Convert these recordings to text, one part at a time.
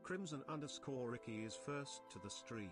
Crimson_Ricky is first to the stream.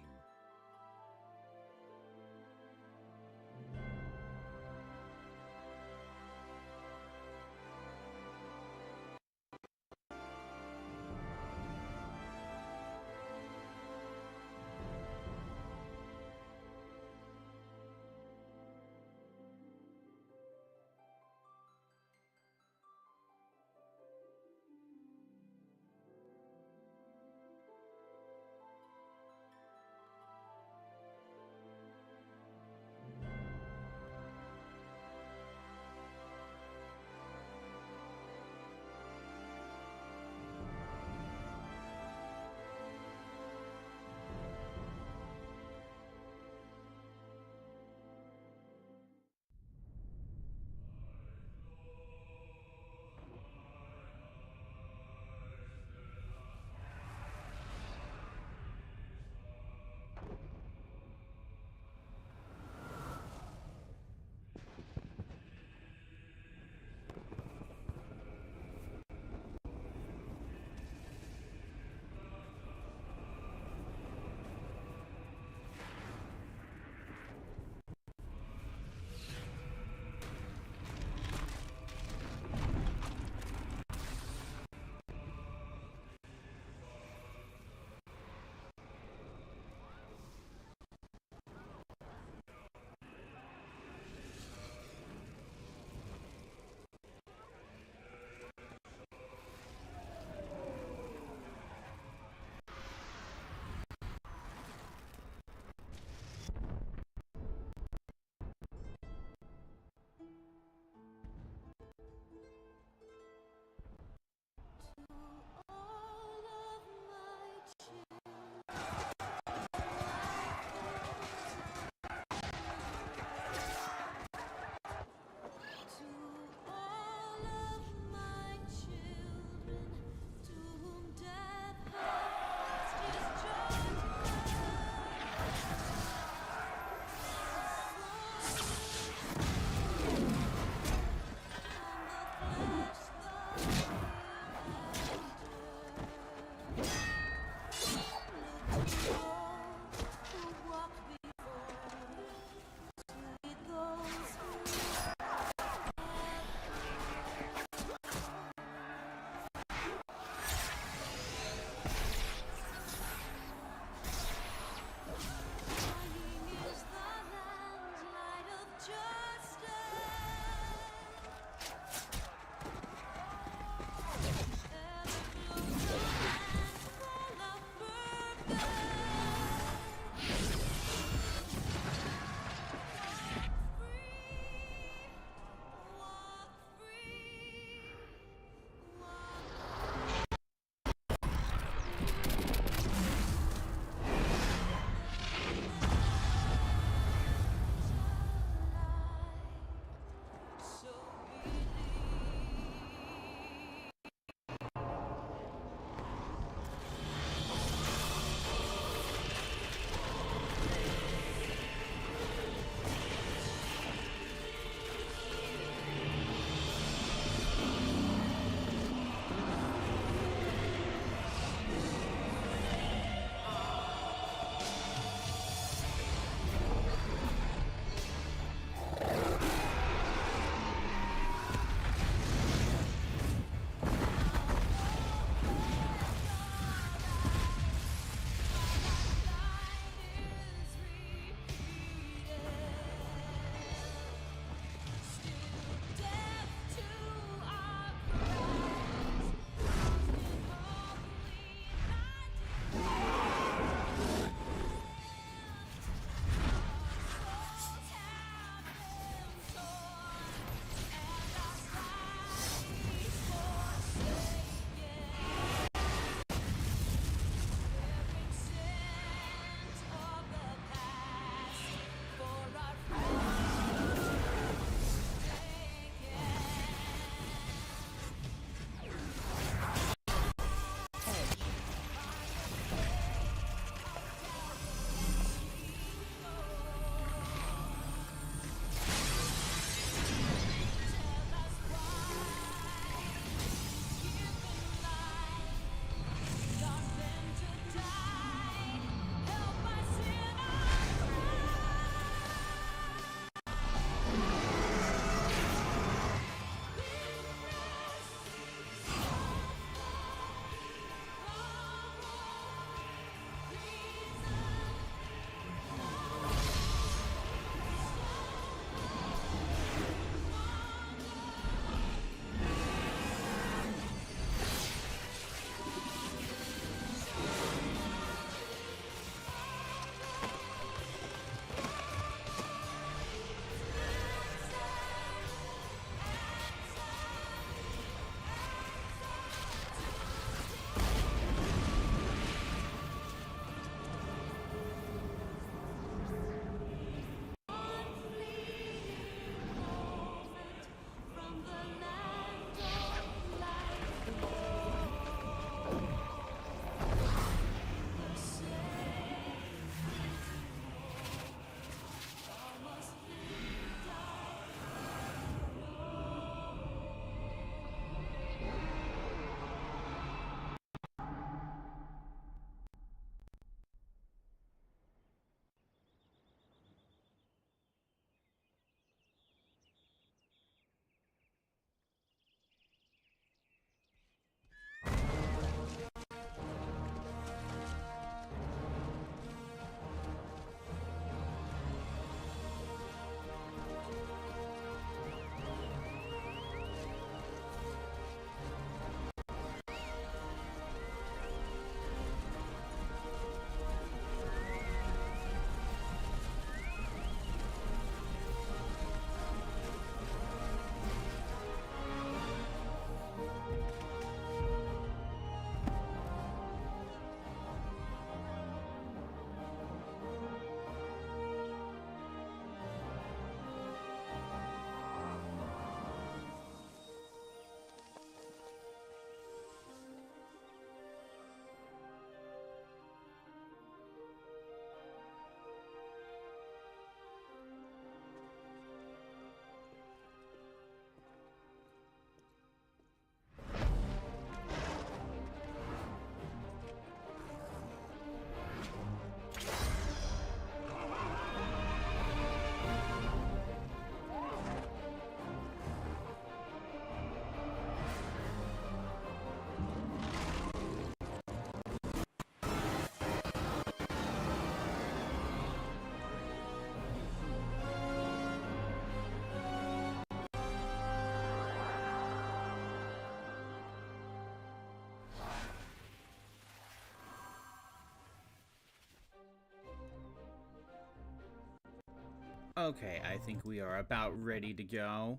Okay, I think we are about ready to go.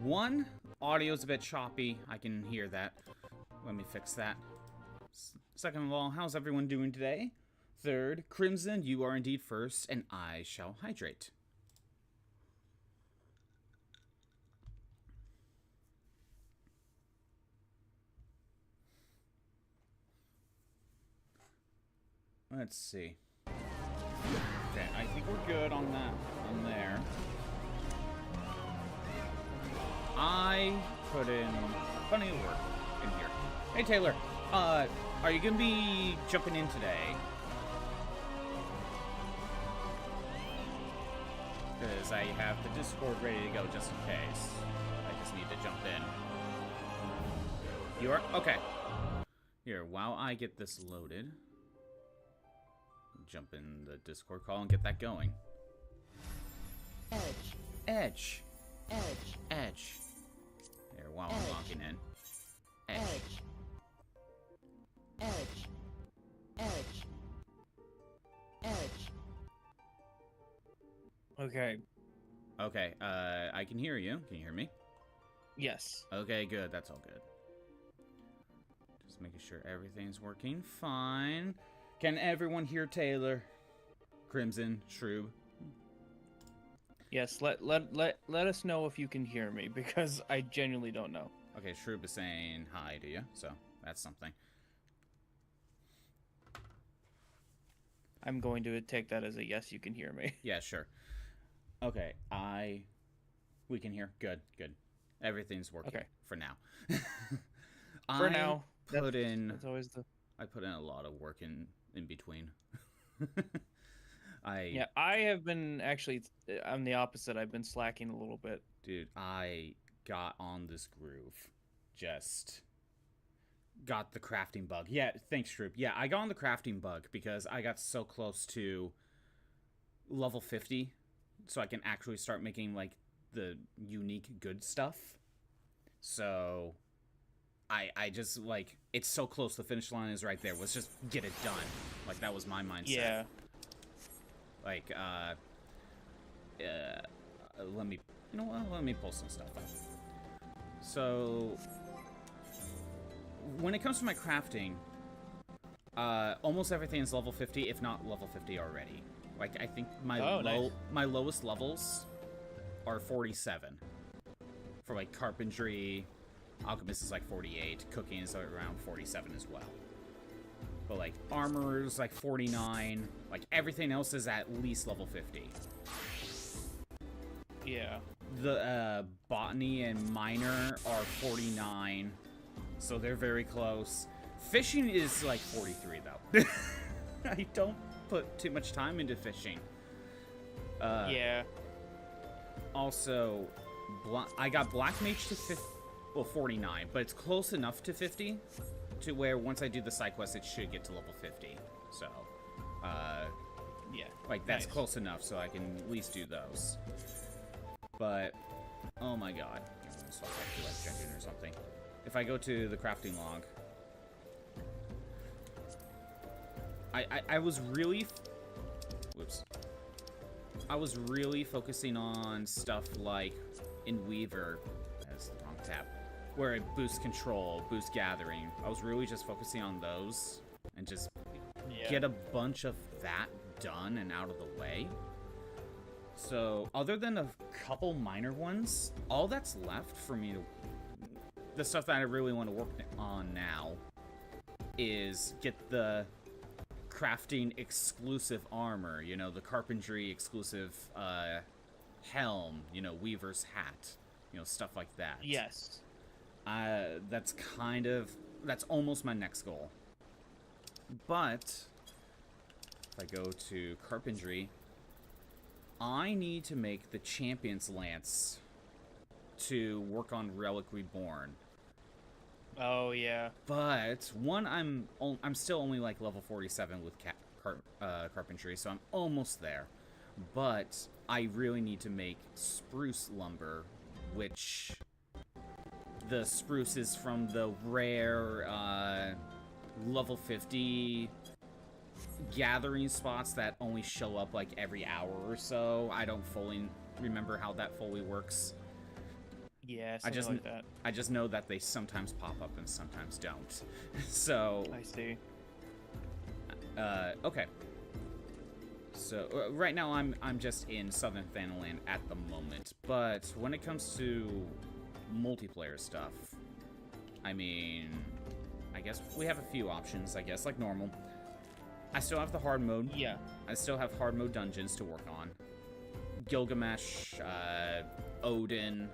One, audio's a bit choppy. I can hear that. Let me fix that. Second of all, how's everyone doing today? Third, Crimson, you are indeed first, and I shall hydrate. Let's see. Okay, I think we're good on that, on there. I put in plenty of work in here. Hey, Taylor, are you gonna be jumping in today? Because I have the Discord ready to go just in case. I just need to jump in. You are? Okay. Here, while I get this loaded, jump in the Discord call and get that going. Edge. Edge. Edge. Edge. Here, while I'm logging in. Edge. Edge. Edge. Edge. Okay. Okay, I can hear you. Can you hear me? Yes. Okay, good. That's all good. Just making sure everything's working fine. Can everyone hear Taylor? Crimson, Shroob? Yes, let us know if you can hear me, because I genuinely don't know. Okay, Shroob is saying hi to you, so that's something. I'm going to take that as a yes, you can hear me. Yeah, sure. Okay, we can hear. Good, good. Everything's working for now. For now. That's always the... I put in a lot of work in between. Yeah, I have been actually, I'm the opposite. I've been slacking a little bit. Dude, I got on this groove. Just got the crafting bug. Yeah, thanks, Stroop. Yeah, I got on the crafting bug because I got so close to level 50, so I can actually start making, like, the unique good stuff. So I just, like, it's so close. The finish line is right there. Let's just get it done. Like, that was my mindset. Yeah. Like, let me, you know what, let me pull some stuff up. So, when it comes to my crafting, almost everything is level 50, if not level 50 already. Like, I think my my lowest levels are 47. For, like, carpentry, alchemist is, like, 48, cooking is around 47 as well. But, like, armor's, like, 49. Like, everything else is at least level 50. Yeah. The, botany and minor are 49. So they're very close. Fishing is, like, 43, though. I don't put too much time into fishing. Yeah. Also, I got Black Mage to 49, but it's close enough to 50. To where once I do the side quest, it should get to level 50. So, yeah, like, that's close enough, so I can at least do those. But, oh my god. I'm gonna swap back to Life Engine or something. If I go to the crafting log, I was really... Whoops. I was really focusing on stuff like in Weaver. That's the wrong tab. Where it boosts control, boosts gathering. I was really just focusing on those and just get a bunch of that done and out of the way. So, other than a couple minor ones, all that's left for me to... The stuff that I really want to work on now is get the crafting exclusive armor, you know, the carpentry exclusive helm, you know, Weaver's hat, you know, stuff like that. Yes. That's almost my next goal. But, if I go to carpentry, I need to make the Champion's Lance to work on Relic Reborn. Oh, yeah. But, one, I'm still only, like, level 47 with carpentry, so I'm almost there. But, I really need to make spruce lumber, which... The spruce is from the rare, level 50 gathering spots that only show up like every hour or so. I don't fully remember how that fully works. Yeah, something like that. I just know that they sometimes pop up and sometimes don't. So I see. Okay. So right now I'm just in Southern Thanaland at the moment, but when it comes to multiplayer stuff, I mean, I guess we have a few options, I guess, like normal. I still have the hard mode. Yeah. I still have hard mode dungeons to work on. Gilgamesh, Odin.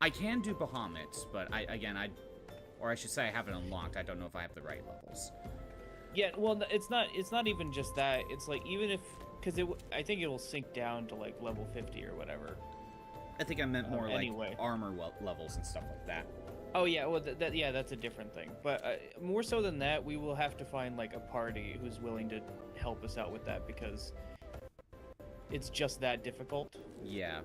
I can do Bahamut, but I should say I haven't unlocked. I don't know if I have the right levels. Yeah, well, it's not even just that. It's like, even if, because I think it will sink down to like level 50 or whatever. I think I meant more anyway. like armor levels and stuff like that. Oh yeah, well yeah, that's a different thing. But more so than that, we will have to find like a party who's willing to help us out with that, because it's just that difficult. Yeah.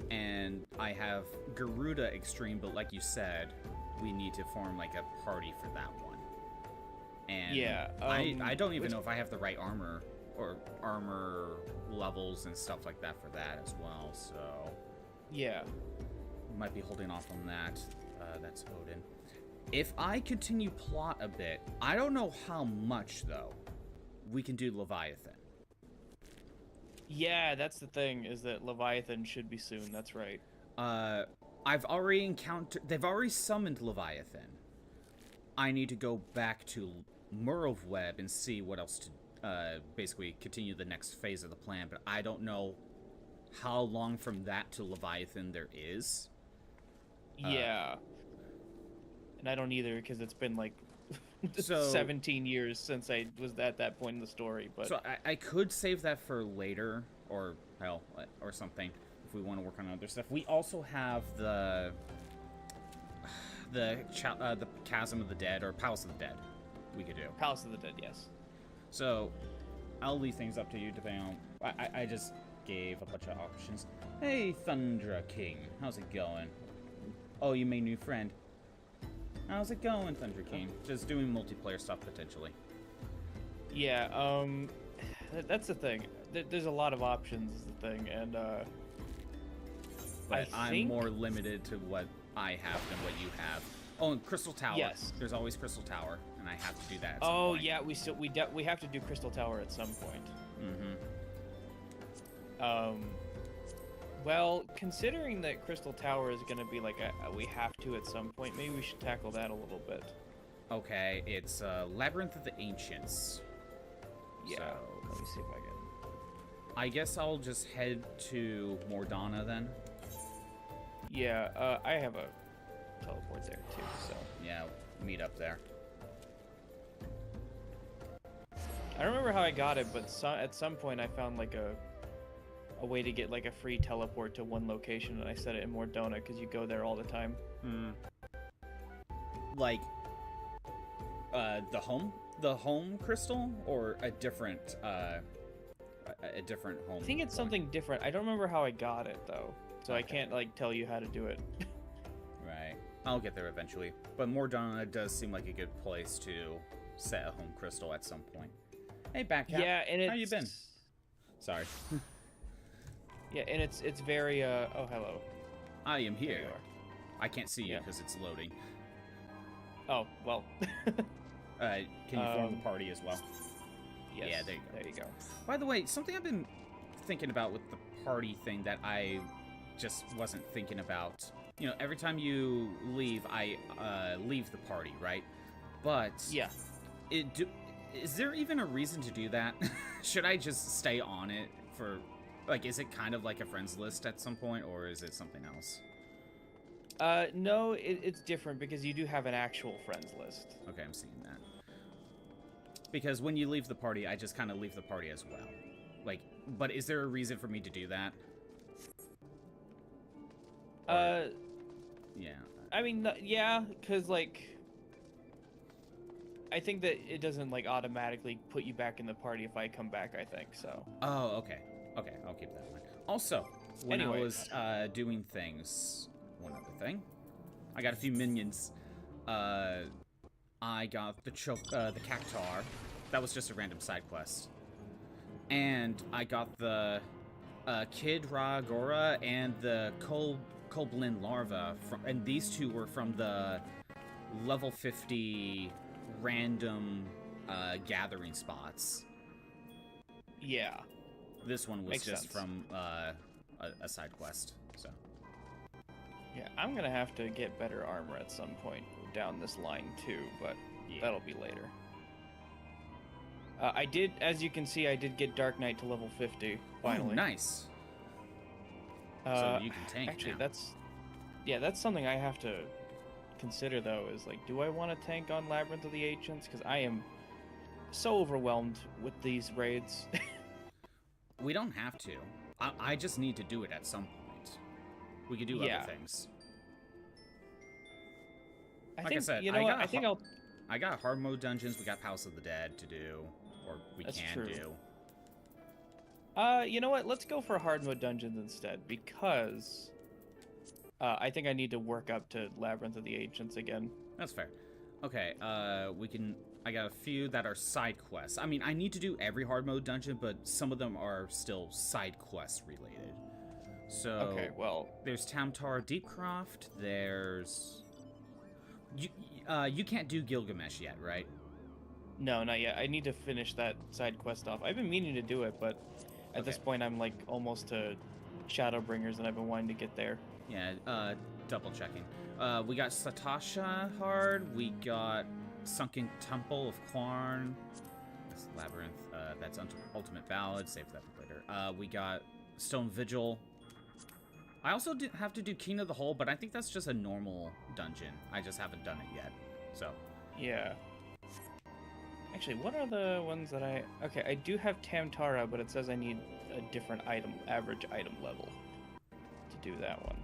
And I have Garuda Extreme, but like you said, we need to form like a party for that one. And yeah, I don't even know if I have the right armor levels and stuff like that for that as well. So yeah, might be holding off on that. That's Odin. If I continue plot a bit, I don't know how much though we can do Leviathan. Yeah, that's the thing, is that Leviathan should be soon. That's right. I've already encountered. They've already summoned Leviathan. I need to go back to Merlweb and see what else to basically continue the next phase of the plan. But I don't know how long from that to Leviathan there is. Yeah. And I don't either, because it's been like 17 years since I was at that point in the story. But so I could save that for later, or hell, or something, if we want to work on other stuff. We also have the Chasm of the Dead, or Palace of the Dead. We could do Palace of the Dead, yes. So I'll leave things up to you, depending on. I just gave a bunch of options. Hey, Thundra King, how's it going? Oh, you made a new friend. How's it going, Thunder King? Just doing multiplayer stuff, potentially. Yeah, that's the thing. There's a lot of options, is the thing, and, but I'm more limited to what I have than what you have. Oh, and Crystal Tower. Yes. There's always Crystal Tower, and I have to do that at some point. Yeah, we have to do Crystal Tower at some point. Mm-hmm. Well, considering that Crystal Tower is going to be like we have to at some point, maybe we should tackle that a little bit. Okay, it's Labyrinth of the Ancients. Yeah, so, let me see if I can... I guess I'll just head to Mordana then. Yeah, I have a teleport there too, so... Yeah, meet up there. I don't remember how I got it, but at some point I found like a way to get like a free teleport to one location, and I set it in Mordana because you go there all the time. Like the home crystal, or a different home? I think it's something different. I don't remember how I got it though, so I can't like tell you how to do it. Right. I'll get there eventually. But Mordana does seem like a good place to set a home crystal at some point. Hey, Backcap. Yeah, and how you been? Sorry. Yeah, and it's very oh, hello. I am here. There you are. I can't see you because it's loading. Oh, well. Can you form the party as well? Yes. Yeah, there you go. There you go. By the way, something I've been thinking about with the party thing that I just wasn't thinking about. You know, every time you leave, I leave the party, right? But yeah, is there even a reason to do that? Should I just stay on it for, like, is it kind of like a friends list at some point, or is it something else? No, it's different because you do have an actual friends list. Okay, I'm seeing that. Because when you leave the party, I just kind of leave the party as well. Like, but is there a reason for me to do that? Yeah. I mean, yeah, because, like, I think that it doesn't, like, automatically put you back in the party if I come back, I think, so. Oh, okay. Okay, I'll keep that in mind. Also, when I was doing things, one other thing, I got a few minions. I got the Cactar, That was just a random side quest. And I got the Kid Ra-Agora and the Koblin larva, and these two were from the level 50 random gathering spots. Yeah. This one was Makes just sense. from a side quest, so. Yeah, I'm gonna have to get better armor at some point down this line too, but that'll be later. I did, as you can see, I did get Dark Knight to level 50, finally. Oh, nice. So you can tank actually, now. that's something I have to consider, though, is, like, do I want to tank on Labyrinth of the Ancients? Because I am so overwhelmed with these raids. We don't have to. I just need to do it at some point. We could do other things. Like I said, you know what? I think I got hard mode dungeons. We got House of the Dead to do, or we That's can true. do. You know what? Let's go for hard mode dungeons instead, because I think I need to work up to Labyrinth of the Ancients again. That's fair. Okay, we can... I got a few that are side quests. I mean, I need to do every hard mode dungeon, but some of them are still side quest related. So... Okay, well... There's Tam-Tara Deepcroft, there's... You can't do Gilgamesh yet, right? No, not yet. I need to finish that side quest off. I've been meaning to do it, but at this point I'm, like, almost to Shadowbringers, and I've been wanting to get there. Yeah, double checking. We got Sastasha hard. We got Sunken Temple of Qarn. That's Labyrinth. That's Ultimate Ballad. Save that for later. We got Stone Vigil. I also have to do King of the Hole, but I think that's just a normal dungeon. I just haven't done it yet. So. Yeah. Actually, what are the ones that I... Okay, I do have Tam-Tara, but it says I need a different average item level to do that one.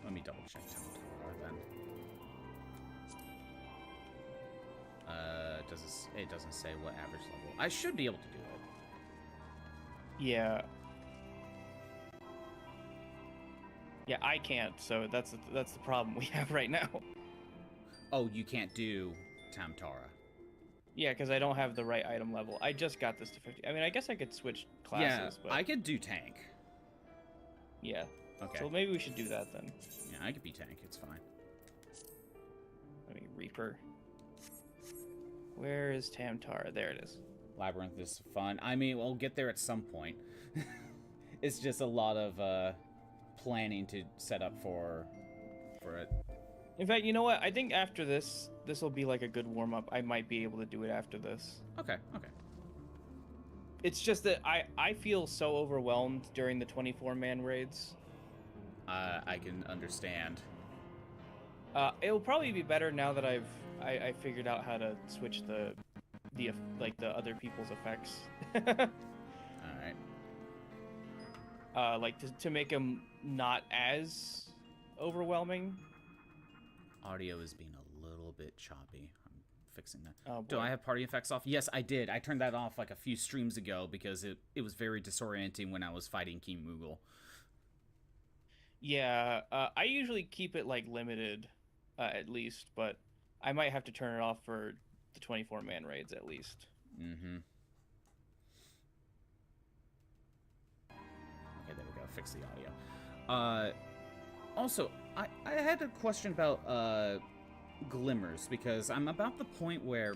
Let me double check Tam-Tara then. It doesn't say what average level. I should be able to do it. Yeah. Yeah, I can't, so that's the problem we have right now. Oh, you can't do Tam-Tara. Yeah, because I don't have the right item level. I just got this to 50. I mean, I guess I could switch classes, Yeah, but... I could do tank. Yeah. Okay. So maybe we should do that then. Yeah, I could be tank. It's fine. Let me Reaper. Where is Tam-Tara? There it is. Labyrinth is fun. I mean, we'll get there at some point. It's just a lot of planning to set up for it. In fact, you know what? I think after this will be like a good warm-up. I might be able to do it after this. Okay, okay. It's just that I feel so overwhelmed during the 24-man raids. I can understand. It'll probably be better now that I figured out how to switch the other people's effects. All right. Like to make them not as overwhelming. Audio is being a little bit choppy. I'm fixing that. Oh, Do boy. I have party effects off? Yes, I did. I turned that off like a few streams ago because it was very disorienting when I was fighting King Moogle. Yeah, I usually keep it like limited, at least, but I might have to turn it off for the 24-man raids at least. Mm-hmm. Okay, there we go. Fix the audio. Also, I had a question about glimmers because I'm about the point where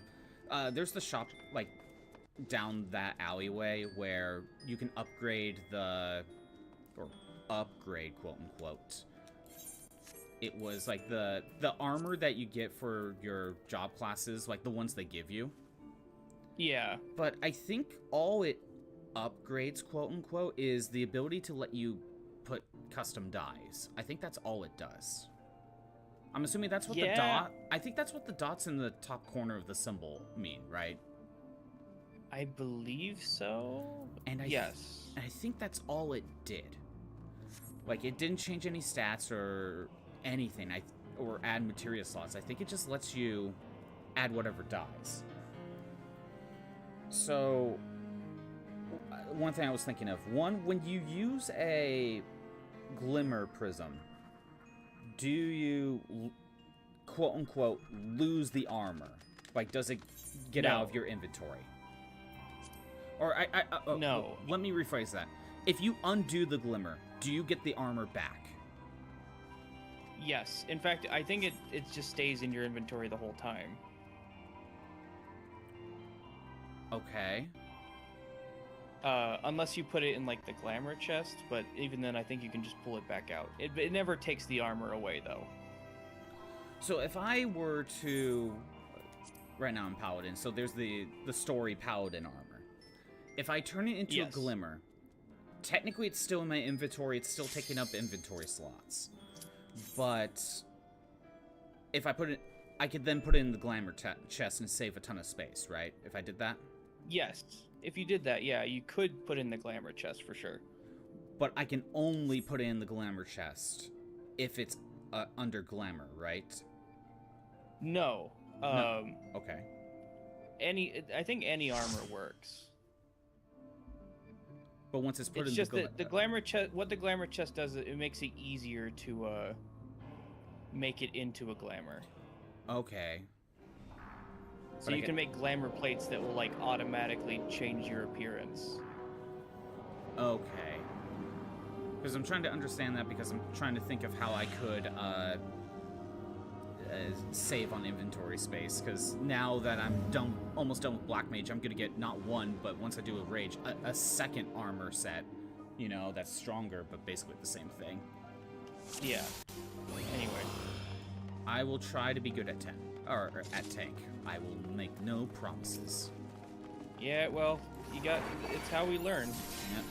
there's the shop like down that alleyway where you can upgrade upgrade, quote unquote. It was like the armor that you get for your job classes, like the ones they give you. Yeah. But I think all it upgrades, quote unquote, is the ability to let you put custom dyes. I think that's all it does. I'm assuming that's what the dot... I think that's what the dots in the top corner of the symbol mean, right? I believe so. And yes. And I think that's all it did. Like, it didn't change any stats or anything, or add materia slots. I think it just lets you add whatever dies. So, one thing I was thinking of. One, when you use a glimmer prism, do you, quote-unquote, lose the armor? Like, does it get out of your inventory? Or No. Let me rephrase that. If you undo the glimmer, do you get the armor back? Yes. In fact, I think it just stays in your inventory the whole time. Okay. Unless you put it in, like, the glamour chest, but even then, I think you can just pull it back out. It never takes the armor away, though. So if I were to... Right now I'm Paladin, so there's the story Paladin armor. If I turn it into a glimmer, technically it's still in my inventory, it's still taking up inventory slots. But if I put it... I could then put it in the glamour chest and save a ton of space, right? If I did that? Yes. If you did that, yeah, you could put in the glamour chest for sure. But I can only put it in the glamour chest if it's under glamour, right? No. No. Okay. I think any armor works. But once it's put It's in just that the glamour chest. What the glamour chest does, it makes it easier to make it into a glamour. Okay. So you can make glamour plates that will, like, automatically change your appearance. Okay. Because I'm trying to understand that, because I'm trying to think of how I could save on inventory space. Because now that I'm almost done with Black Mage, I'm gonna get not one, but once I do a Rage, a second armor set. You know, that's stronger, but basically the same thing. Yeah. Anyway. I will try to be good at at tank. I will make no promises. Yeah, well, it's how we learn. Yep.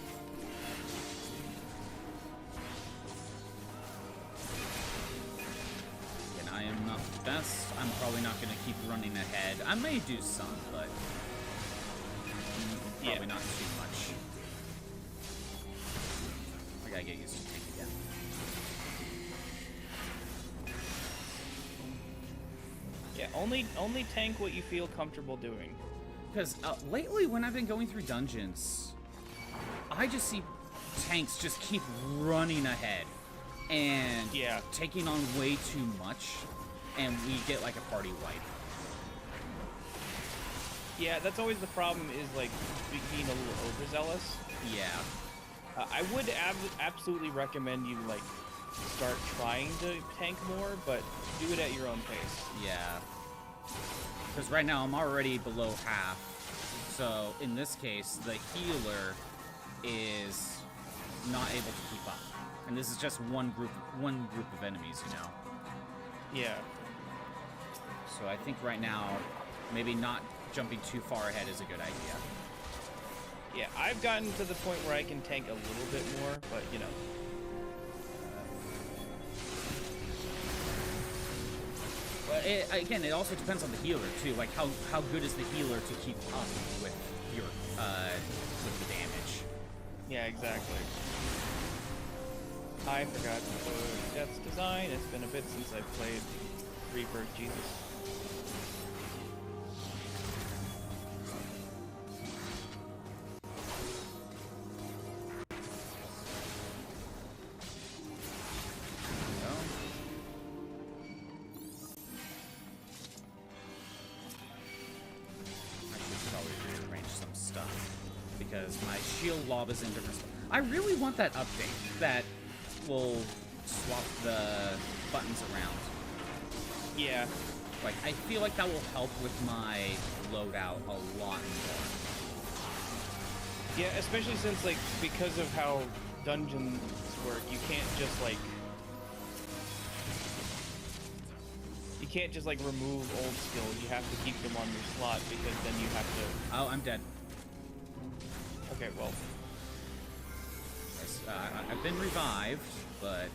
And I am not the best. I'm probably not going to keep running ahead. I may do some, but probably not too much. I gotta get used to tank again. Yeah, only tank what you feel comfortable doing. Because lately, when I've been going through dungeons, I just see tanks just keep running ahead and taking on way too much, and we get like a party wipe. Yeah, that's always the problem, is like being a little overzealous. Yeah. I would absolutely recommend you like start trying to tank more, but do it at your own pace. Yeah. Because right now I'm already below half. So in this case, the healer is not able to keep up. And this is just one group of enemies, you know. Yeah. So I think right now, maybe not jumping too far ahead is a good idea. Yeah, I've gotten to the point where I can tank a little bit more, but you know. But again, it also depends on the healer too. Like how good is the healer to keep up with your with the damage? Yeah, exactly. I forgot to put Death's Design. It's been a bit since I've played Rebirth. Jesus. Shield lob is in different spots. I really want that update that will swap the buttons around. Yeah. Like, I feel like that will help with my loadout a lot more. Yeah, especially since, like, because of how dungeons work, you can't just, like... You can't just, like, remove old skills. You have to keep them on your slot, because then you have to... Oh, I'm dead. Okay, well... I've been revived, but...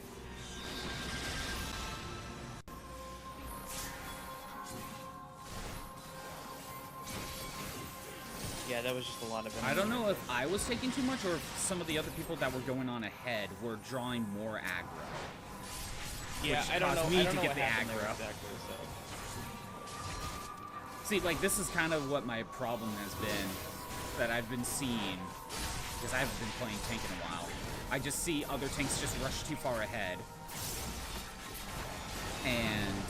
Yeah, that was just a lot of... I don't know if I was taking too much, or if some of the other people that were going on ahead were drawing more aggro. Yeah, I don't know. Me I don't to know get what the happened there aggro. exactly, so... See, like, this is kind of what my problem has been, that I've been seeing, because I haven't been playing tank in a while. I just see other tanks just rush too far ahead, and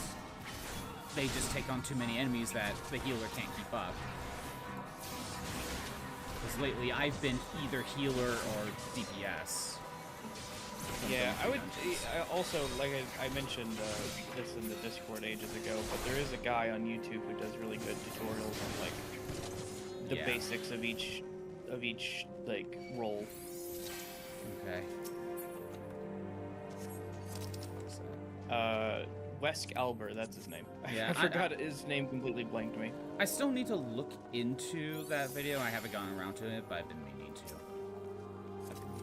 they just take on too many enemies that the healer can't keep up. Because lately I've been either healer or DPS. Yeah, also, like I mentioned this in the Discord ages ago, but there is a guy on YouTube who does really good tutorials on like the basics of each like role. Okay. Wesk Albert, that's his name. Yeah, I forgot his name completely blanked me. I still need to look into that video. I haven't gone around to it, but I've been meaning to.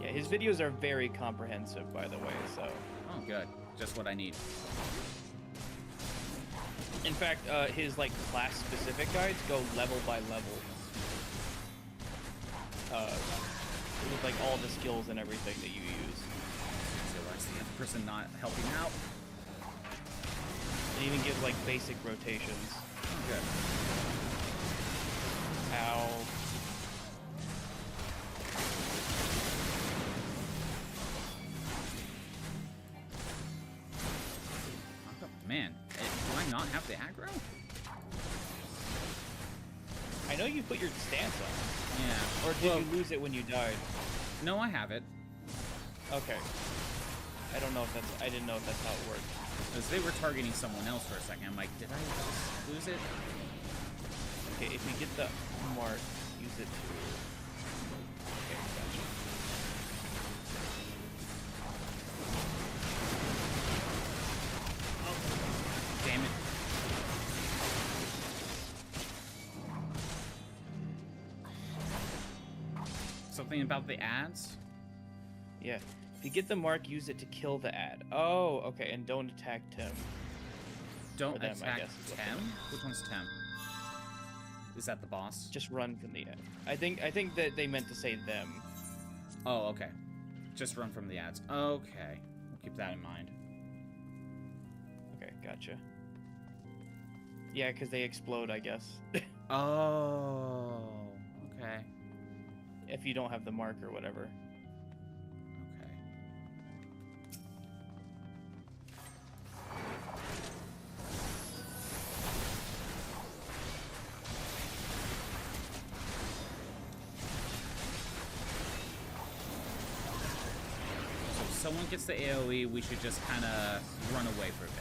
Yeah, his videos are very comprehensive, by the way, so... Oh, good. Just what I need. In fact, his, like, class-specific guides go level by level. With, like, all the skills and everything that you use. So I see the person not helping out. It even gives, like, basic rotations. Oh, good. Ow. Man, do I not have the aggro? I know you put your stance on. Yeah. Or did you lose it when you died? No, I have it. Okay. I don't know if that's... I didn't know if that's how it worked. Because they were targeting someone else for a second. I'm like, did I just lose it? Okay, if you get the mark, use it to... Okay, gotcha. Damn it. Something about the ads? Yeah. If you get the mark, use it to kill the ad. Oh, okay, and don't attack Tim. Don't them, attack Tim? Which one's Tim? Is that the boss? Just run from the ad. I think that they meant to say them. Oh, okay. Just run from the ads. Okay. We'll keep that in mind. Okay, gotcha. Yeah, because they explode, I guess. Oh, okay. If you don't have the mark or whatever. Okay. So if someone gets the AoE, we should just kind of run away for a bit.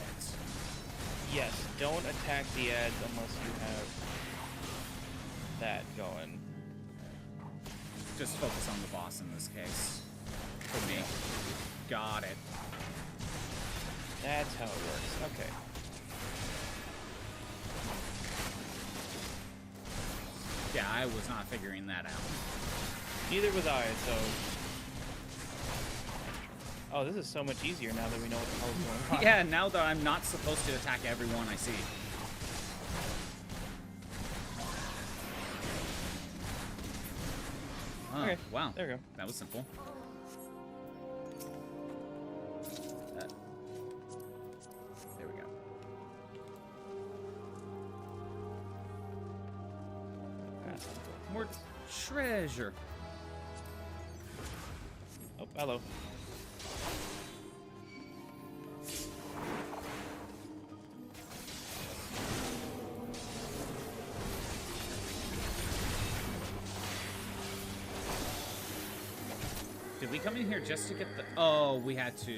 Yes, don't attack the ads unless you have that going. Just focus on the boss in this case. For me. Got it. That's how it works. Okay. Yeah, I was not figuring that out. Neither was I, so... Oh, this is so much easier now that we know what the hell is going on. Yeah, now that I'm not supposed to attack everyone I see. Oh, Okay, wow. there we go. That was simple. There we go. More treasure. Oh, hello. Did we come in here just to get the... Oh, we had to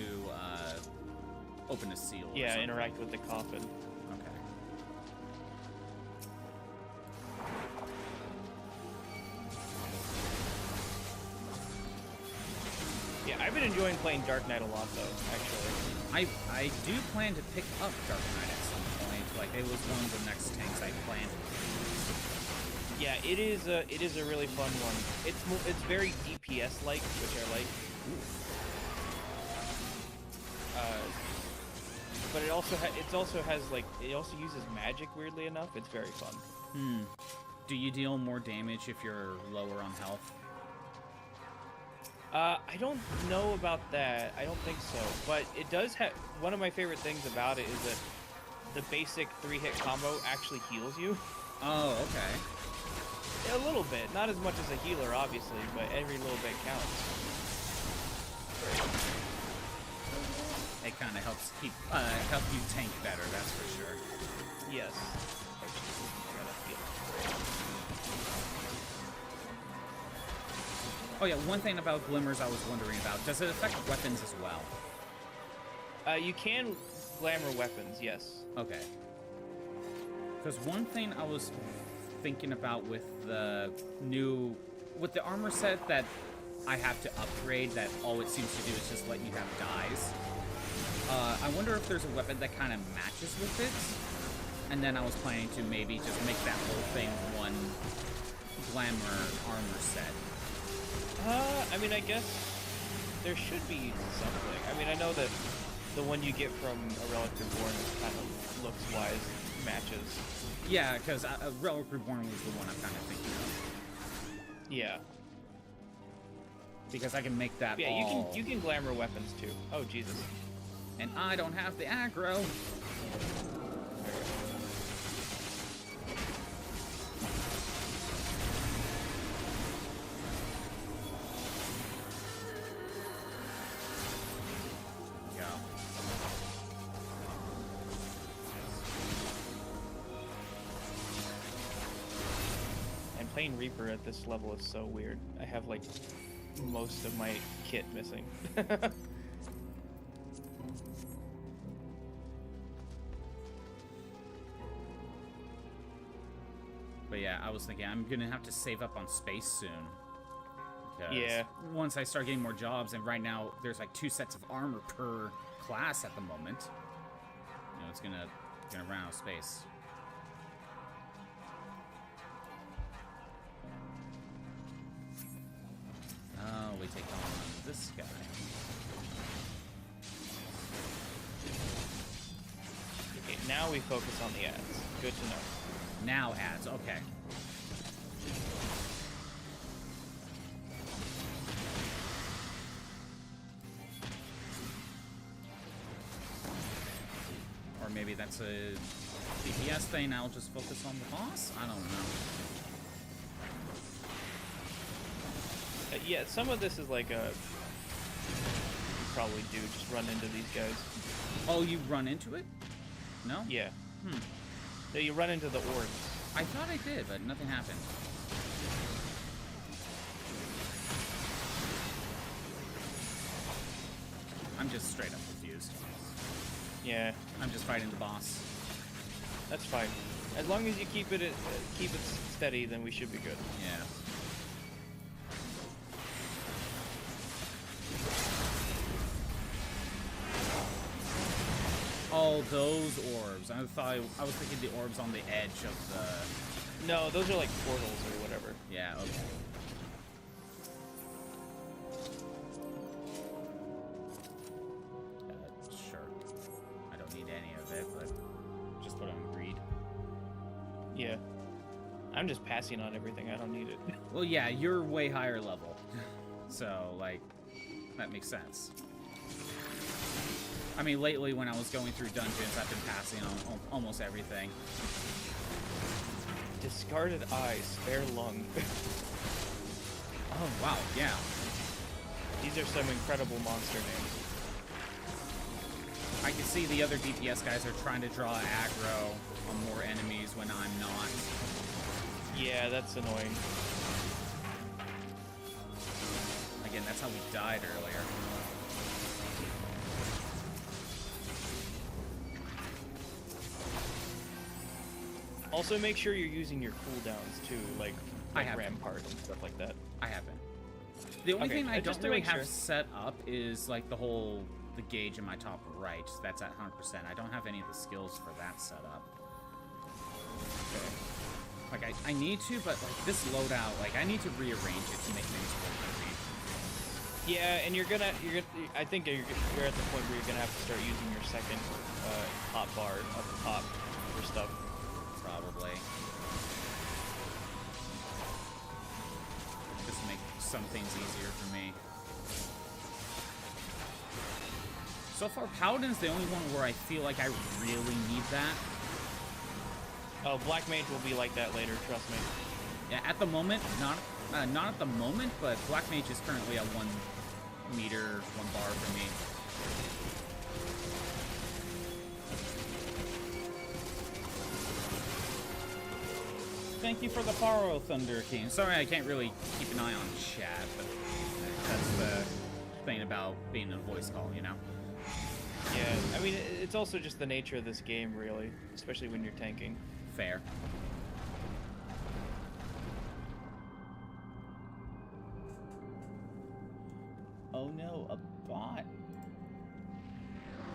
open a seal. or Yeah, something. interact with the coffin. Okay. Yeah, I've been enjoying playing Dark Knight a lot, though, actually. I do plan to pick up Dark Knight at some point. Like, it was one of the next tanks I planned. Yeah, it is a really fun one. It's very DPS-like, which I like. But it also uses magic, weirdly enough. It's very fun. Do you deal more damage if you're lower on health? I don't know about that. I don't think so. But it does have... One of my favorite things about it is that the basic 3-hit combo actually heals you. Oh, okay. A little bit. Not as much as a healer, obviously, but every little bit counts. It kind of helps help you tank better, that's for sure. Yes. Actually, I gotta heal. Oh yeah, one thing about glimmers I was wondering about. Does it affect weapons as well? You can glamour weapons, yes. Okay. Because one thing I was thinking about with the armor set that I have to upgrade, that all it seems to do is just let you have dyes. I wonder if there's a weapon that kind of matches with it. And then I was planning to maybe just make that whole thing one glamour armor set. I mean, I guess there should be something. I mean, I know that the one you get from a Relic Reborn kind of looks-wise matches. Yeah, because Relic Reborn was the one I'm kind of thinking of. Yeah. Because I can make that yeah, all... you can glamour weapons too. Oh, Jesus. And I don't have the aggro. Playing Reaper at this level is so weird. I have like most of my kit missing. But yeah, I was thinking I'm gonna have to save up on space soon. Yeah. Once I start getting more jobs, and right now there's like 2 sets of armor per class at the moment. You know, it's gonna run out of space. Oh, we take on this guy. Okay, now we focus on the ads. Good to know. Now ads, okay. Or maybe that's a DPS thing, I'll just focus on the boss? I don't know. Yeah, some of this is like you probably do just run into these guys. Oh, you run into it? No? Yeah. So you run into the orbs. I thought I did, but nothing happened. I'm just straight up confused. Yeah. I'm just fighting the boss. That's fine. As long as you keep it steady, then we should be good. Yeah. Oh, those orbs. I was thinking the orbs on the edge of the... No, those are like portals or whatever. Yeah, okay. Sure. I don't need any of it, but just put on greed. Yeah. I'm just passing on everything. I don't need it. Well, yeah, you're way higher level. So, like, that makes sense. I mean, lately when I was going through dungeons, I've been passing on almost everything. Discarded eye, spare lung. Oh, wow, yeah. These are some incredible monster names. I can see the other DPS guys are trying to draw aggro on more enemies when I'm not. Yeah, that's annoying. Again, that's how we died earlier. Also, make sure you're using your cooldowns too, like Rampart and stuff like that. I have been. The only thing I don't really have set up is like the gauge in my top right. That's at 100%. I don't have any of the skills for that set up. Like I need to, but like this loadout, like I need to rearrange it to make things work for me. Yeah, and I think you're at the point where you're gonna have to start using your second hot bar up the top for stuff. Probably. Just make some things easier for me. So far, Paladin's the only one where I feel like I really need that. Oh, Black Mage will be like that later, trust me. Yeah, at the moment, not at the moment, but Black Mage is currently at 1 meter, 1 bar for me. thank you for the follow, Thunder King. Sorry, I can't really keep an eye on chat, but that's the thing about being in a voice call, you know? Yeah, I mean, it's also just the nature of this game, really, especially when you're tanking. Fair. Oh no, a bot.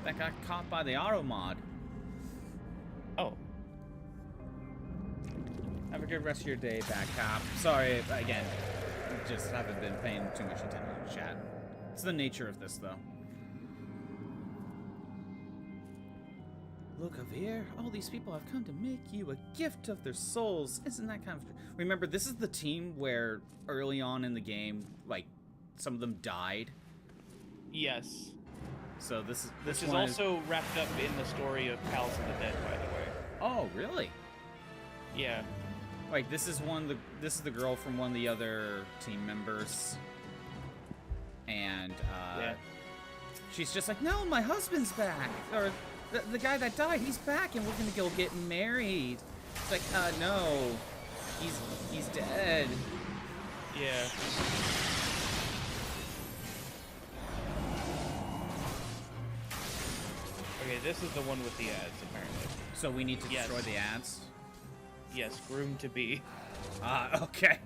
That got caught by the auto mod. Oh. Have a good rest of your day, Back Cop. Sorry, again, just haven't been paying too much attention to chat. It's the nature of this, though. Look over here. All these people have come to make you a gift of their souls. Isn't that kind of... Remember, this is the team where early on in the game, like, some of them died. Yes. So this Which is also wrapped up in the story of Palace of the Dead, by the way. Oh, really? Yeah. Like, this is the girl from one of the other team members. And, yeah. she's just like, no, my husband's back. Or, the guy that died, he's back, and we're gonna go get married. It's like, no. He's dead. Yeah. Okay, this is the one with the ads, apparently. So we need to destroy the ads? Yes, groom to be. Okay.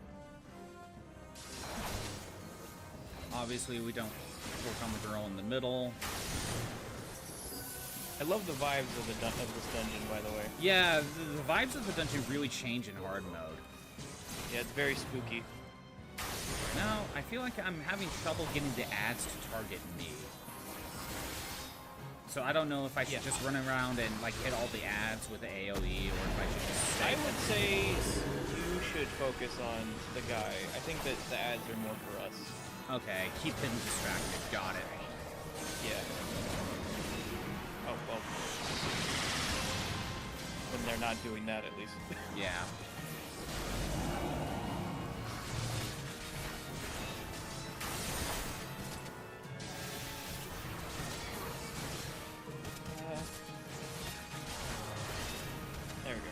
Obviously, we don't work on the girl in the middle. I love the vibes of this dungeon, by the way. Yeah, the vibes of the dungeon really change in hard mode. Yeah, it's very spooky. Now, I feel like I'm having trouble getting the ads to target me. So I don't know if I should just run around and like hit all the ads with the AoE, or if I should just stay. I would say you should focus on the guy. I think that the ads are more for us. Okay, keep him distracted. Got it. Yeah. Oh, well. When they're not doing that, at least. Yeah. There we go.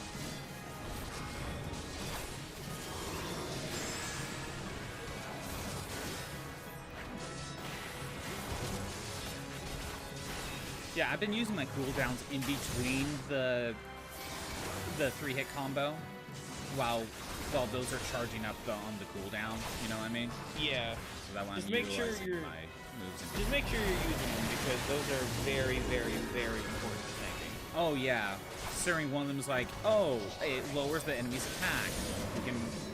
Yeah, I've been using my cooldowns in between the 3-hit combo while those are charging up on the cooldown, you know what I mean? Yeah. So that one Just make sure you're my moves just make sure you're using them, because those are very, very, very important to tanking. Oh yeah. Considering one of them is like, oh, it lowers the enemy's attack.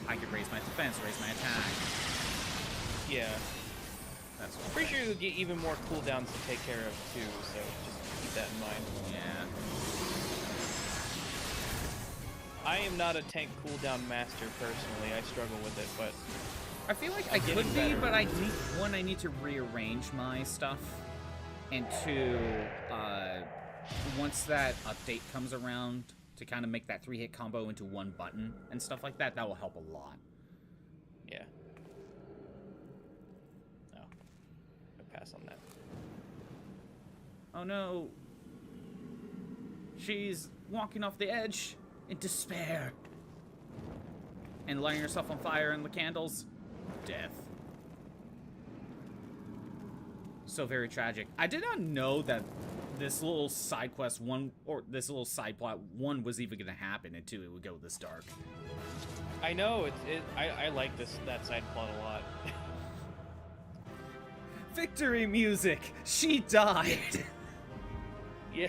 I can raise my defense, raise my attack. Yeah. That's what Pretty sure you'll get even more cooldowns to take care of too, so just keep that in mind. Yeah. I am not a tank cooldown master personally. I struggle with it, but I feel like I could be, but I need to rearrange my stuff, and two, once that update comes around to kind of make that 3-hit combo into one button and stuff like that, that will help a lot. yeah. No. I'll pass on that. Oh no. She's walking off the edge in despair. And lighting herself on fire in the candles. Death. So very tragic. I did not know that this little side quest one, or this little side plot one, was even gonna happen, and two, it would go this dark. I know, I like that side plot a lot. Victory music! She died! Yeah.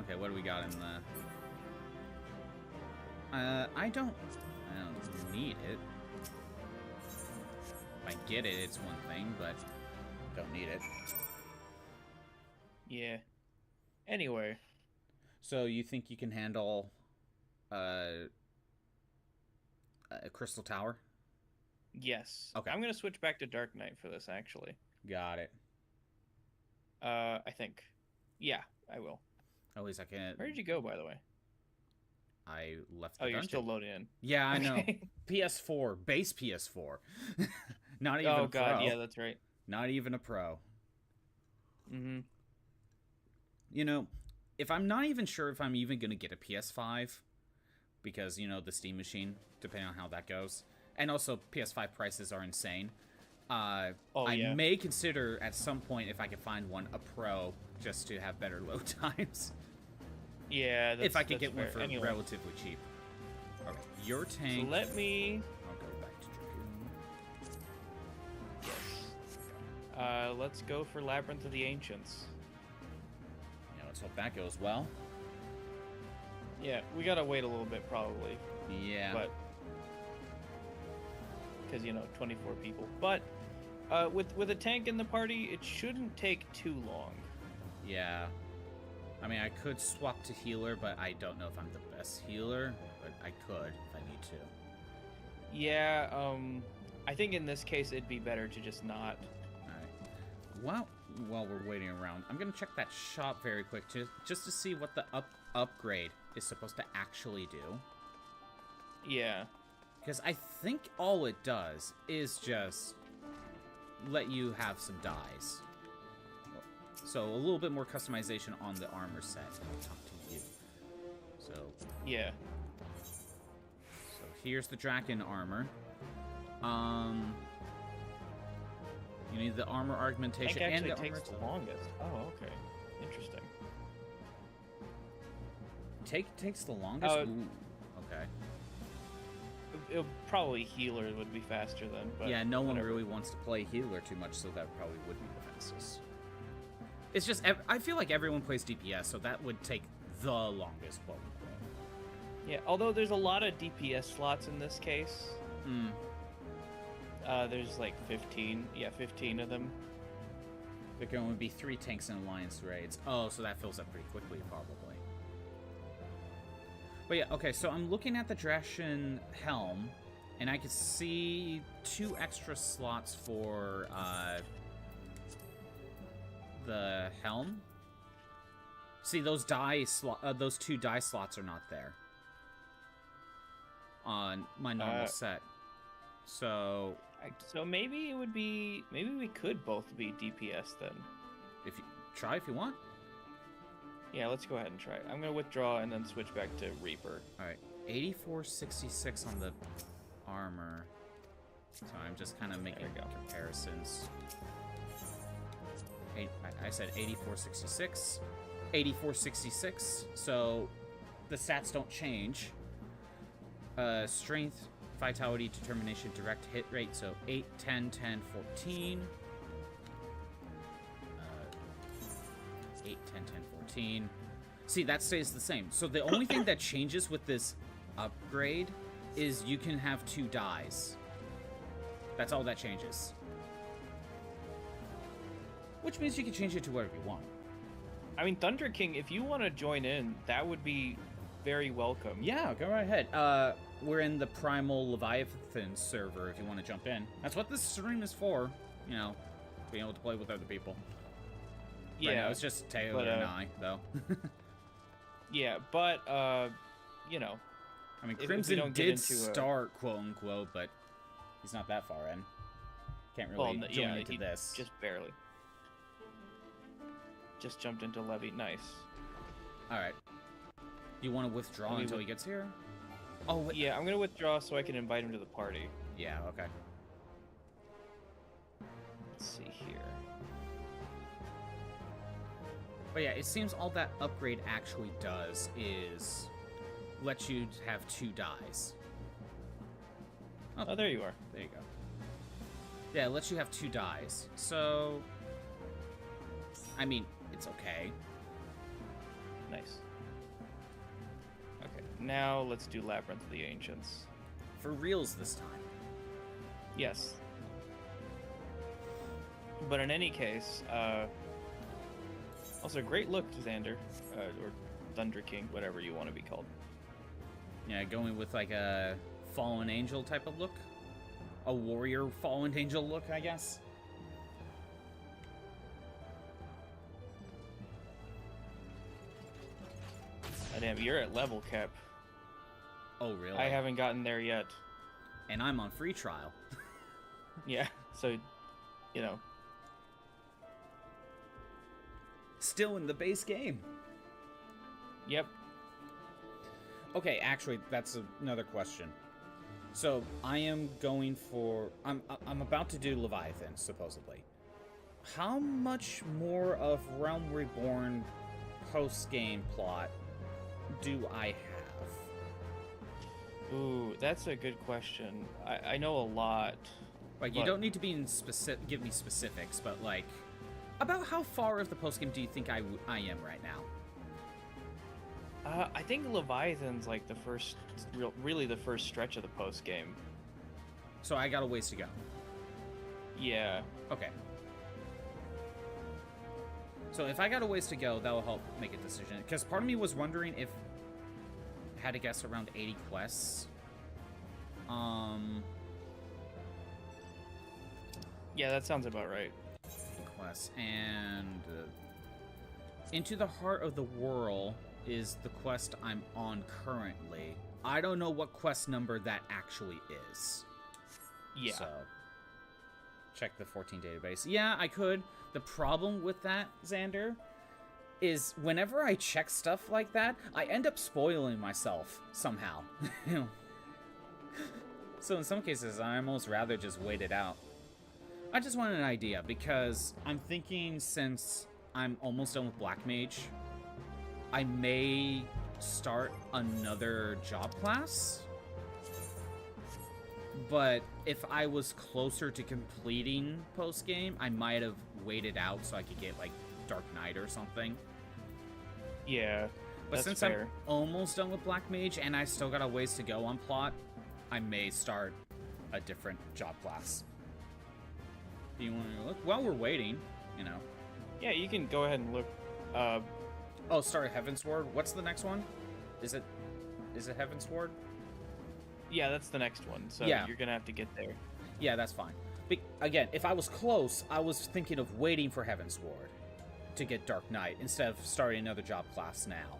Okay, what do we got in the... I don't need it. If I get it, it's one thing, but don't need it. Yeah. Anyway. So you think you can handle a Crystal Tower? Yes. Okay. I'm gonna switch back to Dark Knight for this, actually. Got it. I think. Yeah, I will. Oh, wait a second. Where did you go, by the way? I left the Oh, you're dungeon. still loading in. Yeah, I know. Okay. PS4. Base PS4. Not even Oh, a pro. God, yeah, that's right. Not even a pro. Mm-hmm. You know, if I'm not even sure if I'm even going to get a PS5, because, you know, the Steam machine, depending on how that goes. And also, PS5 prices are insane. I may consider at some point, if I can find one, a Pro, just to have better load times. Yeah, if I could get fair. one for Anyway. relatively cheap. All right, your tank. So let me... I'll go back to Dragoon. Yes. Let's go for Labyrinth of the Ancients. Yeah, let's hope that goes well. Yeah, we gotta wait a little bit, probably. Yeah. But... because, you know, 24 people. But, with a tank in the party, it shouldn't take too long. Yeah. I mean, I could swap to healer, but I don't know if I'm the best healer. But I could if I need to. Yeah, I think in this case it'd be better to just not. Alright. Well, while we're waiting around, I'm gonna check that shop very quick just to see what the upgrade is supposed to actually do. Yeah. Because I think all it does is just let you have some dyes. So a little bit more customization on the armor set. I'll talk to you. So Yeah. So here's the Draken armor. You need the armor augmentation Tank and actually the takes armor the itself. longest. Oh, okay. Interesting. Takes the longest. Oh. Ooh, okay. Probably healer would be faster then. But Yeah, no one whatever. really wants to play healer too much, so that probably would be the fastest. It's just I feel like everyone plays DPS, so that would take the longest, quote unquote. Yeah, although there's a lot of DPS slots in this case. Hmm. There's like 15. Yeah, 15 of them. There can only be 3 tanks in Alliance raids. Oh, so that fills up pretty quickly, probably. But yeah, okay, so I'm looking at the Drashin helm, and I can see 2 extra slots for the helm. See, those those 2 die slots are not there on my normal set. So So maybe it would be. Maybe we could both be DPS then. if you try, if you want. Yeah, let's go ahead and try it. I'm gonna withdraw and then switch back to Reaper. All right, 8466 on the armor. So I'm just kind of making comparisons. I said 8466, 8466. So the stats don't change. Strength, vitality, determination, direct hit rate. So 8, 10, 10, 14. 8, 10, 10, 14. See, that stays the same. So the only thing that changes with this upgrade is you can have 2 dies. That's all that changes. Which means you can change it to whatever you want. I mean, Thunder King, if you want to join in, that would be very welcome. Yeah, go right ahead. We're in the Primal Leviathan server if you want to jump in. That's what this stream is for. You know, being able to play with other people. Yeah, right now, it's just Taylor and I, though. Yeah, but, you know. I mean, if we Crimson don't get did into start, quote-unquote, but he's not that far in. Can't really join into this. Just barely. Just jumped into Levy. Nice. Alright. You want to withdraw until he gets here? Oh, wait. Yeah, I'm going to withdraw so I can invite him to the party. Yeah, okay. Let's see here. But yeah, it seems all that upgrade actually does is let you have 2 dies. Oh, there you are. There you go. Yeah, it lets you have 2 dies. So, I mean, it's okay. Nice. Okay, now let's do Labyrinth of the Ancients. For reals this time. Yes. But in any case, also great look, Xander, or Thunder King, whatever you want to be called. Yeah, going with like a fallen angel type of look. A warrior fallen angel look, I guess. Oh, damn, you're at level cap. Oh, really? I haven't gotten there yet. And I'm on free trial. Yeah, so, you know. Still in the base game. Yep. Okay, actually, that's another question. So I am going for... I'm about to do Leviathan, supposedly. How much more of Realm Reborn post-game plot do I have? Ooh, that's a good question. I know a lot. Like, you don't need to be in give me specifics, but, like, about how far of the post-game do you think I am right now? I think Leviathan's, like, the first... really the first stretch of the post-game. So I got a ways to go. Yeah. Okay. So if I got a ways to go, that will help make a decision. Because part of me was wondering if I had to guess around 80 quests. Yeah, that sounds about right. Quests. And Into the Heart of the Whirl is the quest I'm on currently. I don't know what quest number that actually is. Yeah. So, check the 14 database. Yeah, I could. The problem with that, Xander, is whenever I check stuff like that, I end up spoiling myself somehow. So in some cases, I almost rather just wait it out. I just want an idea, because I'm thinking since I'm almost done with Black Mage, I may start another job class. But if I was closer to completing post-game, I might have waited out so I could get, like, Dark Knight or something. Yeah, But that's since fair. I'm almost done with Black Mage and I still got a ways to go on plot, I may start a different job class. Do you want to look? While we're waiting, you know. Yeah, you can go ahead and look. Oh, sorry, Heavensward. What's the next one? Is it Heavensward? Yeah, that's the next one, so Yeah. you're gonna have to get there. Yeah, that's fine. Again, if I was close, I was thinking of waiting for Heavensward to get Dark Knight instead of starting another job class now.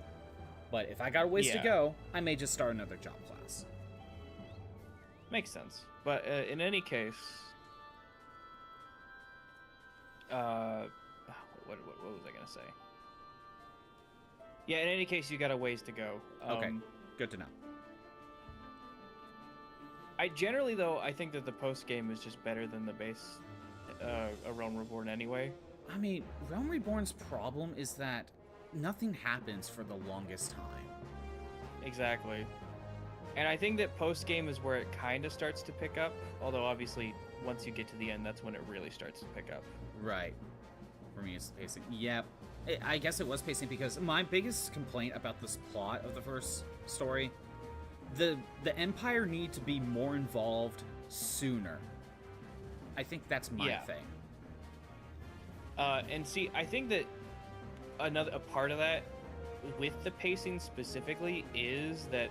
But if I got a ways to Yeah. go, I may just start another job class. Makes sense. But in any case, what was I gonna say? Yeah, in any case, you got a ways to go. Okay, good to know. I generally, though, I think that the post game is just better than the base, A Realm Reborn anyway. I mean, Realm Reborn's problem is that nothing happens for the longest time. Exactly. And I think that post game is where it kind of starts to pick up. Although obviously, once you get to the end, that's when it really starts to pick up. Right. For me, it's the pacing. Yep. I guess it was pacing because my biggest complaint about this plot of the first story, the Empire need to be more involved sooner. I think that's my thing. And see, I think that a part of that with the pacing specifically is that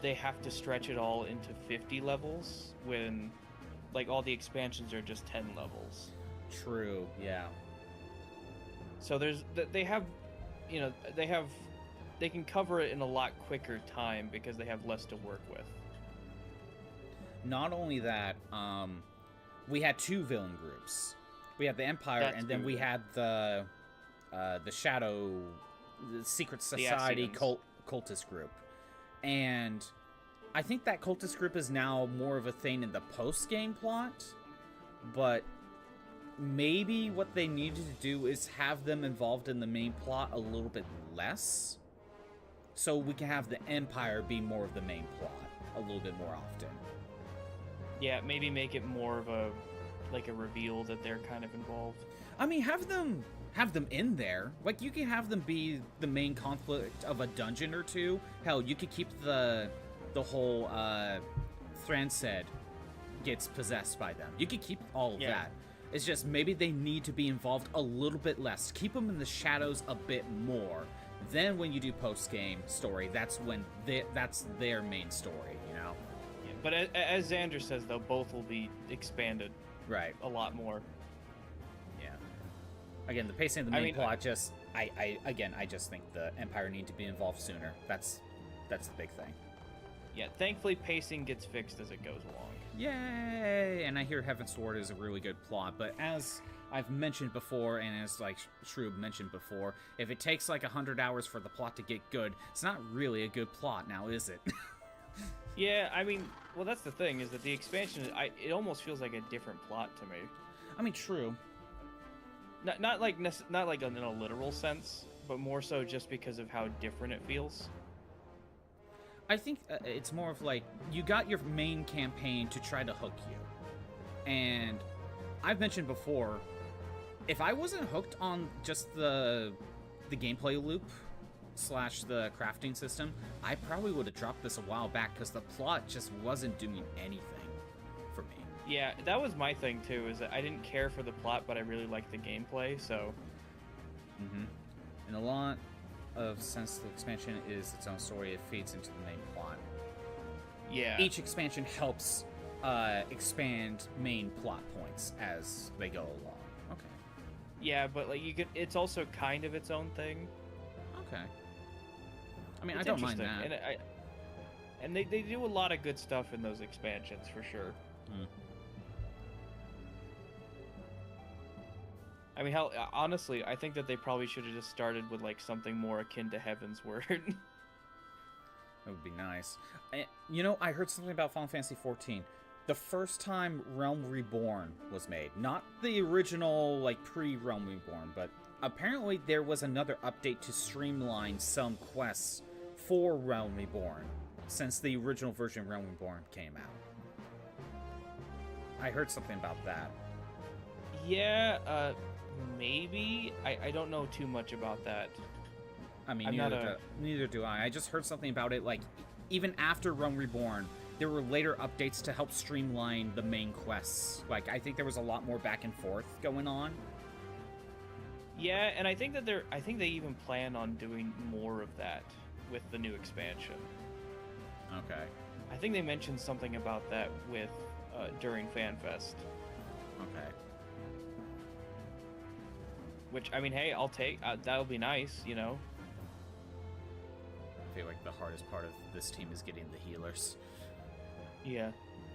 they have to stretch it all into 50 levels when, like, all the expansions are just 10 levels. True, yeah. So they can cover it in a lot quicker time because they have less to work with. Not only that, we had two villain groups. We had the Empire, and then we had the Shadow, the Secret Society cultist group. And I think that cultist group is now more of a thing in the post-game plot, but maybe what they needed to do is have them involved in the main plot a little bit less, so we can have the Empire be more of the main plot a little bit more often. Yeah, maybe make it more of a reveal that they're kind of involved. I mean, have them in there. Like, you can have them be the main conflict of a dungeon or two. Hell, you could keep the whole Thransed gets possessed by them. You could keep all of that. It's just maybe they need to be involved a little bit less. Keep them in the shadows a bit more. Then when you do post-game story, that's when that's their main story, you know? Yeah, but as Xander says, though, both will be expanded a lot more. Yeah. Again, the pacing of the main plot I just think the Empire need to be involved sooner. That's the big thing. Yeah, thankfully pacing gets fixed as it goes along. Yay! And I hear Heavensward is a really good plot, but as I've mentioned before, and as like Shroob mentioned before, if it takes like 100 hours for the plot to get good, it's not really a good plot now, is it? Yeah, I mean, well, that's the thing, is that the expansion, it almost feels like a different plot to me. I mean, true. Not like in a literal sense, but more so just because of how different it feels. I think it's more of like, you got your main campaign to try to hook you. And I've mentioned before, if I wasn't hooked on just the gameplay loop / the crafting system, I probably would have dropped this a while back because the plot just wasn't doing anything for me. Yeah, that was my thing too, is that I didn't care for the plot, but I really liked the gameplay, so... Mm-hmm. And a lot of since the expansion is its own story, it feeds into the main plot. Yeah. Each expansion helps expand main plot points as they go along. Okay. Yeah, but like it's also kind of its own thing. Okay. I mean, It's I don't mind that. And they do a lot of good stuff in those expansions, for sure. Mm. I mean, hell, honestly, I think that they probably should have just started with, like, something more akin to Heaven's Word. That would be nice. You know, I heard something about Final Fantasy XIV. The first time Realm Reborn was made. Not the original, like, pre-Realm Reborn, but apparently there was another update to streamline some quests for Realm Reborn since the original version of Realm Reborn came out. I heard something about that. Yeah, maybe. I don't know too much about that. I mean, neither do I. I just heard something about it, like, even after Realm Reborn, there were later updates to help streamline the main quests. Like, I think there was a lot more back and forth going on. Yeah, and I think they even plan on doing more of that with the new expansion. Okay. I think they mentioned something about that with during FanFest. Okay. Which, I mean, hey, I'll take. That'll be nice, you know. I feel like the hardest part of this team is getting the healers. Yeah.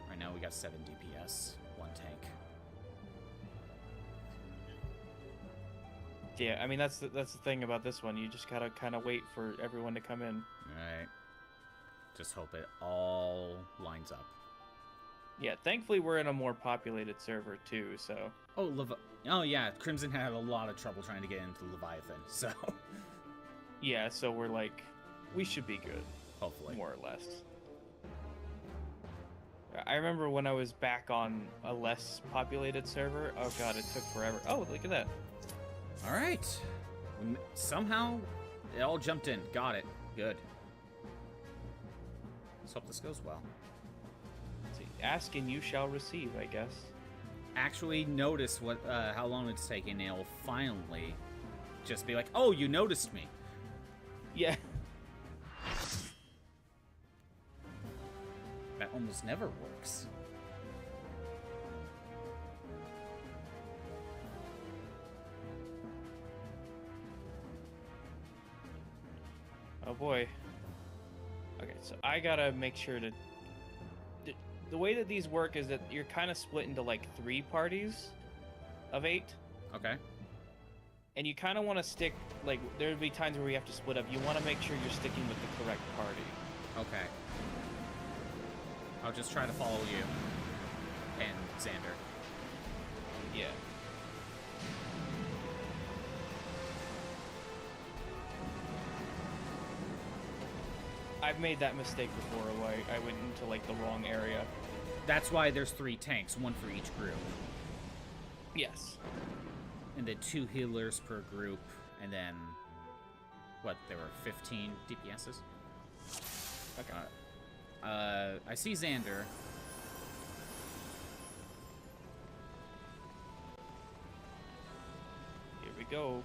Right now we got 7 DPS, 1 tank. Yeah, I mean, that's the thing about this one. You just gotta kind of wait for everyone to come in. Alright. Just hope it all lines up. Yeah, thankfully we're in a more populated server too, so... Oh yeah, Crimson had a lot of trouble trying to get into Leviathan, so... Yeah, so we're like... We should be good. Hopefully. More or less. I remember when I was back on a less populated server. Oh god, it took forever. Oh, look at that. Alright. Somehow, it all jumped in. Got it. Good. Let's hope this goes well. Let's see. Ask and you shall receive, I guess. Actually notice how long it's taking, and it'll finally just be like, oh, you noticed me. Yeah. That almost never works. Oh boy. Okay, so I gotta make sure to... The way that these work is that you're kind of split into like 3 parties of 8. Okay. And you kind of want to stick, like, there'll be times where we have to split up. You want to make sure you're sticking with the correct party. Okay. I'll just try to follow you. And Xander. Yeah. I've made that mistake before, where I went into, like, the wrong area. That's why there's 3 tanks, 1 for each group. Yes. And then 2 healers per group, and then... What, there were 15 DPSs? Okay. I see Xander. Here we go.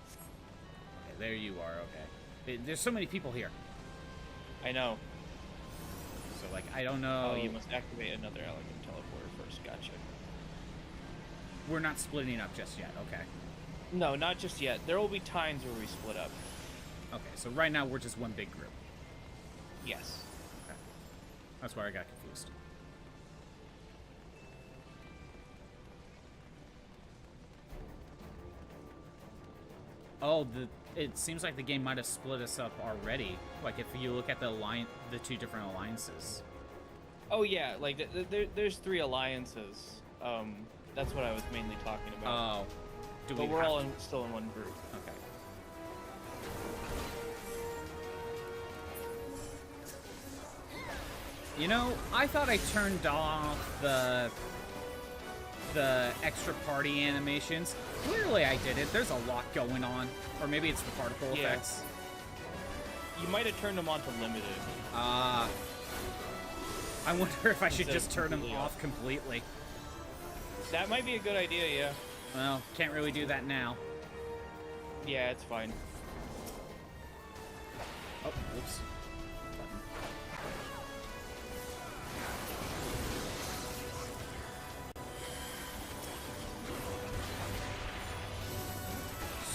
Okay, there you are, okay. There's so many people here. I know. So, like, I don't know... Oh, you must activate another elegant teleporter first. Gotcha. We're not splitting up just yet, okay. No, not just yet. There will be times where we split up. Okay, so right now we're just one big group. Yes. Okay. That's where I got confused. Oh, it seems like the game might have split us up already. Like, if you look at the two different alliances. Oh yeah, like there's 3 alliances. That's what I was mainly talking about. Oh, but we're all still in one group. Okay. You know, I thought I turned off the extra party animations. Clearly I did it. There's a lot going on. Or maybe it's the particle effects. You might have turned them on to limited. I wonder if I should just turn them off completely. That might be a good idea, yeah. Well, can't really do that now. Yeah, it's fine. Oh, whoops.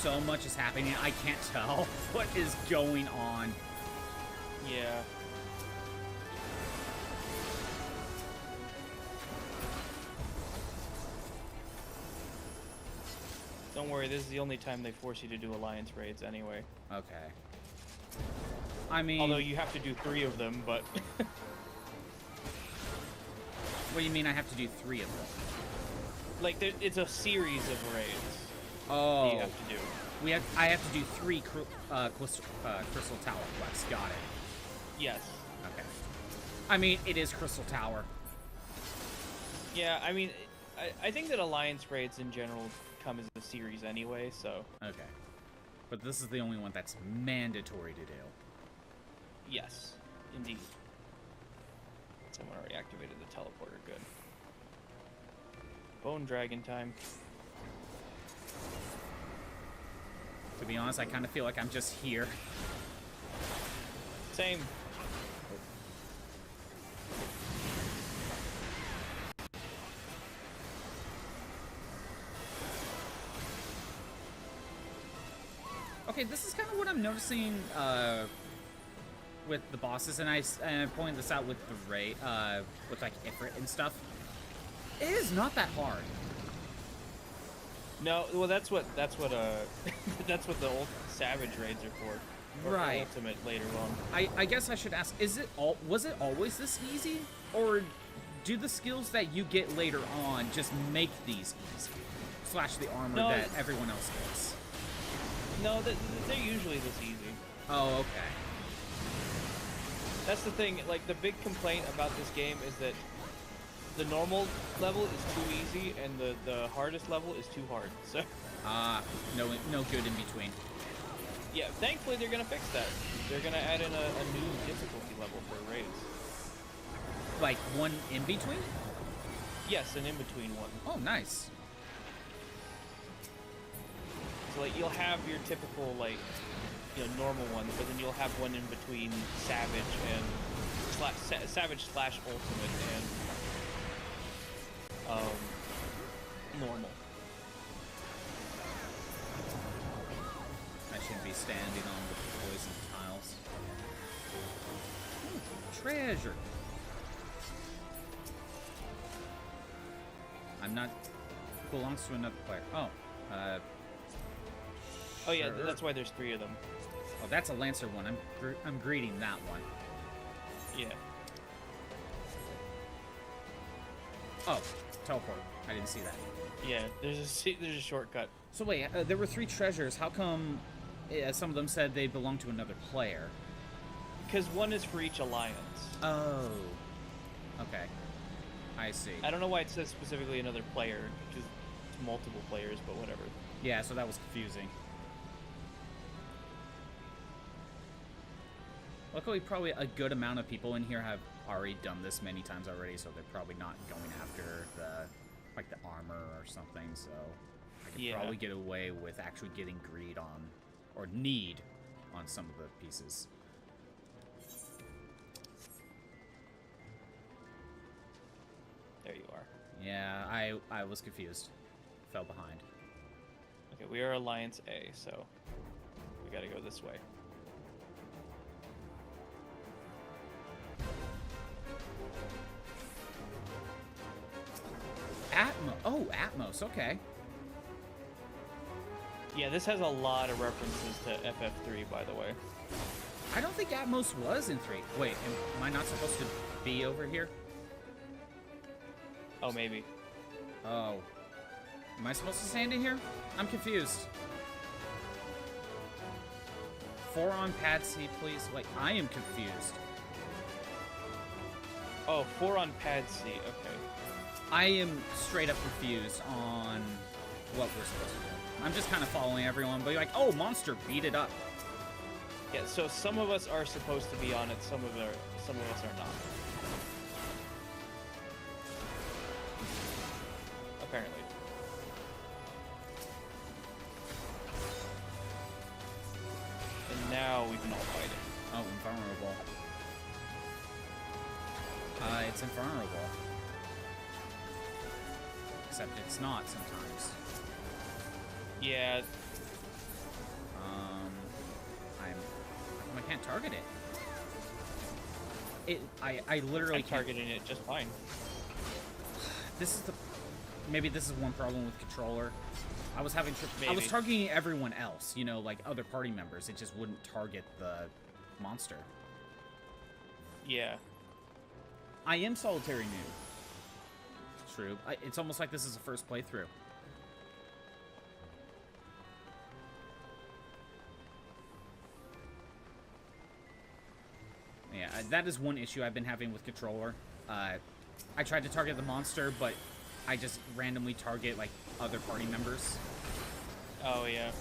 So much is happening, I can't tell what is going on. Yeah. Don't worry, this is the only time they force you to do alliance raids anyway. Okay. I mean... Although you have to do 3 of them, but... What do you mean I have to do 3 of them? Like, it's a series of raids. Oh. You have to do. I have to do 3 Crystal Tower quests. Got it. Yes. Okay. I mean, it is Crystal Tower. Yeah, I mean, I think that alliance raids in general come as a series anyway, so... Okay. But this is the only one that's mandatory to do. Yes, indeed. Someone already activated the teleporter. Good. Bone Dragon time. To be honest, I kind of feel like I'm just here. Same. Okay, this is kind of what I'm noticing with the bosses, and I pointed this out with the raid, with like Ifrit and stuff. It is not that hard. No, well, that's what that's what the old Savage raids are for. Or Right. Ultimate later on. I guess I should ask: was it always this easy, or do the skills that you get later on just make these easy? Slash the armor that everyone else gets. No, they're usually this easy. Oh, okay. That's the thing. Like, the big complaint about this game is that the normal level is too easy, and the hardest level is too hard. So. No good in between. Yeah, thankfully they're gonna fix that. They're gonna add in a new difficulty level for raids. Like one in between? Yes, an in between one. Oh, nice. So like you'll have your typical like, normal one, but then you'll have one in between Savage and Savage / Ultimate and normal. I should be standing on the poison tiles. Ooh, treasure. I'm not... belongs to another player. Oh, Oh yeah, sure. that's why there's 3 of them. Oh, that's a Lancer one. I'm greeting that one. Yeah. Oh, teleport. I didn't see that. Yeah, there's a shortcut. So wait, there were 3 treasures. How come some of them said they belong to another player? Because one is for each alliance. Oh. Okay. I see. I don't know why it says specifically another player, because it's multiple players, but whatever. Yeah, so that was confusing. Luckily, probably a good amount of people in here have already done this many times already, so they're probably not going after the armor or something, so I could probably get away with actually getting greed on, or need on some of the pieces. There you are. Yeah, I was confused. Fell behind. Okay, we are Alliance A, so we gotta go this way. Oh, Atmos, okay. Yeah, this has a lot of references to FF3, by the way. I don't think Atmos was in 3. Wait, am I not supposed to be over here? Oh, maybe. Oh. Am I supposed to stand in here? I'm confused. 4 on pad C, please. Wait, I am confused. Oh, 4 on pad C, okay. I am straight up confused on what we're supposed to do. I'm just kind of following everyone, but you're like, oh, monster, beat it up. Yeah, so some of us are supposed to be on it, some of us are not. Apparently. And now we can all fight it. Oh, invulnerable. It's invulnerable. Except it's not sometimes. Yeah. I can't target it. I literally I'm targeting it just fine. This is maybe this is one problem with controller. I was having Maybe. I was targeting everyone else, you know, like other party members. It just wouldn't target the monster. Yeah. I am solitary noob. True. It's almost like this is a first playthrough. Yeah, that is one issue I've been having with controller. I tried to target the monster, but I just randomly target, like, other party members. Oh, yeah.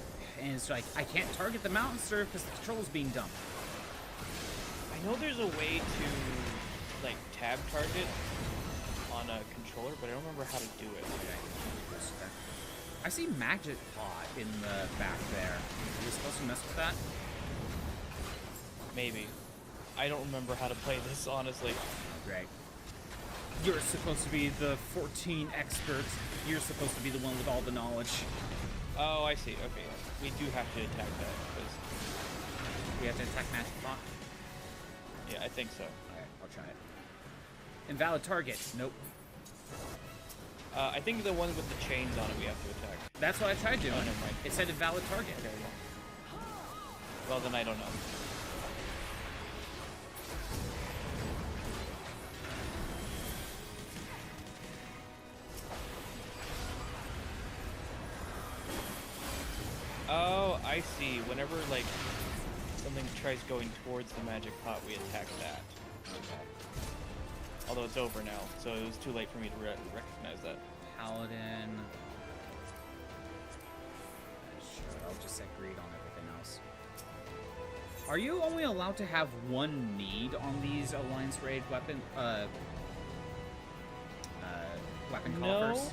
And it's like, I can't target the monster because the controller's being dumb. I know there's a way to, like, tab target on a controller, but I don't remember how to do it. Okay. I see Magic Pot in the back there. Are we supposed to mess with that? Maybe. I don't remember how to play this, honestly. Great. You're supposed to be the 14 expert. You're supposed to be the one with all the knowledge. Oh, I see. Okay. We do have to attack that, because... We have to attack Magic Pot? Yeah, I think so. Alright, I'll try it. Invalid target. Nope. I think the one with the chains on it we have to attack. That's what I tried doing. Oh, never mind. It said invalid target. Okay, well, then I don't know. Oh, I see. Whenever, like, something tries going towards the magic pot, we attack that. Okay. Although it's over now, so it was too late for me to recognize that. Paladin. Sure, I'll just set greed on everything else. Are you only allowed to have one need on these Alliance Raid weapon coffers?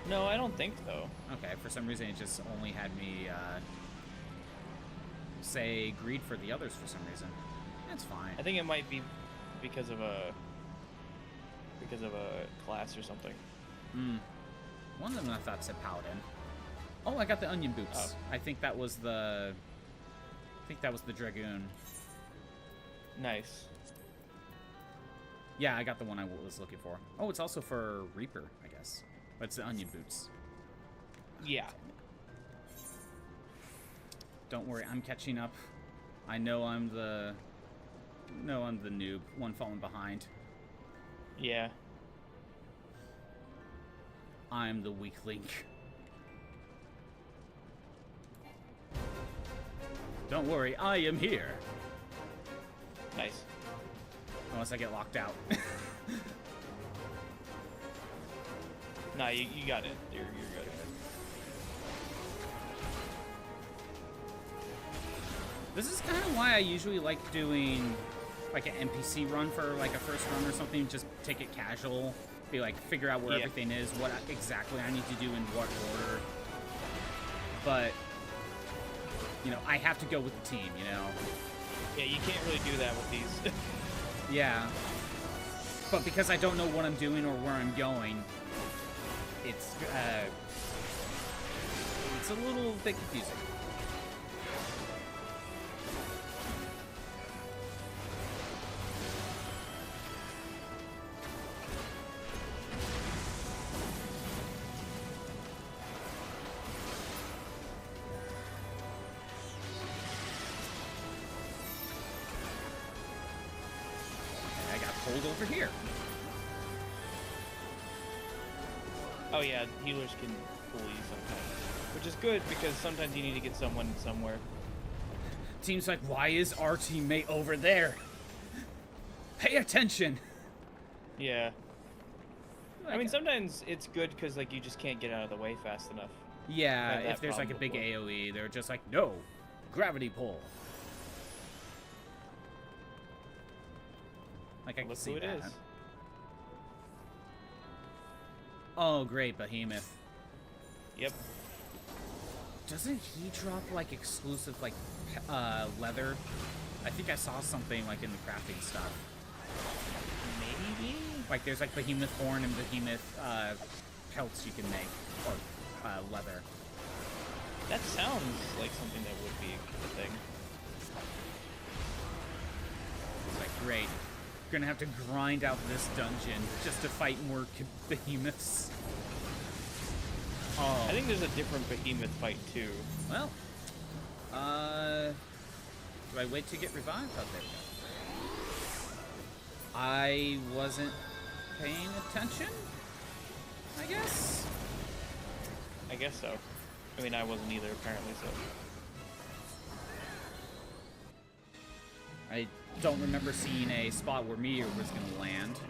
No, I don't think so. Okay, for some reason it just only had me say greed for the others for some reason. That's fine. I think it might be because of a class or something. One of them I thought said paladin. Oh, I got the onion boots. Oh. I think that was the dragoon. Nice. Yeah, I got the one I was looking for. Oh, it's also for Reaper, I guess. But it's the onion boots. Yeah. Don't worry, I'm catching up. I know I'm the noob, one falling behind. Yeah. I'm the weak link. Don't worry, I am here. Nice. Unless I get locked out. Nah, you got it. You're good. This is kind of why I usually like doing like an NPC run for like a first run or something. Just take it casual. Be like, figure out where everything is, what exactly I need to do in what order. But, you know, I have to go with the team, you know? Yeah, you can't really do that with these. Yeah. But because I don't know what I'm doing or where I'm going, it's a little bit confusing. over here. Oh yeah, healers can pull you sometimes, which is good because sometimes you need to get someone somewhere. Seems like, why is our teammate over there? Pay attention. Yeah. I mean, sometimes it's good because like you just can't get out of the way fast enough. Yeah, if there's like a big AoE, they're just like, no, gravity pull. Like I can see that. Oh, great, Behemoth. Yep. Doesn't he drop like exclusive like leather? I think I saw something like in the crafting stuff. Maybe. Like there's like Behemoth horn and Behemoth pelts you can make, or leather. That sounds like something that would be a thing. It's like, great. We're gonna have to grind out this dungeon just to fight more behemoths. Oh. I think there's a different behemoth fight too. Well, do I wait to get revived? Oh, there we go. I wasn't paying attention, I guess? I guess so. I mean, I wasn't either, apparently, so. I don't remember seeing a spot where Meteor was going to land.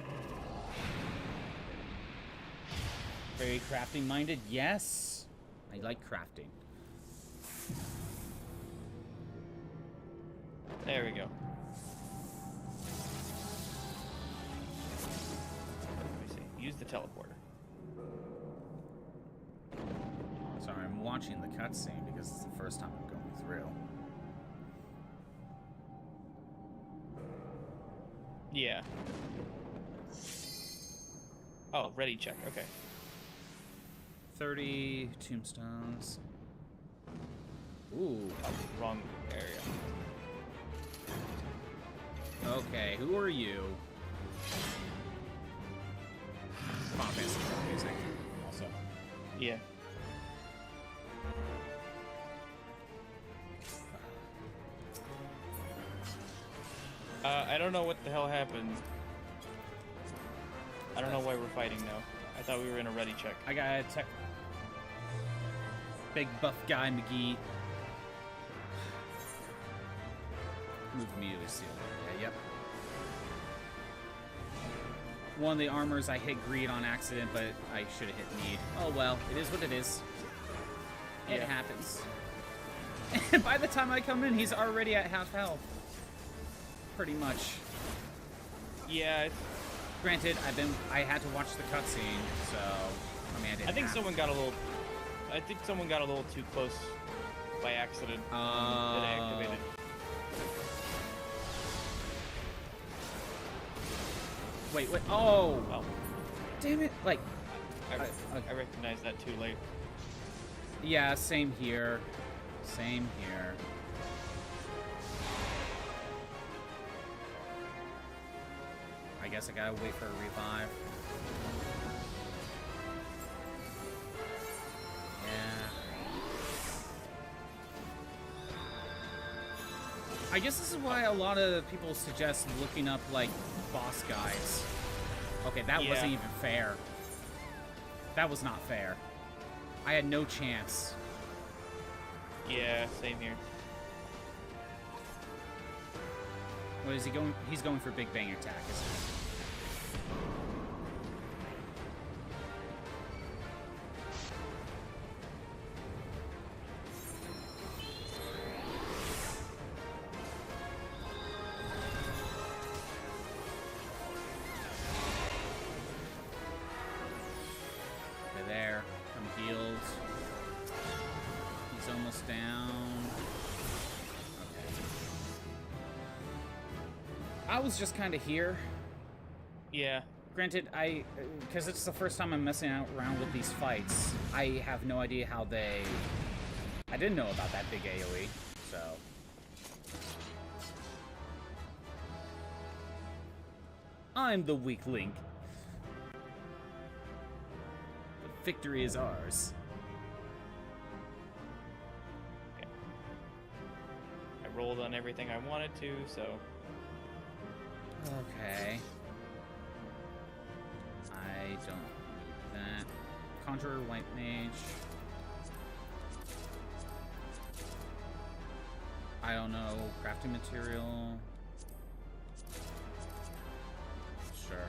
Very crafting-minded? Yes. I like crafting. There we go. Let me see. Use the teleporter. Sorry, I'm watching the cutscene because it's the first time I'm going through. Yeah. Oh, ready check. Okay. 30 tombstones. Ooh. Oh, wrong area. Okay, who are you? Final Fantasy music, also. Yeah. I don't know what the hell happened. I don't know why we're fighting now. I thought we were in a ready check. I gotta check. Big buff guy McGee. Move immediately sealed area, yep. One of the armors I hit greed on accident, but I should have hit need. Oh well, it is what it is. It happens. And by the time I come in, he's already at half health. Pretty much. Yeah. Granted, I had to watch the cutscene, so I mean, I think someone got a little. I think someone got a little too close by accident. That I activated. Wait. Oh. Oh. Damn it! Like, I recognize that too late. Yeah, same here. Same here. I guess I gotta wait for a revive. Yeah. I guess this is why a lot of people suggest looking up, like, boss guides. Okay, that wasn't even fair. That was not fair. I had no chance. Yeah, same here. What is he going? He's going for Big Bang attack, isn't he? Okay, there. I'm healed. He's almost down. I was just kind of here. Yeah. Granted, because it's the first time I'm messing around with these fights, I have no idea how they... I didn't know about that big AoE, so... I'm the weak link. The victory is ours. Okay. I rolled on everything I wanted to, so... Okay. Conjurer, White Mage. I don't know. Crafting material. Sure.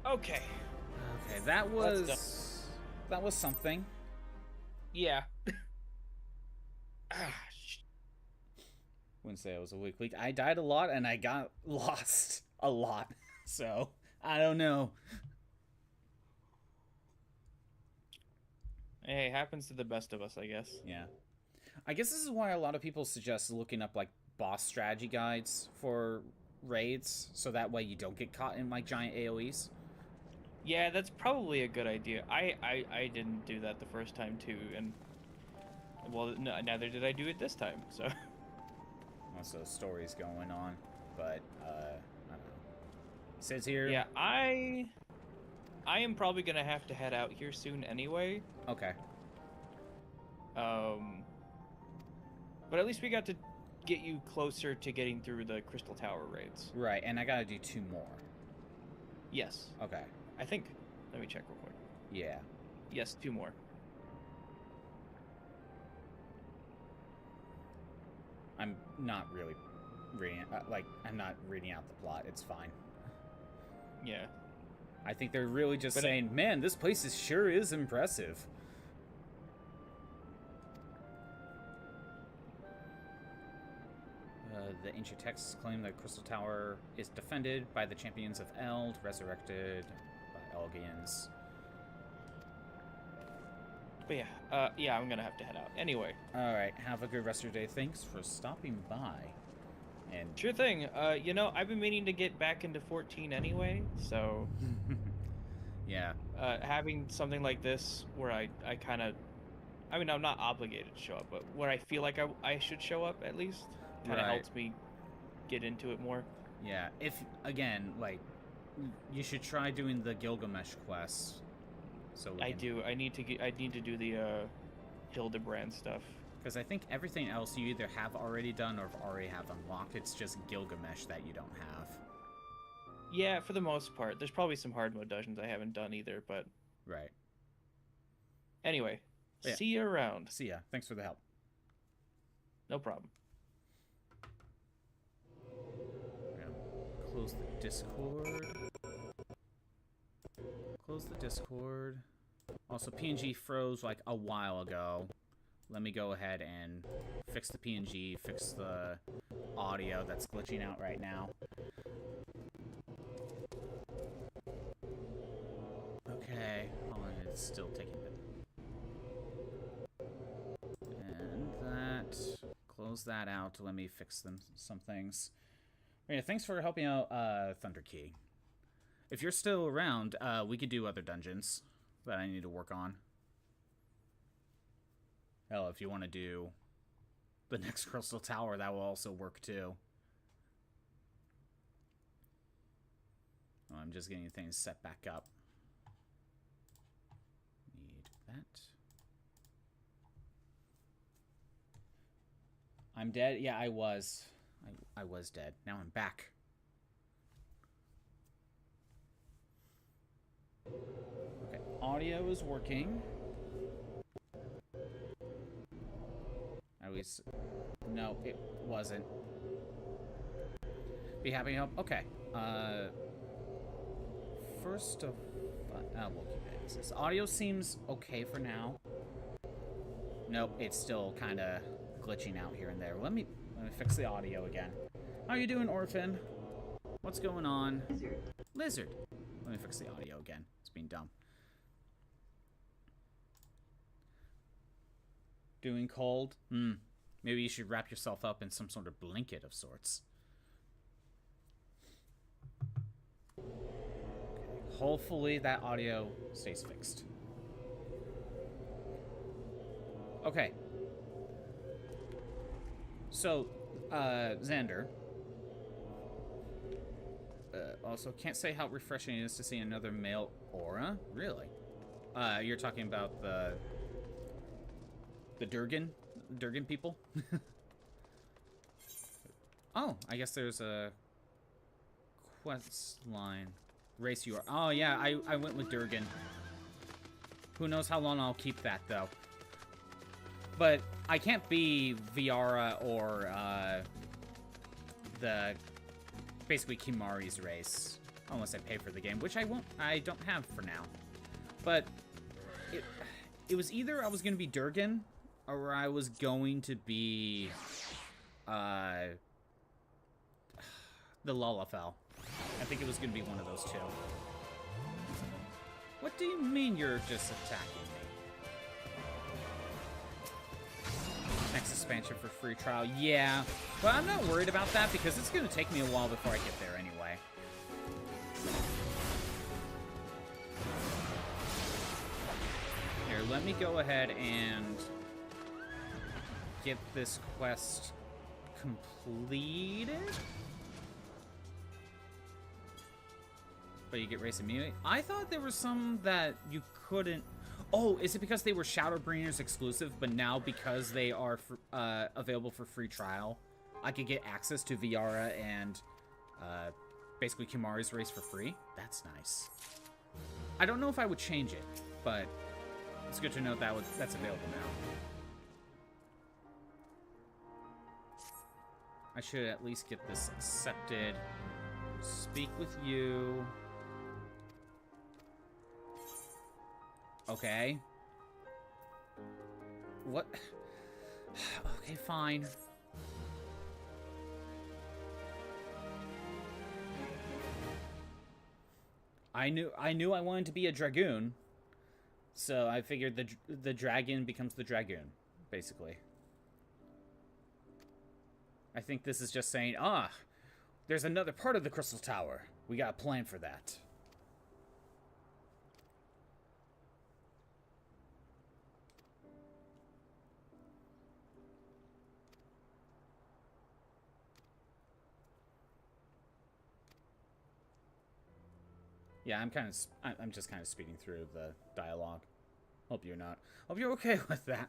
Okay. Okay, that was something. Yeah. Wouldn't say it was a week. I died a lot and I got lost a lot. So, I don't know. Hey, happens to the best of us, I guess. Yeah. I guess this is why a lot of people suggest looking up, like, boss strategy guides for raids, so that way you don't get caught in, like, giant AoEs. Yeah, that's probably a good idea. I didn't do that the first time, too, and... Well, no, neither did I do it this time, so... Also, stories going on, but, I don't know. It says here... Yeah, I am probably gonna have to head out here soon anyway. Okay. But at least we got to get you closer to getting through the Crystal Tower raids. Right, and I gotta do 2 more. Yes. Okay. I think... Let me check real quick. Yeah. Yes, 2 more. I'm not really reading... I'm not reading out the plot. It's fine. Yeah. I think they're really just saying, man, this place sure is impressive. The ancient texts claim that Crystal Tower is defended by the champions of Eld, resurrected by Elgians. But yeah, I'm gonna have to head out. Anyway. Alright, have a good rest of your day. Thanks for stopping by. And sure thing. You know, I've been meaning to get back into 14 anyway, so... yeah. Having something like this where I kind of... I mean, I'm not obligated to show up, but where I feel like I should show up, at least, kind of helps me get into it more. Yeah, if, again, like, you should try doing the Gilgamesh quests. So I need to do the Hildebrand stuff. Because I think everything else you either have already done or already have unlocked. It's just Gilgamesh that you don't have. Yeah, for the most part. There's probably some hard mode dungeons I haven't done either, but... Right. Anyway, yeah. See you around. See ya. Thanks for the help. No problem. Close the Discord. Close the Discord. Also, PNG froze like a while ago. Let me go ahead and fix the PNG, fix the audio that's glitching out right now. Okay, hold on, it's still taking a bit. And that, close that out. Let me fix some things. Yeah, thanks for helping out, Thunder Key. If you're still around, we could do other dungeons that I need to work on. Hell, if you want to do the next Crystal Tower, that will also work too. Oh, I'm just getting things set back up. Need that. I'm dead? Yeah, I was. I was dead. Now I'm back. Okay, audio is working. At least, no, it wasn't. Be happy to help. Okay. First of, we'll keep it as this. Audio seems okay for now. Nope, it's still kind of glitching out here and there. Let me fix the audio again. How you doing, Orphan? What's going on? Lizard. Let me fix the audio again. It's being dumb. Doing cold? Maybe you should wrap yourself up in some sort of blanket of sorts. Okay. Hopefully that audio stays fixed. Okay. So, Xander. Also, can't say how refreshing it is to see another male aura. Really? You're talking about the Durgan people? Oh, I guess there's a quest line. race you are. Oh, yeah, I went with Durgan. Who knows how long I'll keep that, though. But I can't be Viara or the basically Kimari's race unless I pay for the game, which I don't have for now. But it was either I was going to be Durgan or I was going to be the Lullafell. I think it was going to be one of those two. What do you mean you're just attacking me? Next expansion for free trial. Yeah, but I'm not worried about that because it's going to take me a while before I get there anyway. Here, let me go ahead and get this quest completed. But you get race immediately. I thought there was some that you couldn't. Oh, is it because they were Shadowbringers exclusive, but now because they are available for free trial, I could get access to Viara and basically Kimari's race for free? That's nice. I don't know if I would change it, but it's good to know that that's available now. I should at least get this accepted. Speak with you. Okay. What? Okay, fine. I knew I wanted to be a dragoon, so I figured the dragon becomes the dragoon, basically. I think this is just saying, there's another part of the Crystal Tower. We got a plan for that. Yeah, I'm just kind of speeding through the dialogue. Hope you're not. Hope you're okay with that.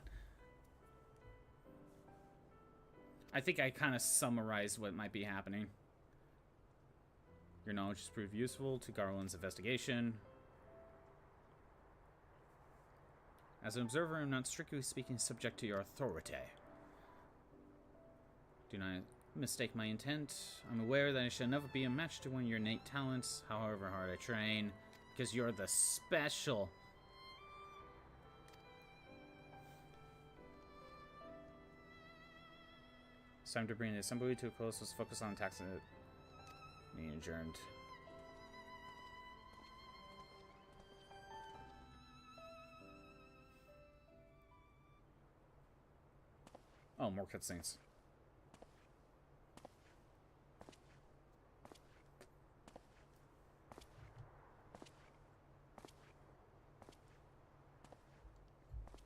I think I kind of summarized what might be happening. Your knowledge has proved useful to Garland's investigation. As an observer, I'm not strictly speaking subject to your authority. Do not mistake my intent. I'm aware that I shall never be a match to one of your innate talents, however hard I train, because you're the special. It's time to bring the assembly to a close. Let's focus on attacks and being adjourned. Oh, more cutscenes.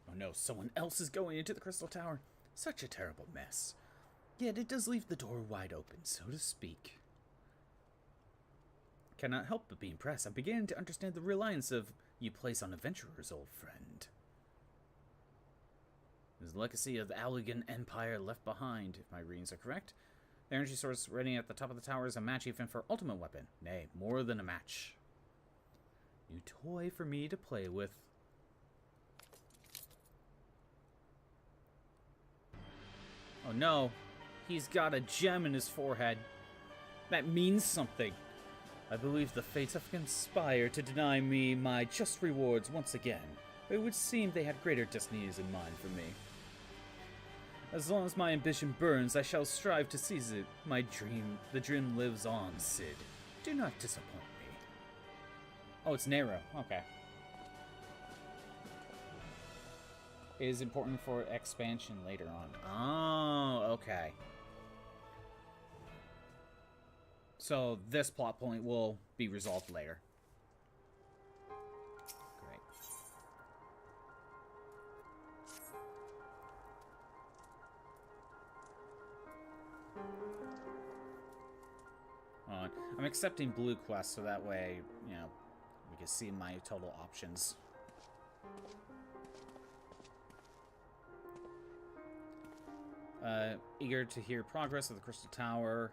Oh no, someone else is going into the Crystal Tower. Such a terrible mess. Yet it does leave the door wide open, so to speak. Cannot help but be impressed. I'm beginning to understand the reliance of you place on adventurers, old friend. There's the legacy of the Allegan Empire left behind, if my readings are correct. The energy source ready at the top of the tower is a match even for ultimate weapon. Nay, more than a match. New toy for me to play with. Oh no, he's got a gem in his forehead. That means something. I believe the fates have conspired to deny me my just rewards once again. It would seem they had greater destinies in mind for me. As long as my ambition burns, I shall strive to seize it. The dream lives on, Cid. Do not disappoint me. Oh, it's Nero. Okay. It is important for expansion later on. Oh, okay. So this plot point will be resolved later. Great. I'm accepting blue quests so that way, you know, we can see my total options. Eager to hear progress of the Crystal Tower.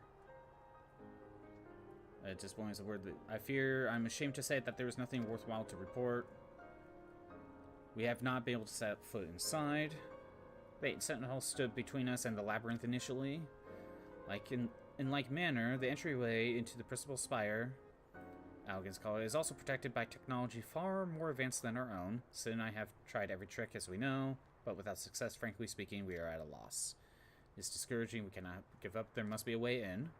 At this point is a word that I fear. I'm ashamed to say that there is nothing worthwhile to report. We have not been able to set foot inside. Wait, Sentinel stood between us and the labyrinth initially. Like in like manner, the entryway into the principal spire, Allegan's Call, is also protected by technology far more advanced than our own. Sid and I have tried every trick as we know, but without success, frankly speaking, we are at a loss. It's discouraging. We cannot give up. There must be a way in.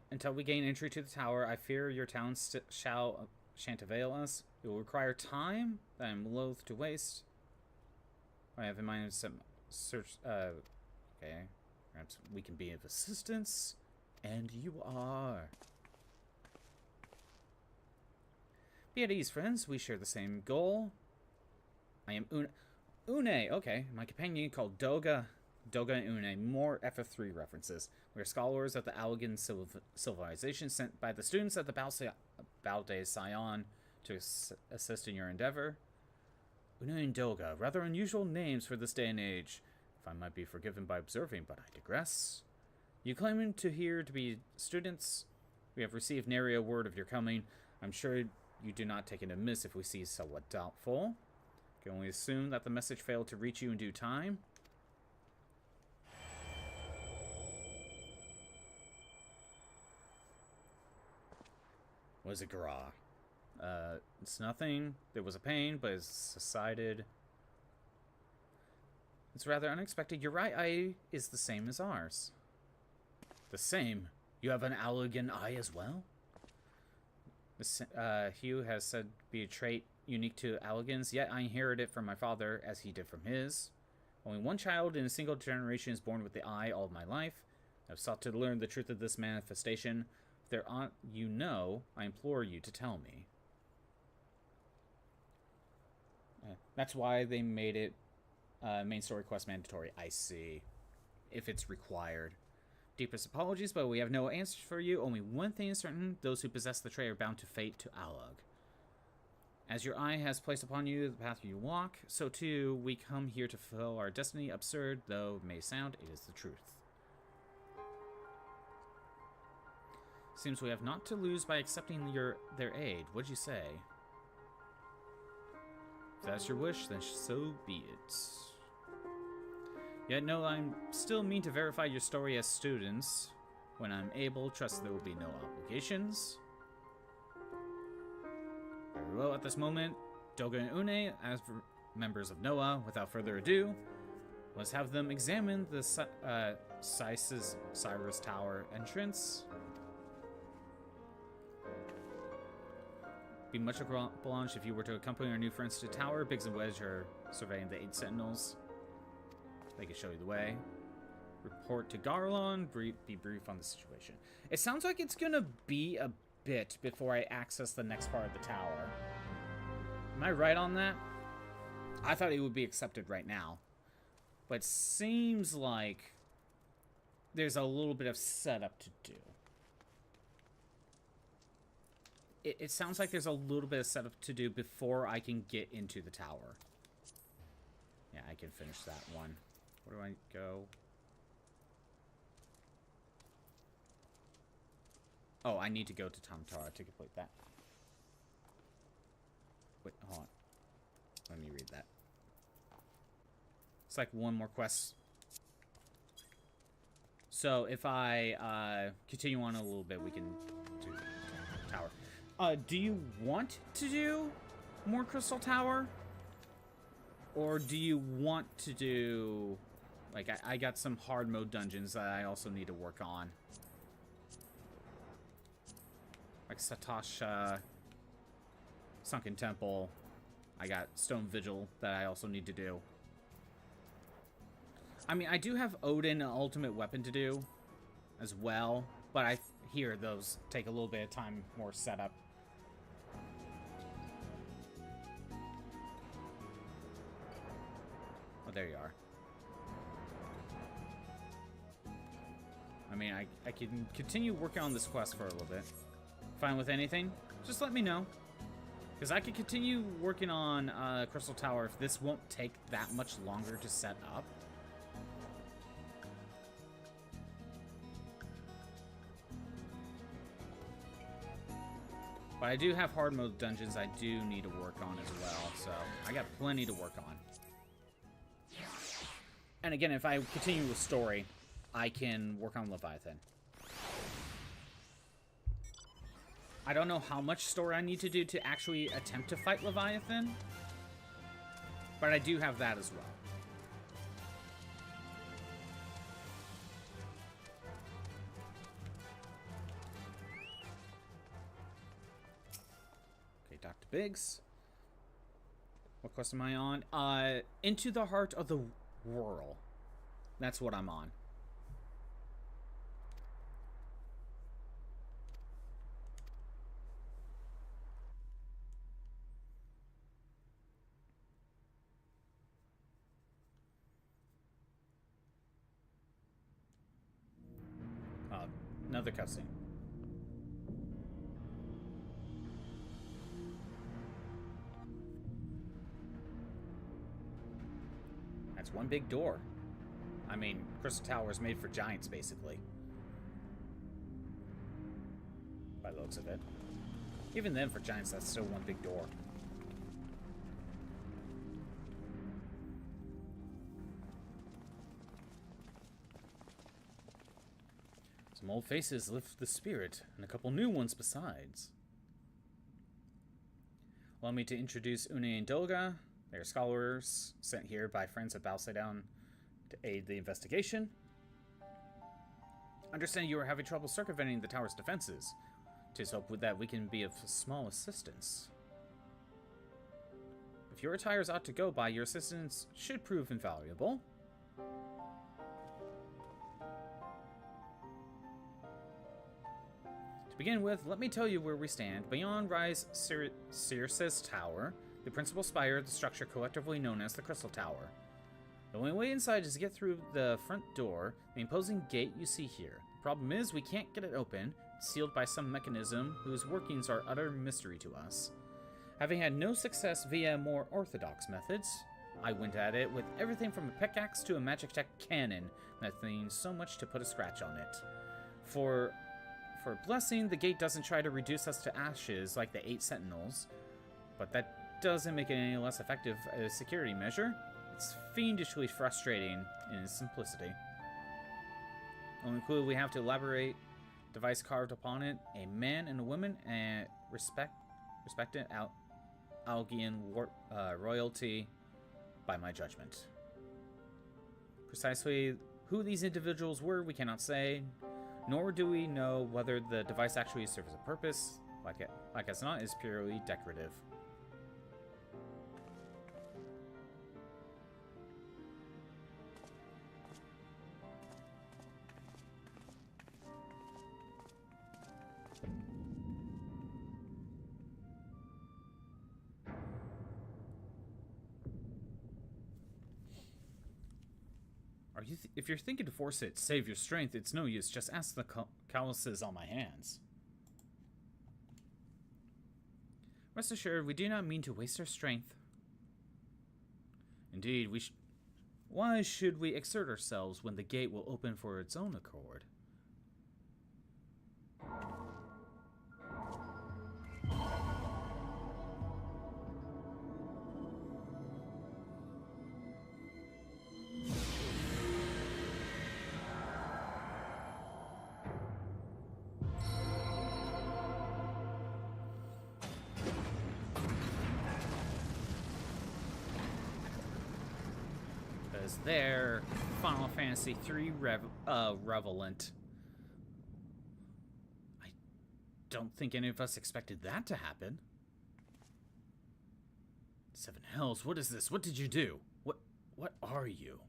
Until we gain entry to the tower, I fear your talents shan't avail us. It will require time that I am loath to waste. I have in mind some search. Okay, perhaps we can be of assistance, and you are. Be at ease, friends. We share the same goal. I am Une. Okay, my companion called Doga. Doga and Une, more FF3 references. We are scholars of the Allegan civilization sent by the students at the Balde Scion to assist in your endeavor. Une and Doga, rather unusual names for this day and age, if I might be forgiven by observing, but I digress. You claim to here to be students. We have received nary a word of your coming. I'm sure you do not take it amiss if we see somewhat doubtful. Can only assume that the message failed to reach you in due time. What is it, Gra? It's nothing. There was a pain, but it's subsided. It's rather unexpected. Your right eye is the same as ours. The same? You have an Allegan eye as well? Hugh has said be a trait unique to Allegans, yet I inherited it from my father, as he did from his. Only one child in a single generation is born with the eye all of my life. I've sought to learn the truth of this manifestation. If there aren't you know, I implore you to tell me. That's why they made it main story quest mandatory. I see. If it's required. Deepest apologies, but we have no answers for you. Only one thing is certain. Those who possess the trait are bound to fate to Allag. As your eye has placed upon you the path you walk, so too we come here to fulfill our destiny. Absurd though it may sound, it is the truth. Seems we have naught to lose by accepting their aid. What'd you say? If that's your wish, then so be it. Yet no, I'm still mean to verify your story as students. When I'm able, trust there will be no obligations. Very well, at this moment, Doga and Une, as members of Noah, without further ado, let's have them examine the Cyrus Tower entrance. Be much obliged if you were to accompany our new friends to the tower. Biggs and Wedge are surveying the 8 sentinels. They can show you the way. Report to Garlon. Be brief on the situation. It sounds like it's gonna be a bit before I access the next part of the tower. Am I right on that? I thought it would be accepted right now. But it seems like there's a little bit of setup to do. It sounds like there's a little bit of setup to do before I can get into the tower. Yeah, I can finish that one. Where do I go? Oh, I need to go to Tam-Tara to complete that. Wait, hold on. Let me read that. It's like one more quest. So if I continue on a little bit, we can do the tower. Do you want to do more Crystal Tower? Or do you want to do... Like, I got some hard mode dungeons that I also need to work on. Like Sastasha, Sunken Temple. I got Stone Vigil that I also need to do. I mean, I do have Odin, an ultimate weapon, to do as well. But I hear those take a little bit of time, more setup. Oh, there you are. I mean, I can continue working on this quest for a little bit. Fine with anything? Just let me know. Because I could continue working on Crystal Tower if this won't take that much longer to set up. But I do have hard mode dungeons I do need to work on as well, so I got plenty to work on. And again, if I continue with story, I can work on Leviathan. I don't know how much story I need to do to actually attempt to fight Leviathan, but I do have that as well. Okay, Dr. Biggs. What quest am I on? Into the Heart of the Whirl. That's what I'm on. Another cutscene. That's one big door. I mean, Crystal Tower is made for giants, basically. By the looks of it. Even then, for giants, that's still one big door. Some old faces lift the spirit, and a couple new ones besides. Allow me to introduce Une and Dolga. They are scholars sent here by friends at Balsedown to aid the investigation. Understand you are having trouble circumventing the tower's defenses. 'Tis hope that we can be of small assistance. If your attires ought to go by, your assistance should prove invaluable. To begin with, let me tell you where we stand. Beyond rise Circe's Tower, the principal spire of the structure collectively known as the Crystal Tower. The only way inside is to get through the front door, the imposing gate you see here. The problem is we can't get it open. It's sealed by some mechanism whose workings are utter mystery to us. Having had no success via more orthodox methods, I went at it with everything from a pickaxe to a magic tech cannon, nothing so much to put a scratch on it. For blessing, the gate doesn't try to reduce us to ashes like the 8 sentinels, but that doesn't make it any less effective as a security measure. It's fiendishly frustrating in its simplicity. Only clue we have to elaborate device carved upon it, a man and a woman, and respected Algian royalty by my judgment. Precisely who these individuals were, we cannot say, nor do we know whether the device actually serves a purpose. Like as not, is purely decorative. If you're thinking to force it, save your strength, it's no use. Just ask the calluses on my hands. Rest assured, we do not mean to waste our strength. Indeed, why should we exert ourselves when the gate will open for its own accord? They're Final Fantasy III relevant. I don't think any of us expected that to happen. Seven hells, what is this? What did you do? What are you?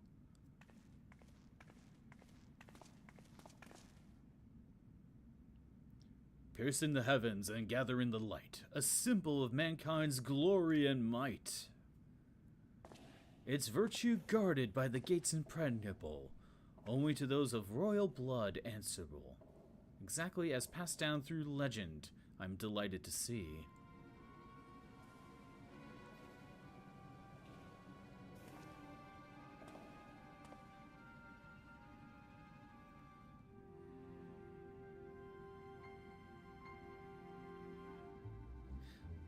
Pierce in the heavens and gather in the light, a symbol of mankind's glory and might. Its virtue guarded by the gates impregnable, only to those of royal blood answerable. Exactly as passed down through legend, I'm delighted to see.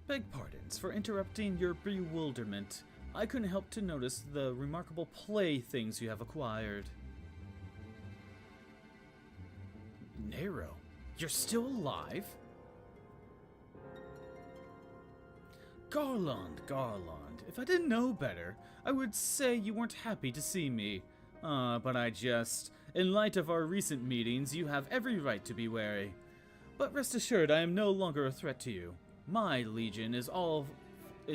Beg pardons for interrupting your bewilderment. I couldn't help to notice the remarkable playthings you have acquired. Nero, you're still alive? Garland, if I didn't know better, I would say you weren't happy to see me. But in light of our recent meetings, you have every right to be wary. But rest assured, I am no longer a threat to you. My legion is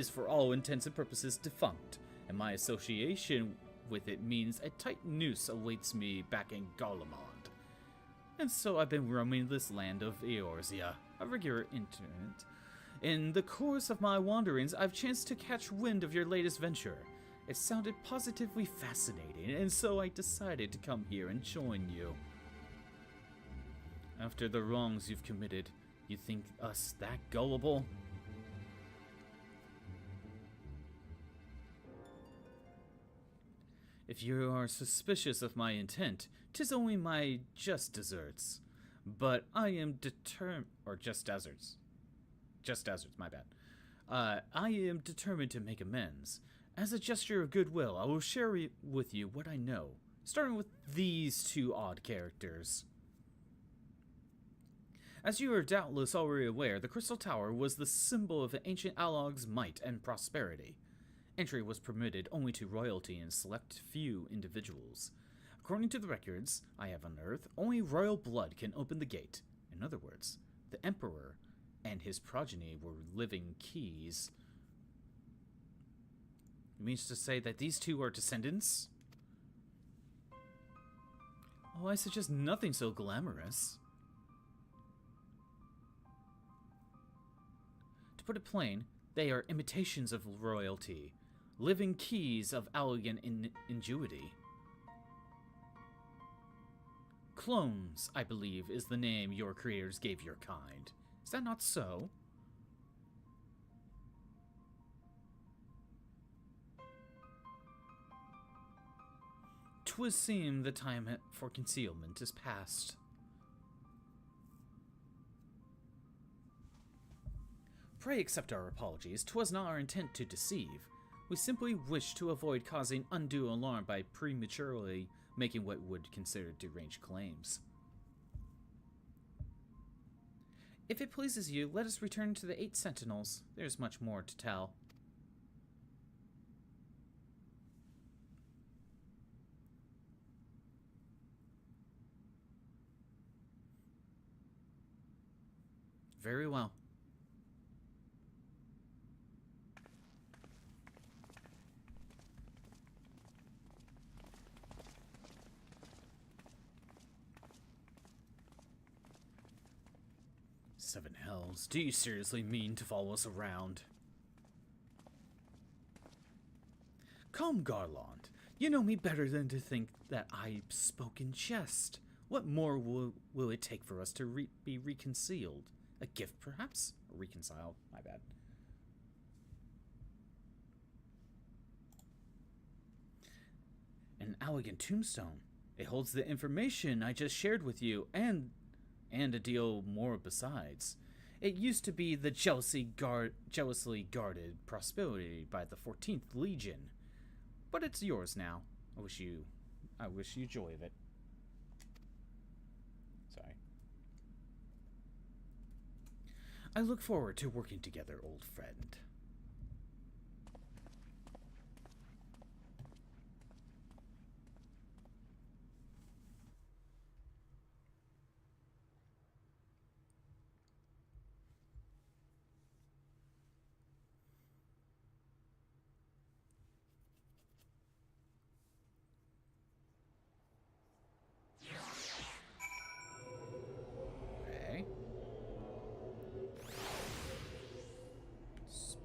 for all intents and purposes defunct, and my association with it means a tight noose awaits me back in Garlemald. And so I've been roaming this land of Eorzea, a regular internet. In the course of my wanderings, I've chanced to catch wind of your latest venture. It sounded positively fascinating, and so I decided to come here and join you. After the wrongs you've committed, you think us that gullible? If you are suspicious of my intent, 'tis only my just deserts. But I am just deserts, my bad. I am determined to make amends. As a gesture of goodwill, I will share with you what I know, starting with these two odd characters. As you are doubtless already aware, the Crystal Tower was the symbol of the ancient Alog's might and prosperity. Entry was permitted only to royalty and select few individuals. According to the records I have unearthed, only royal blood can open the gate. In other words, the Emperor and his progeny were living keys. It means to say that these two are descendants? Oh, I suggest nothing so glamorous. To put it plain, they are imitations of royalty, living keys of elegant ingenuity. Clones, I believe, is the name your creators gave your kind. Is that not so? 'Twould seem the time for concealment is past. Pray accept our apologies. 'Twas not our intent to deceive. We simply wish to avoid causing undue alarm by prematurely making what would consider deranged claims. If it pleases you, let us return to the 8 Sentinels. There's much more to tell. Very well. Seven hells, do you seriously mean to follow us around? Come, Garland. You know me better than to think that I spoke in jest. What more will it take for us to be reconciled? A gift, perhaps? Or reconciled, my bad. An elegant tombstone. It holds the information I just shared with you, and a deal more besides. It used to be the jealously guarded prosperity by the 14th Legion, but it's yours now. I wish you joy of it. Sorry. I look forward to working together, old friend.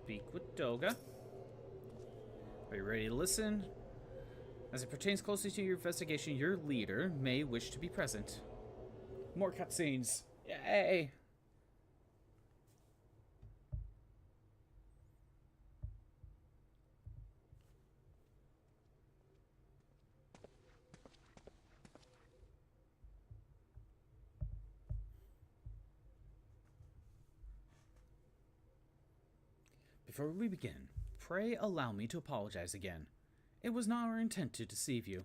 Speak with Doga. Are you ready to listen? As it pertains closely to your investigation, your leader may wish to be present. More cutscenes. Yay! Before we begin, pray allow me to apologize again. It was not our intent to deceive you.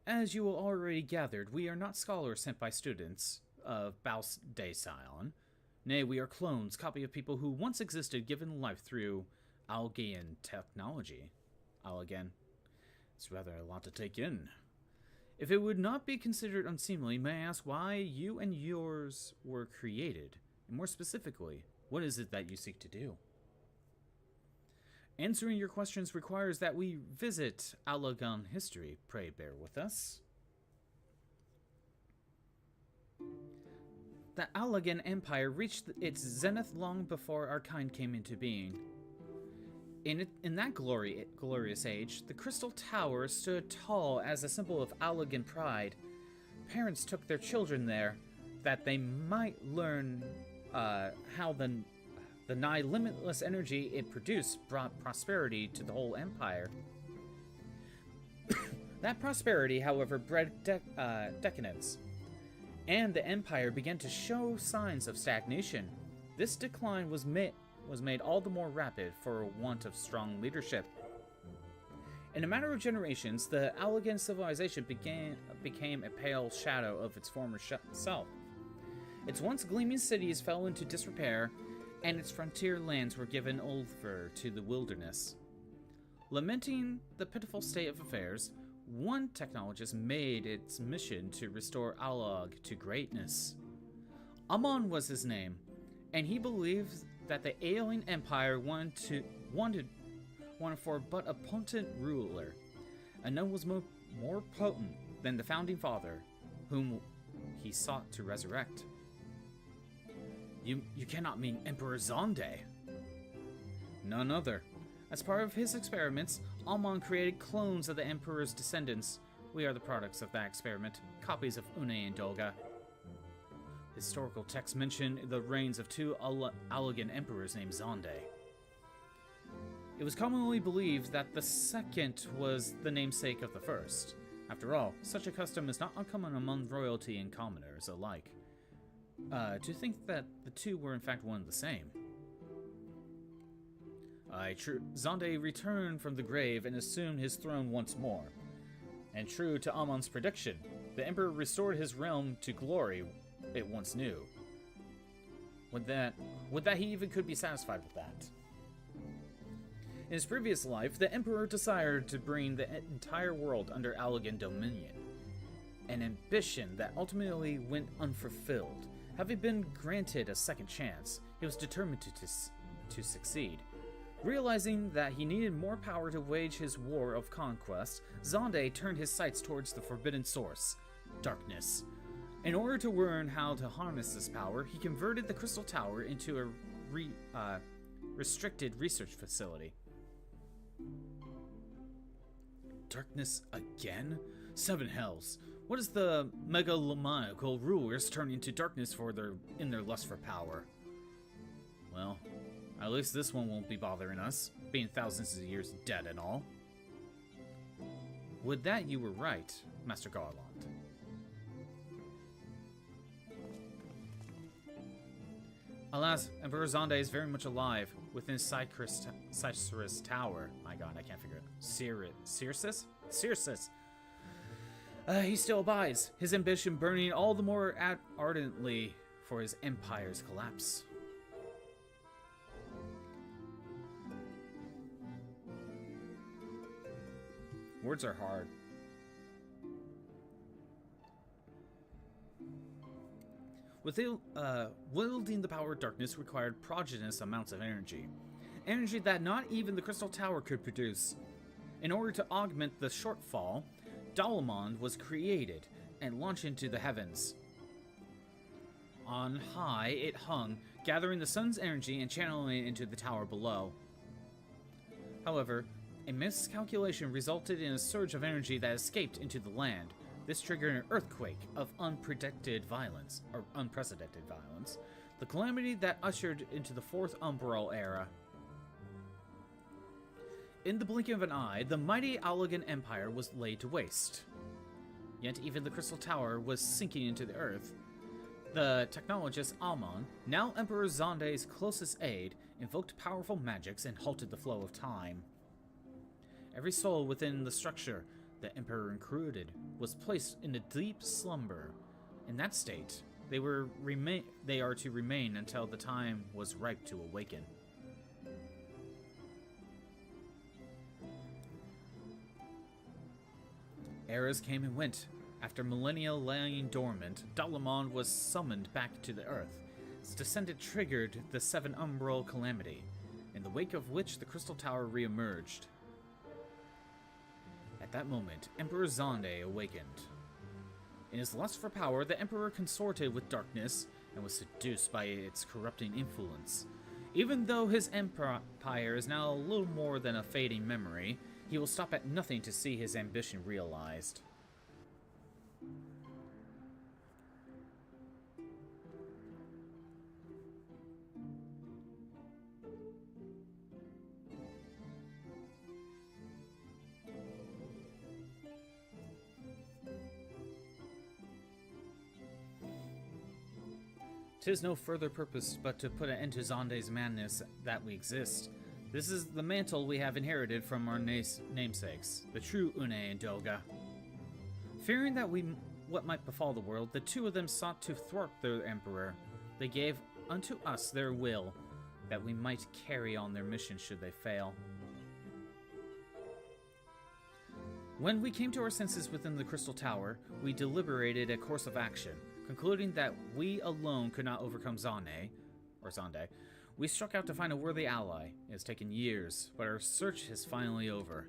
As you will already gathered, we are not scholars sent by students of Baus de Sion. Nay, we are clones, copy of people who once existed given life through Algaean technology. Algaean. It's rather a lot to take in. If it would not be considered unseemly, may I ask why you and yours were created? And more specifically, what is it that you seek to do? Answering your questions requires that we visit Alagan history. Pray bear with us. The Alagan Empire reached its zenith long before our kind came into being. In that glorious age, the Crystal Tower stood tall as a symbol of Alagan pride. Parents took their children there that they might learn how the nigh limitless energy it produced brought prosperity to the whole empire. That prosperity, however, bred decadence, and the empire began to show signs of stagnation. This decline was made all the more rapid for want of strong leadership. In a matter of generations, the Alagan civilization became a pale shadow of its former self. Its once gleaming cities fell into disrepair, and its frontier lands were given over to the wilderness. Lamenting the pitiful state of affairs, one technologist made its mission to restore Alag to greatness. Amon was his name, and he believed that the ailing empire wanted for but a potent ruler, and none was more potent than the founding father, whom he sought to resurrect. You cannot mean Emperor Zonde. None other. As part of his experiments, Amon created clones of the Emperor's descendants. We are the products of that experiment, copies of Une and Dolga. Historical texts mention the reigns of two Alagan emperors named Zonde. It was commonly believed that the second was the namesake of the first. After all, such a custom is not uncommon among royalty and commoners alike. To think that the two were in fact one and the same. Zonde returned from the grave and assumed his throne once more. And true to Amon's prediction, the Emperor restored his realm to glory it once knew. Would that he even could be satisfied with that? In his previous life, the Emperor desired to bring the entire world under Alagan dominion, an ambition that ultimately went unfulfilled. Having been granted a second chance, he was determined to succeed. Realizing that he needed more power to wage his war of conquest, Zonde turned his sights towards the forbidden source, darkness. In order to learn how to harness this power, he converted the Crystal Tower into a restricted research facility. Darkness again? Seven hells. What is the megalomaniacal rulers turn into darkness in their lust for power? Well, at least this one won't be bothering us, being thousands of years dead and all. Would that you were right, Master Garland. Alas, Emperor Zonde is very much alive within Cypress Tower. My god, I can't figure it. Circes? He still abides, his ambition burning all the more ardently for his empire's collapse. Words are hard. Wielding the power of darkness required prodigious amounts of energy. Energy that not even the Crystal Tower could produce. In order to augment the shortfall, Dalamond was created and launched into the heavens. On high, it hung, gathering the sun's energy and channeling it into the tower below. However, a miscalculation resulted in a surge of energy that escaped into the land. This triggered an earthquake of unprecedented violence, the calamity that ushered into the Fourth Umbral Era. In the blink of an eye, the mighty Alagan Empire was laid to waste. Yet even the Crystal Tower was sinking into the earth. The technologist Amon, now Emperor Zonde's closest aide, invoked powerful magics and halted the flow of time. Every soul within the structure the Emperor recruited was placed in a deep slumber. In that state, they are to remain until the time was ripe to awaken. Eras came and went. After millennia lying dormant, Dalamon was summoned back to the Earth. Its descent triggered the Seven Umbral Calamity, in the wake of which the Crystal Tower re-emerged. At that moment, Emperor Zonde awakened. In his lust for power, the Emperor consorted with darkness and was seduced by its corrupting influence. Even though his empire is now a little more than a fading memory, he will stop at nothing to see his ambition realized. Tis no further purpose but to put an end to Zonde's madness that we exist. This is the mantle we have inherited from our namesakes, the true Une and Doga. Fearing that what might befall the world, the two of them sought to thwart their emperor. They gave unto us their will, that we might carry on their mission should they fail. When we came to our senses within the Crystal Tower, we deliberated a course of action. Concluding that we alone could not overcome Zonde, we struck out to find a worthy ally. It has taken years, but our search is finally over.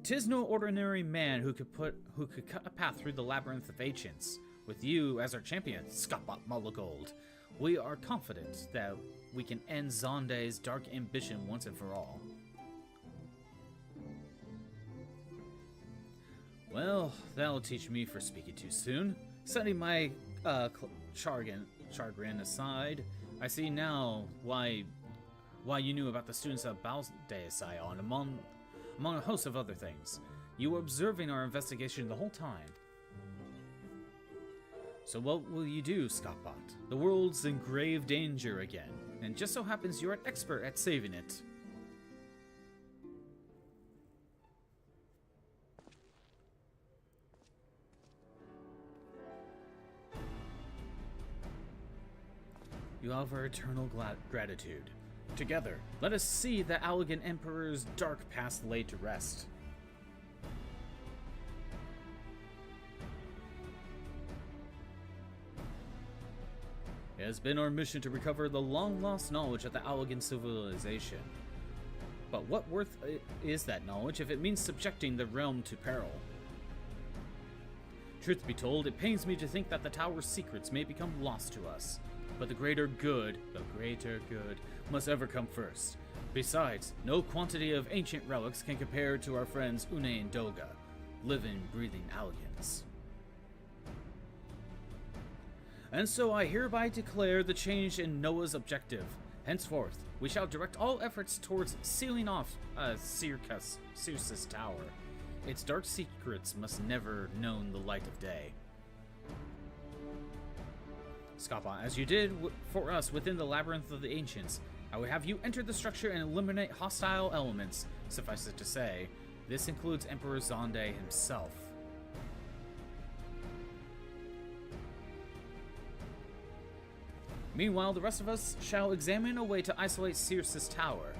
'Tis no ordinary man who could cut a path through the Labyrinth of Ancients. With you as our champion, Skapat Malagold, we are confident that we can end Zonde's dark ambition once and for all. Well, that'll teach me for speaking too soon. Setting my chagrin aside, I see now why you knew about the students of Balde Scion, among a host of other things. You were observing our investigation the whole time. So what will you do, Skapat? The world's in grave danger again, and just so happens you're an expert at saving it. You have our eternal gratitude. Together, let us see the Allagan Emperor's dark past laid to rest. It has been our mission to recover the long-lost knowledge of the Allagan civilization. But what worth is that knowledge if it means subjecting the realm to peril? Truth be told, it pains me to think that the Tower's secrets may become lost to us. But the greater good must ever come first. Besides, no quantity of ancient relics can compare to our friends Une and Doga, living, breathing Allagans. And so I hereby declare the change in Noah's objective. Henceforth, we shall direct all efforts towards sealing off Circus' tower. Its dark secrets must never known the light of day. Skapa, as you did for us within the Labyrinth of the Ancients, I would have you enter the structure and eliminate hostile elements. Suffice it to say, this includes Emperor Zonde himself. Meanwhile, the rest of us shall examine a way to isolate Circus' tower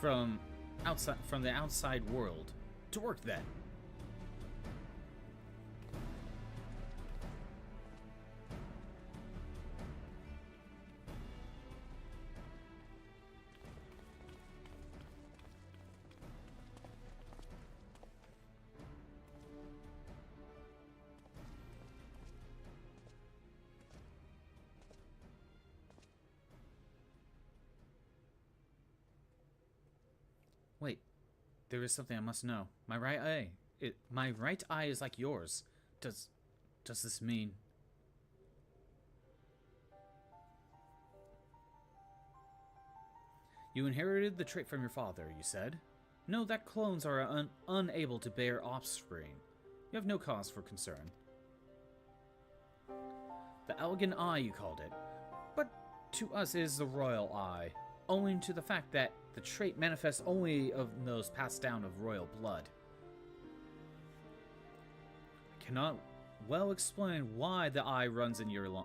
from the outside world. To work then. Wait, there is something I must know. My right eye is like yours. Does this mean? You inherited the trait from your father, you said? Know that clones are unable to bear offspring. You have no cause for concern. The elegant eye, you called it. But to us it is the royal eye, owing to the fact that the trait manifests only of those passed down of royal blood. I cannot well explain why the eye runs in your line,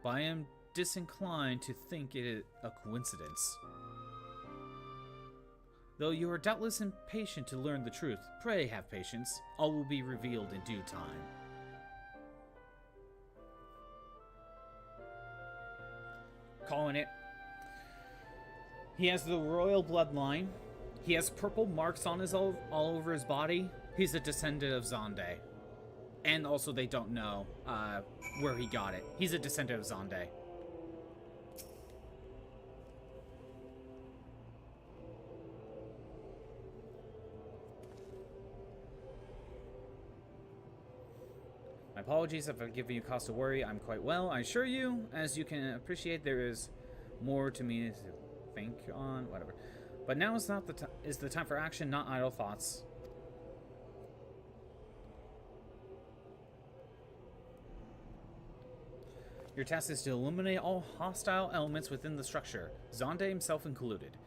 but I am disinclined to think it is a coincidence. Though you are doubtless impatient to learn the truth, pray have patience. All will be revealed in due time. Calling it. He has the royal bloodline. He has purple marks on his all over his body. He's a descendant of Zonde. And also they don't know where he got it. He's a descendant of Zonde. My apologies if I've given you cause to worry. I'm quite well, I assure you. As you can appreciate, there is more to me to think on, whatever. But now is not the time for action, not idle thoughts. Your task is to eliminate all hostile elements within the structure, Zonde himself included.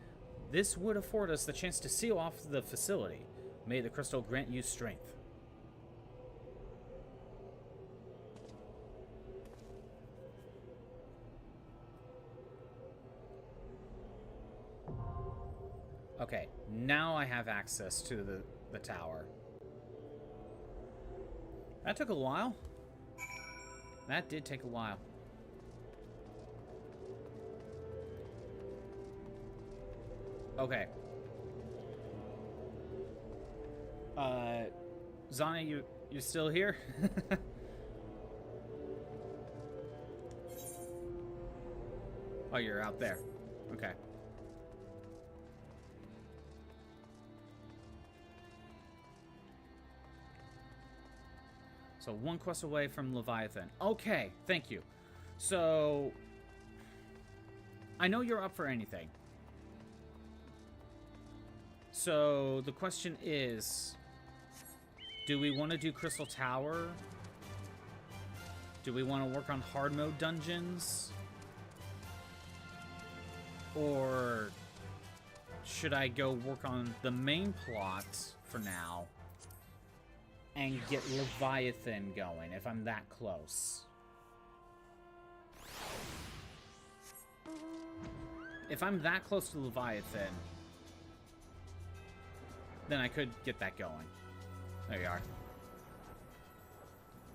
This would afford us the chance to seal off the facility. May the crystal grant you strength. Okay, now I have access to the tower. That took a while. That did take a while. Okay. Zana, you still here? Oh, you're out there. Okay. So one quest away from Leviathan. Okay, thank you. So I know you're up for anything. So the question is, do we want to do Crystal Tower? Do we want to work on hard mode dungeons? Or should I go work on the main plot for now and get Leviathan going if I'm that close? If I'm that close to Leviathan, then I could get that going. There you are.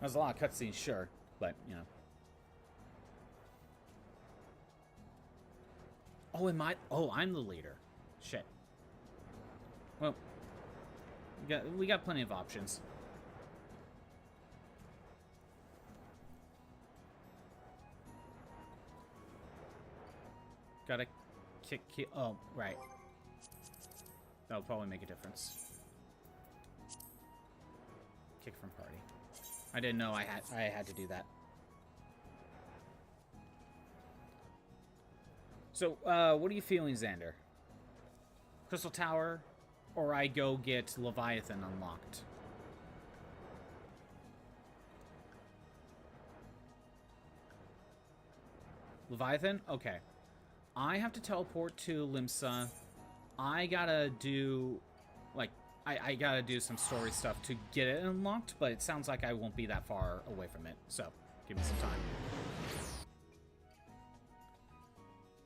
There's a lot of cutscenes, sure, but, you know. Oh, I'm the leader. Shit. Well, we got plenty of options. Gotta kick. Oh, right. That'll probably make a difference. Kick from party. I didn't know I had to do that. So, what are you feeling, Xander? Crystal Tower, or I go get Leviathan unlocked? Leviathan? Okay. I have to teleport to Limsa. I gotta do, like, I gotta do some story stuff to get it unlocked, but it sounds like I won't be that far away from it, so give me some time.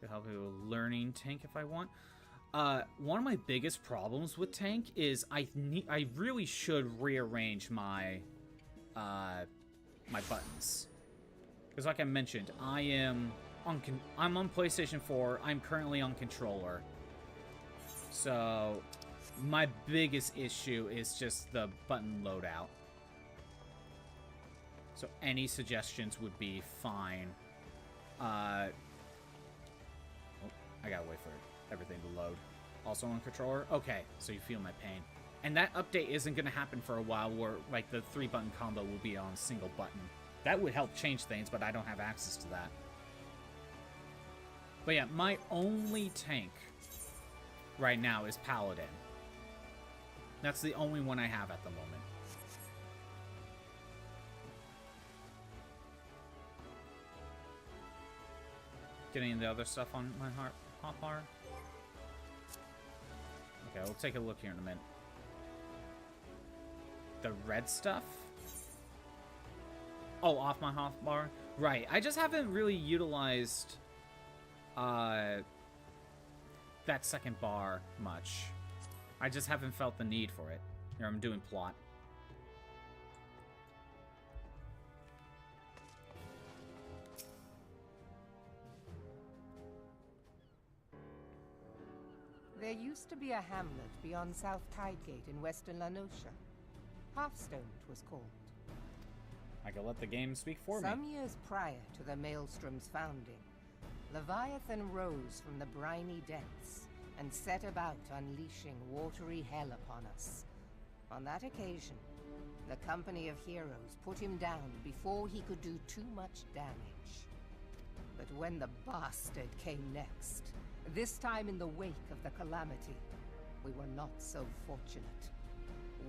Could help you with learning tank if I want. One of my biggest problems with tank is I really should rearrange my my buttons, because like I mentioned, I'm on PlayStation 4. I'm currently on controller, so my biggest issue is just the button loadout. So any suggestions would be fine. I gotta wait for everything to load. Also on controller? Okay, so you feel my pain. And that update isn't gonna happen for a while, where like the 3-button combo will be on a single button. That would help change things, but I don't have access to that. But yeah, my only tank right now is Paladin. That's the only one I have at the moment. Getting the other stuff on my hotbar? Okay, we'll take a look here in a minute. The red stuff? Oh, off my hotbar? Right, I just haven't really utilized that second bar much. I just haven't felt the need for it. Here, I'm doing plot. There used to be a hamlet beyond South Tidegate in western Lanosha. Hearthstone, it was called. I can let the game speak for me. Some years prior to the Maelstrom's founding, Leviathan rose from the briny depths and set about unleashing watery hell upon us. On that occasion, the Company of Heroes put him down before he could do too much damage. But when the bastard came next, this time in the wake of the calamity, we were not so fortunate.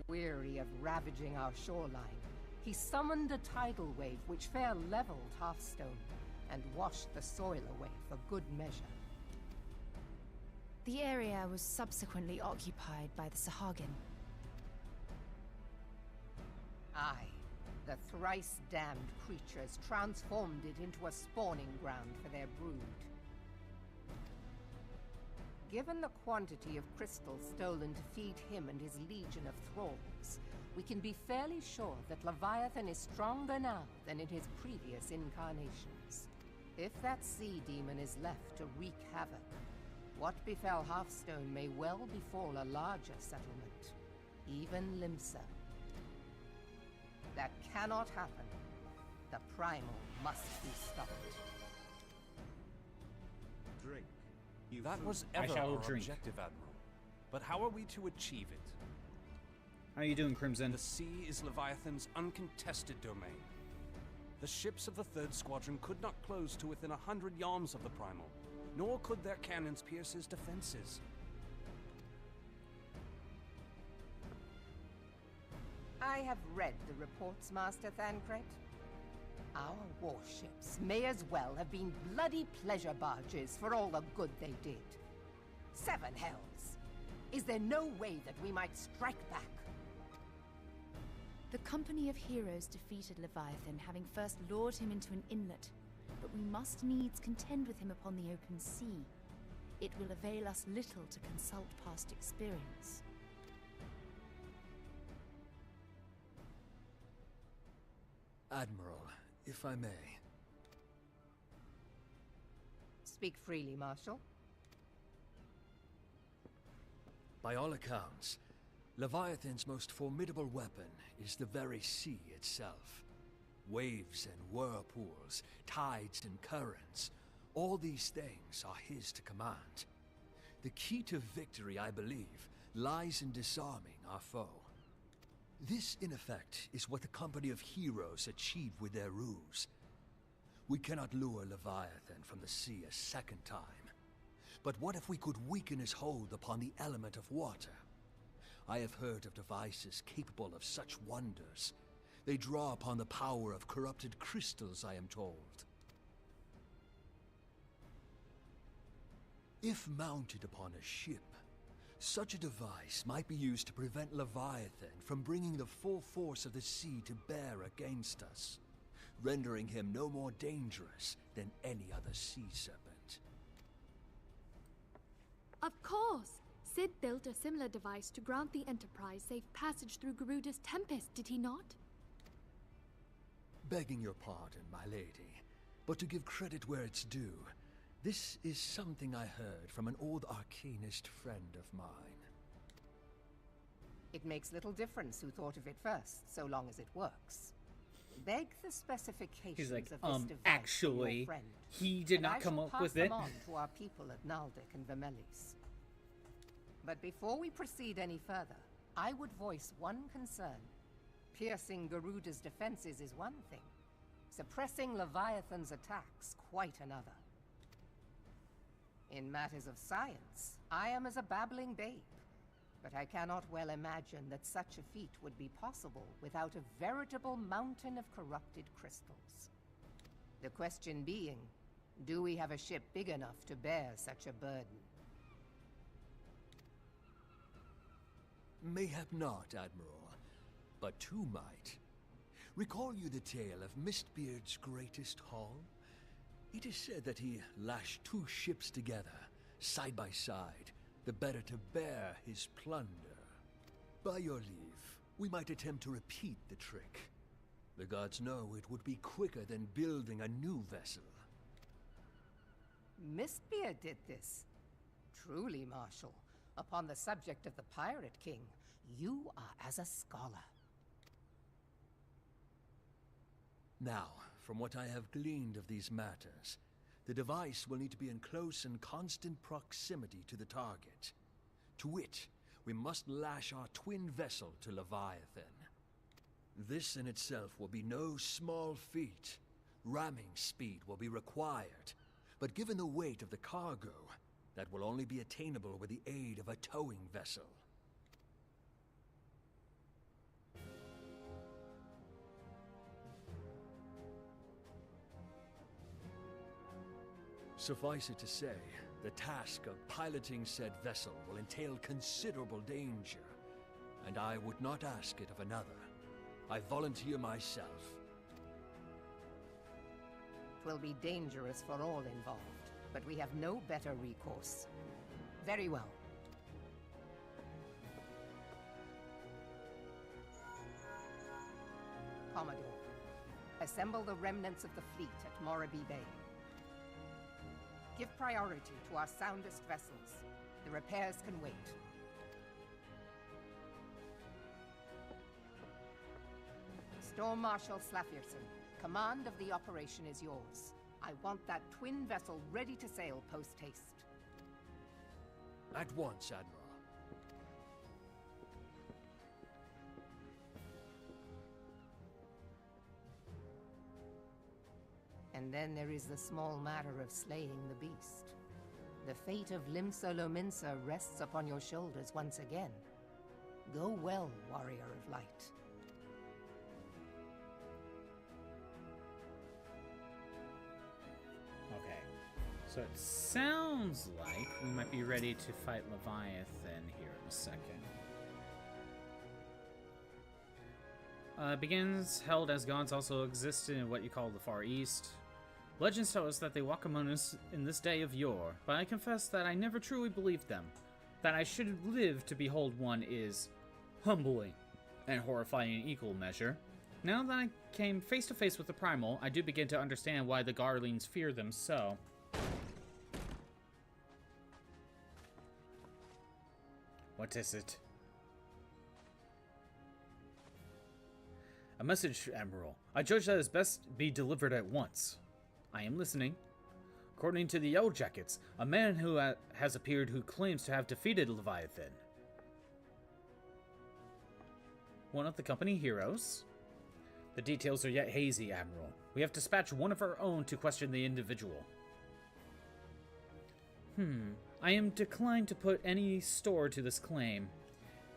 Weary of ravaging our shoreline, he summoned a tidal wave which fair leveled Hearthstone and washed the soil away for good measure. The area was subsequently occupied by the Sahagin. Aye, the thrice-damned creatures transformed it into a spawning ground for their brood. Given the quantity of crystals stolen to feed him and his legion of thralls, we can be fairly sure that Leviathan is stronger now than in his previous incarnations. If that sea demon is left to wreak havoc, what befell Hearthstone may well befall a larger settlement, even Limsa. That cannot happen. The primal must be stopped. Drink. That was I ever shall our drink. objective, Admiral. But how are we to achieve it? How are you doing, Crimson? The sea is Leviathan's uncontested domain. The ships of the 3rd Squadron could not close to within 100 yards of the Primal, nor could their cannons pierce his defenses. I have read the reports, Master Thancred. Our warships may as well have been bloody pleasure barges for all the good they did. 7 hells! Is there no way that we might strike back? The Company of Heroes defeated Leviathan, having first lured him into an inlet. But we must needs contend with him upon the open sea. It will avail us little to consult past experience. Admiral, if I may. Speak freely, Marshal. By all accounts, Leviathan's most formidable weapon is the very sea itself. Waves and whirlpools, tides and currents, all these things are his to command. The key to victory, I believe, lies in disarming our foe. This, in effect, is what the Company of Heroes achieved with their ruse. We cannot lure Leviathan from the sea a second time. But what if we could weaken his hold upon the element of water? I have heard of devices capable of such wonders. They draw upon the power of corrupted crystals, I am told. If mounted upon a ship, such a device might be used to prevent Leviathan from bringing the full force of the sea to bear against us, rendering him no more dangerous than any other sea serpent. Of course! Sid built a similar device to grant the Enterprise safe passage through Garuda's Tempest, did he not? Begging your pardon, my lady, but to give credit where it's due, this is something I heard from an old arcanist friend of mine. It makes little difference who thought of it first, so long as it works. Beg the specifications He's like, of this device actually, from your friend, he did and not I come shall up pass with them it. on to our people at Naldic and Vermelis. But before we proceed any further, I would voice one concern. Piercing Garuda's defenses is one thing. Suppressing Leviathan's attacks, quite another. In matters of science, I am as a babbling babe. But I cannot well imagine that such a feat would be possible without a veritable mountain of corrupted crystals. The question being, Do we have a ship big enough to bear such a burden? Mayhap not, Admiral, but two might. Recall you the tale of Mistbeard's greatest haul? It is said that he lashed two ships together, side by side, the better to bear his plunder. By your leave, we might attempt to repeat the trick. The gods know it would be quicker than building a new vessel. Mistbeard did this. Truly, Marshal, upon the subject of the Pirate King, you are as a scholar. Now, from what I have gleaned of these matters, the device will need to be in close and constant proximity to the target. To wit, we must lash our twin vessel to Leviathan. This in itself will be no small feat. Ramming speed will be required, but given the weight of the cargo, that will only be attainable with the aid of a towing vessel. Suffice it to say, the task of piloting said vessel will entail considerable danger, and I would not ask it of another. I volunteer myself. 'Twill be dangerous for all involved, but we have no better recourse. Very well. Commodore, assemble the remnants of the fleet at Morabee Bay. Give priority to our soundest vessels. The repairs can wait. Storm Marshal Slafierson, command of the operation is yours. I want that twin vessel ready to sail post-haste. At once, Admiral. And then there is the small matter of slaying the beast. The fate of Limsa Lominsa rests upon your shoulders once again. Go well, warrior of light. Okay, so it sounds like we might be ready to fight Leviathan here in a second. Begins held as gods also existed in what you call the Far East. Legends tell us that they walk among us in this day of yore, but I confess that I never truly believed them. That I should live to behold one is humbling and horrifying in equal measure. Now that I came face to face with the Primal, I do begin to understand why the Garlings fear them so. What is it? A message, Admiral. I judge that it is best be delivered at once. I am listening. According to the Yellow Jackets, a man who has appeared who claims to have defeated Leviathan. One of the company heroes? The details are yet hazy, Admiral. We have dispatched one of our own to question the individual. I am declined to put any store to this claim.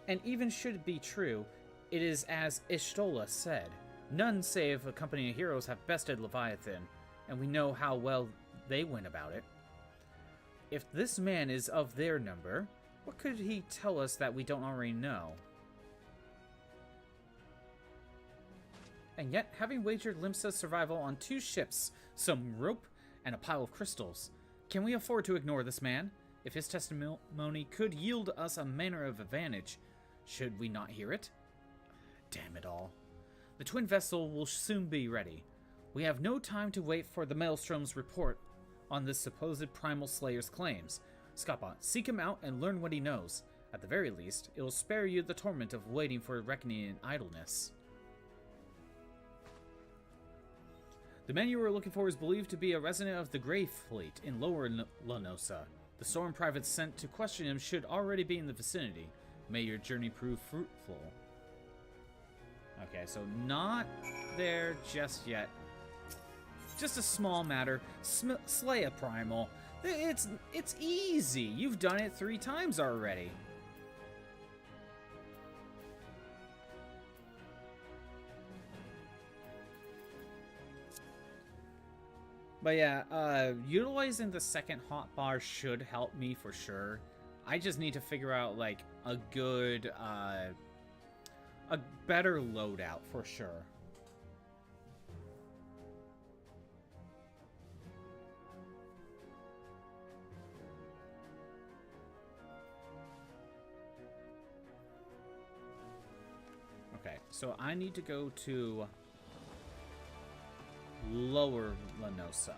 And even should it be true, it is as Ishtola said. None save a company of heroes have bested Leviathan, and we know how well they went about it. If this man is of their number, what could he tell us that we don't already know? And yet, having wagered Limsa's survival on 2 ships, some rope, and a pile of crystals, can we afford to ignore this man? If his testimony could yield us a manner of advantage, should we not hear it? Damn it all. The twin vessel will soon be ready. We have no time to wait for the Maelstrom's report on this supposed Primal Slayer's claims. Scappa, seek him out and learn what he knows. At the very least, it will spare you the torment of waiting for a reckoning in idleness. The man you were looking for is believed to be a resident of the Grey Fleet in Lower Lanosa. The Storm privates sent to question him should already be in the vicinity. May your journey prove fruitful. Okay, so not there just yet. Just a small matter. Slay a Primal. It's easy. You've done it 3 times already. But yeah, utilizing the second hotbar should help me for sure. I just need to figure out, like, a good, a better loadout for sure. Okay, so I need to go to Lower Lanosa.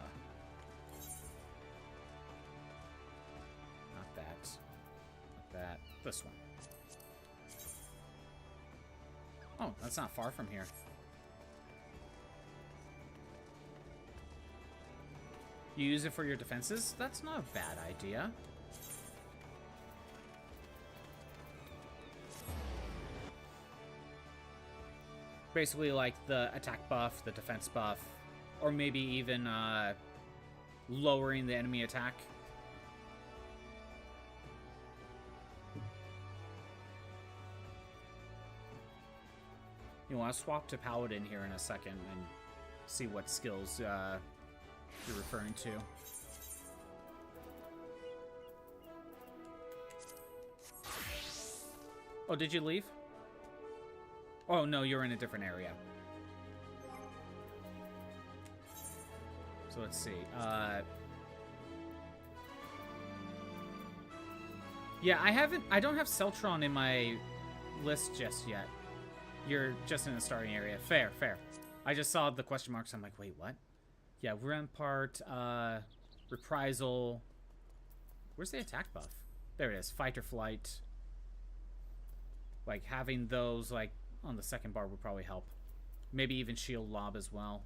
Not that. Not that. This one. Oh, that's not far from here. You use it for your defenses? That's not a bad idea. Basically like the attack buff, the defense buff, or maybe even lowering the enemy attack. You know, I'll swap to Paladin here in a second and see what skills you're referring to. Oh, did you leave? Oh, no, you're in a different area. So let's see. Yeah, I don't have Celtron in my list just yet. You're just in the starting area. Fair, fair. I just saw the question marks. I'm like, wait, what? Yeah, Rampart, Reprisal. Where's the attack buff? There it is. Fight or Flight. Like, having those, like, on the second bar would probably help. Maybe even Shield Lob as well.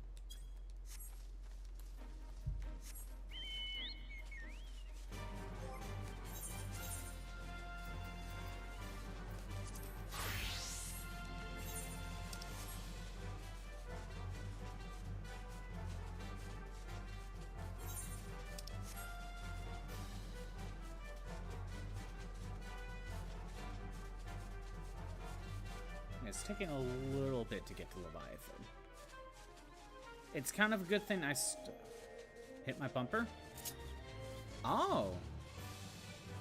It's taking a little bit to get to Leviathan. It's kind of a good thing I hit my bumper. Oh!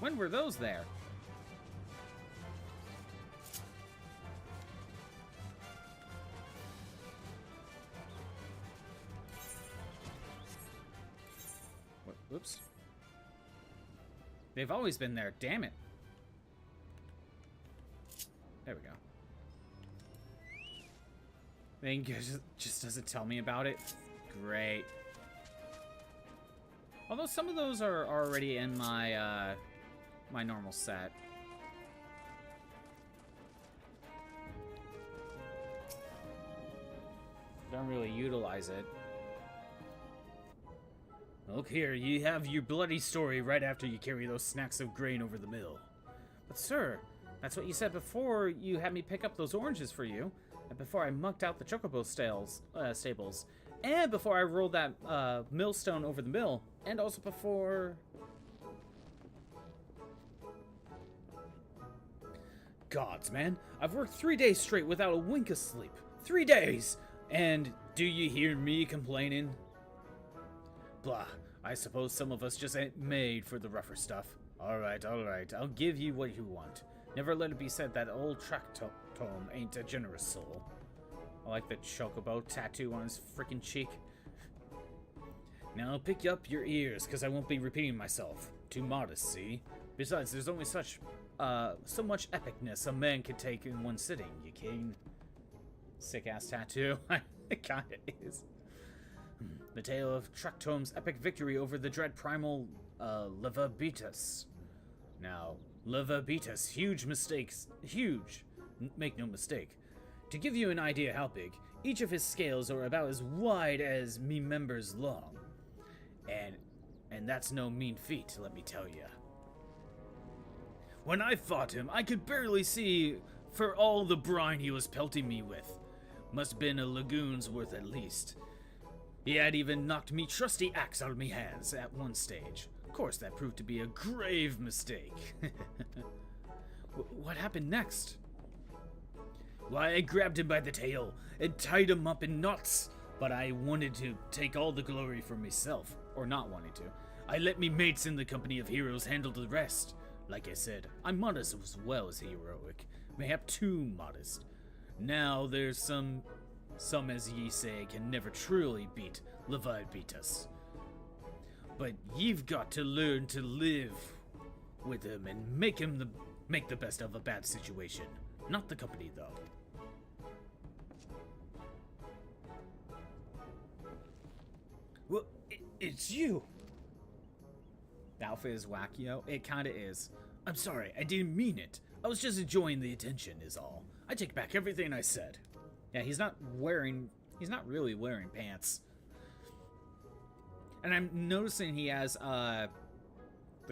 When were those there? Whoops. They've always been there, damn it. There we go. Then just doesn't tell me about it. Great. Although some of those are already in my my normal set. Don't really utilize it. Look here, you have your bloody story right after you carry those snacks of grain over the mill. But sir, that's what you said before you had me pick up those oranges for you. And before I mucked out the chocobo stables, and before I rolled that millstone over the mill, and also before... Gods, man, I've worked 3 days straight without a wink of sleep. 3 days! And do you hear me complaining? Blah, I suppose some of us just ain't made for the rougher stuff. Alright, I'll give you what you want. Never let it be said that old Tractome ain't a generous soul. I like the chocobo tattoo on his freaking cheek. Now pick up your ears, because I won't be repeating myself. Too modest, see? Besides, there's only so much epicness a man can take in one sitting, you king. Sick-ass tattoo. It kinda is. The tale of Tractome's epic victory over the dread primal, Leviathan. Now, Leviathan, huge. Make no mistake. To give you an idea how big, each of his scales are about as wide as me members long. And that's no mean feat, let me tell ya. When I fought him, I could barely see for all the brine he was pelting me with. Must have been a lagoon's worth at least. He had even knocked me trusty axe out of me hands at one stage. Of course, that proved to be a grave mistake. What happened next? Why, I grabbed him by the tail and tied him up in knots. but I wanted to take all the glory for myself, or not wanting to. I let me mates in the company of heroes handle the rest. Like I said, I'm modest as well as heroic, mayhap too modest. Now there's some as ye say can never truly beat Leviathan. But you've got to learn to live with him and make the best of a bad situation. Not the company, though. Well, it's you. The outfit is wacky, yo. It kinda is. I'm sorry, I didn't mean it. I was just enjoying the attention, is all. I take back everything I said. Yeah, he's not really wearing pants. And I'm noticing he has, the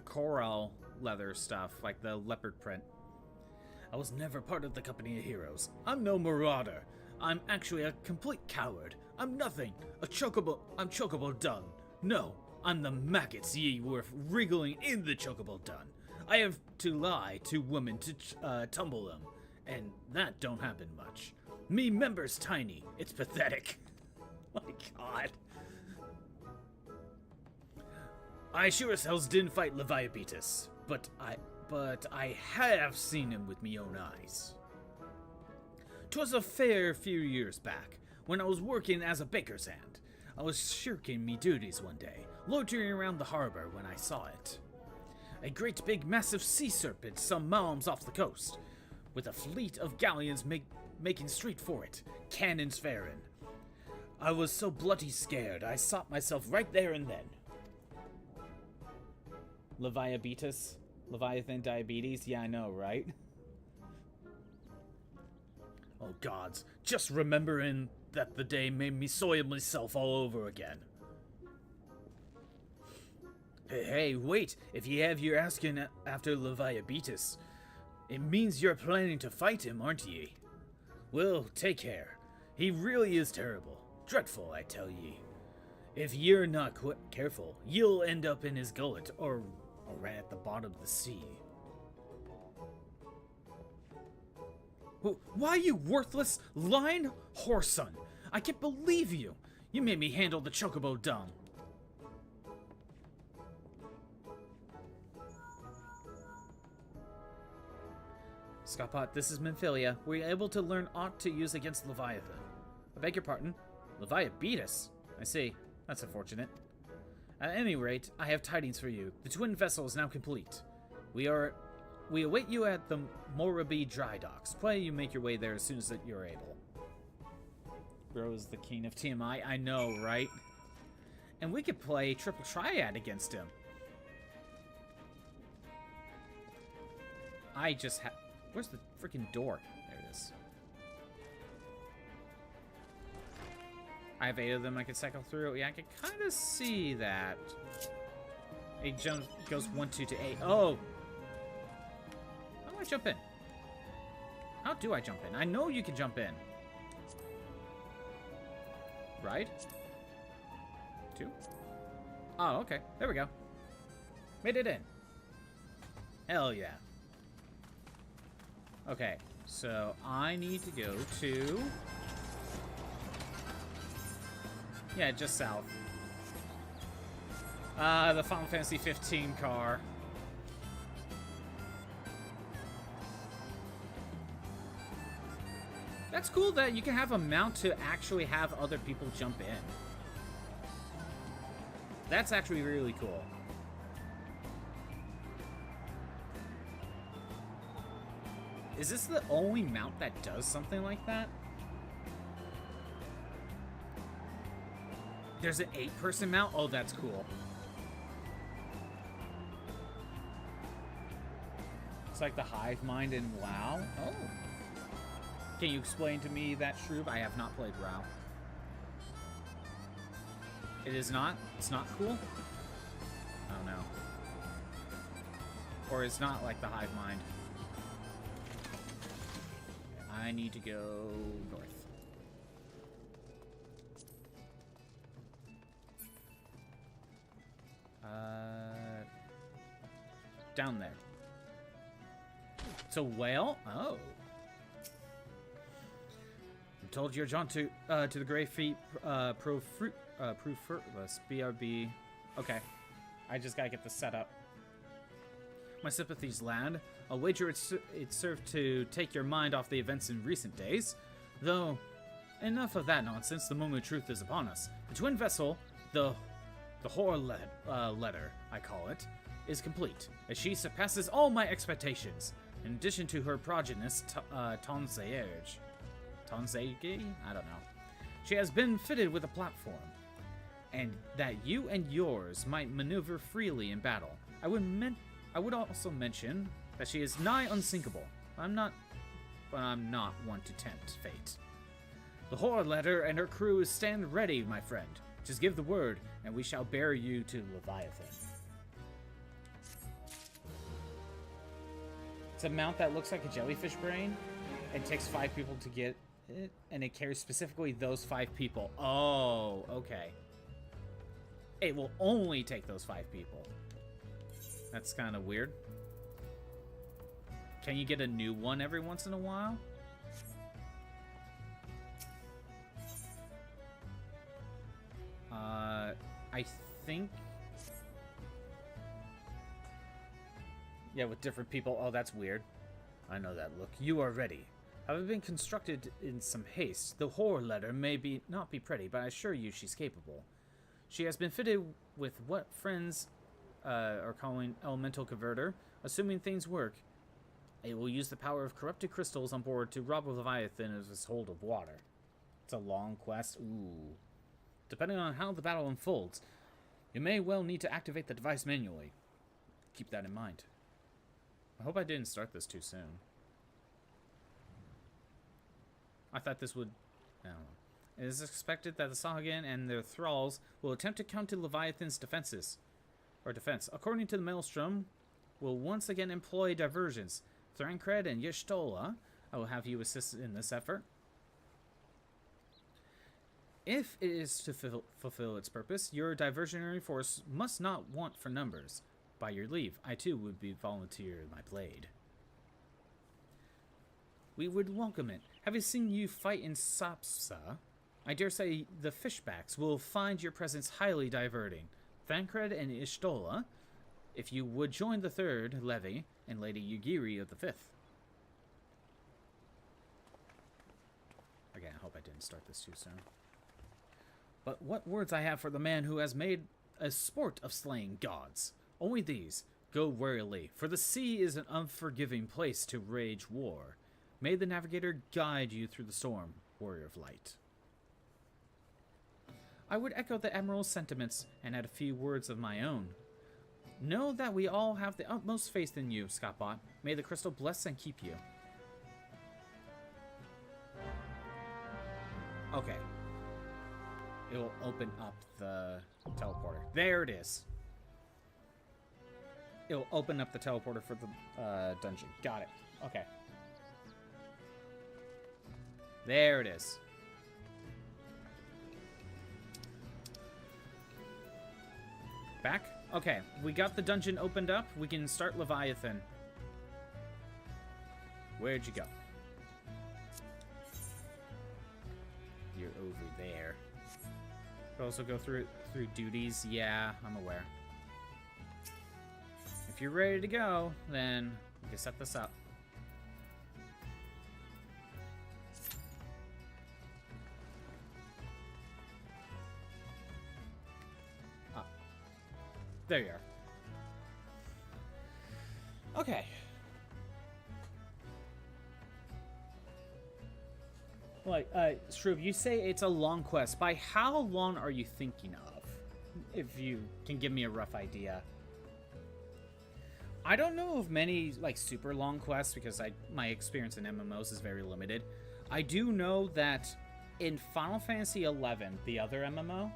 coral leather stuff, like the leopard print. I was never part of the company of heroes. I'm no marauder. I'm actually a complete coward. I'm nothing. I'm chocobo dung. No, I'm the maggots ye were wriggling in the chocobo dung. I have to lie to women to tumble them, and that don't happen much. Me member's tiny. It's pathetic. My God. I sure as hell didn't fight Leviathan, but I have seen him with me own eyes. 'Twas a fair few years back, when I was working as a baker's hand. I was shirking me duties one day, loitering around the harbor when I saw it. A great big massive sea serpent some miles off the coast, with a fleet of galleons making straight for it, cannons firing. I was so bloody scared, I shot myself right there and then. Leviathan diabetes? Yeah, I know, right? Oh gods, just remembering that the day made me soil myself all over again. Hey, wait, if you have your asking after Leviathan, it means you're planning to fight him, aren't ye? Well, take care. He really is terrible. Dreadful, I tell ye. If you're not careful, you'll end up in his gullet, or right at the bottom of the sea. Why, you worthless, lying whoreson? I can't believe you. You made me handle the chocobo dung. Scotpot, this is Memphilia. Were you able to learn aught to use against Leviathan? I beg your pardon? Leviathan? I see. That's unfortunate. At any rate, I have tidings for you. The twin vessel is now complete. We await you at the Morabi dry docks. Pray you make your way there as soon as you're able. Bro is the king of TMI. I know, right? And we could play triple triad against him. I just have... Where's the freaking door? There it is. I have 8 of them I can cycle through. Yeah, I can kind of see that. It goes 1, 2 to 8. Oh! How do I jump in? How do I jump in? I know you can jump in. Right? 2? Oh, okay. There we go. Made it in. Hell yeah. Okay, so I need to go to... Yeah, just south. The Final Fantasy XIV car. That's cool that you can have a mount to actually have other people jump in. That's actually really cool. Is this the only mount that does something like that? There's an 8-person mount? Oh, that's cool. It's like the hive mind in WoW. Oh. Can you explain to me that, Shroob? I have not played WoW. It is not? It's not cool? Oh, no. Or it's not like the hive mind. I need to go north. Down there. It's a whale? Oh. told you're drawn to the Grey Feet fruitless. BRB. Okay. I just gotta get this set up. My sympathies, lad. I'll wager it served to take your mind off the events in recent days. Though, enough of that nonsense. The moment of truth is upon us. The twin vessel, the horror letter, I call it, is complete, as she surpasses all my expectations. In addition to her progeness, Tonzege? I don't know. She has been fitted with a platform, and that you and yours might maneuver freely in battle. I would also mention that she is nigh unsinkable. I'm not one to tempt fate. The horror letter and her crew stand ready, my friend. Just give the word, and we shall bear you to Leviathan. It's a mount that looks like a jellyfish brain. It takes 5 people to get it, and it carries specifically those 5 people. Oh, okay. It will only take those 5 people. That's kind of weird. Can you get a new one every once in a while? I think... Yeah, with different people. Oh, that's weird. I know that look. You are ready. Having been constructed in some haste, the horror letter may not be pretty, but I assure you she's capable. She has been fitted with what friends are calling elemental converter. Assuming things work, it will use the power of corrupted crystals on board to rob Leviathan of his hold of water. It's a long quest. Ooh. Depending on how the battle unfolds, you may well need to activate the device manually. Keep that in mind. I hope I didn't start this too soon. I thought this would... I don't know. It is expected that the Sahagin and their thralls will attempt to counter Leviathan's defense. According to the Maelstrom, will once again employ diversions. Thancred and Y'shtola, I will have you assist in this effort. If it is to fulfill its purpose, your diversionary force must not want for numbers. By your leave, I too would be volunteer in my blade. We would welcome it. Having seen you fight in Sastasha, I dare say the fishbacks will find your presence highly diverting. Thancred and Y'shtola, if you would join the 3rd, Levy, and Lady Yugiri of the 5th. Again, I hope I didn't start this too soon. But what words I have for the man who has made a sport of slaying gods. Only these. Go warily, for the sea is an unforgiving place to wage war. May the navigator guide you through the storm, warrior of light. I would echo the Admiral's sentiments and add a few words of my own. Know that we all have the utmost faith in you, Scottbot. May the crystal bless and keep you. Okay. It will open up the teleporter. There it is. It will open up the teleporter for the dungeon. Got it. Okay. There it is. Back? Okay, we got the dungeon opened up. We can start Leviathan. Where'd you go? You're over there. Could also go through duties. Yeah, I'm aware. If you're ready to go, then we can set this up. There you are. Okay. Like, Shroob, you say it's a long quest. By how long are you thinking of? If you can give me a rough idea. I don't know of many, like, super long quests because my experience in MMOs is very limited. I do know that in Final Fantasy XI, the other MMO,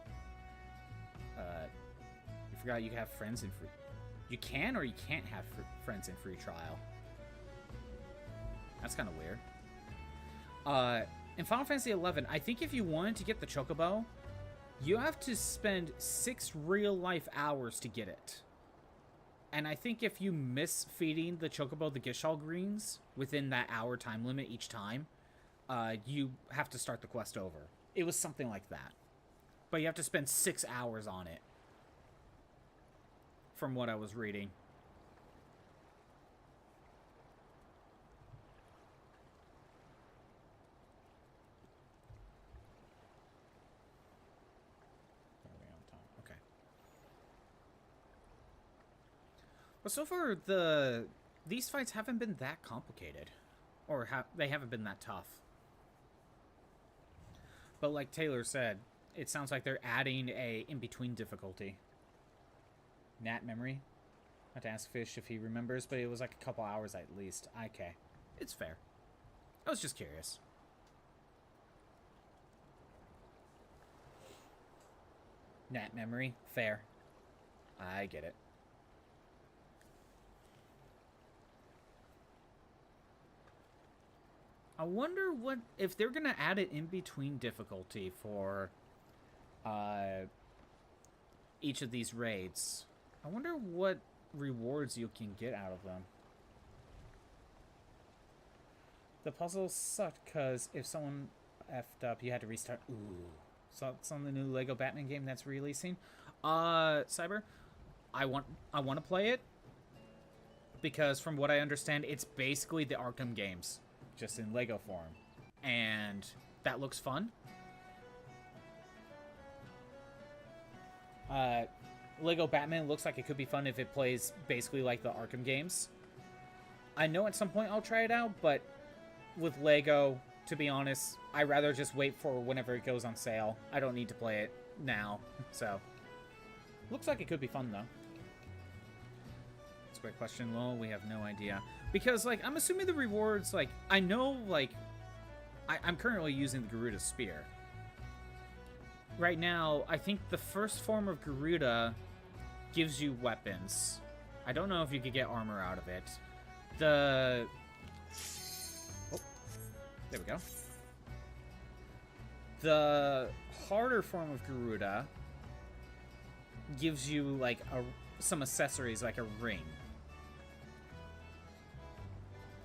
you forgot you have friends in free... You can or you can't have friends in free trial. That's kind of weird. In Final Fantasy XI, I think if you wanted to get the Chocobo, you have to spend 6 real-life hours to get it. And I think if you miss feeding the Chocobo the Gishal greens within that hour time limit each time, you have to start the quest over. It was something like that. But you have to spend 6 hours on it, from what I was reading. Okay. But so far, these fights haven't been that complicated. Or they haven't been that tough. But like Taylor said, it sounds like they're adding a in-between difficulty. Nat memory? I have to ask Fish if he remembers, but it was like a couple hours at least. Okay. It's fair. I was just curious. Nat memory? Fair. I get it. I wonder what if they're gonna add it in between difficulty for each of these raids. I wonder what rewards you can get out of them. The puzzles sucked because if someone effed up, you had to restart. Ooh, so it's on the new Lego Batman game that's releasing. Cyber, I want to play it because from what I understand, it's basically the Arkham games, just in Lego form, and that looks fun. Lego Batman looks like it could be fun if it plays basically like the Arkham games. I know at some point I'll try it out, but with Lego, to be honest, I'd rather just wait for whenever it goes on sale. I don't need to play it now, so. Looks like it could be fun, though. That's a great question, Lowell. We have no idea. Because, like, I'm assuming the rewards, like, I know, like, I'm currently using the Garuda Spear. Right now, I think the first form of Garuda gives you weapons. I don't know if you could get armor out of it. Oh, there we go. The harder form of Garuda gives you, like, some accessories, like a ring.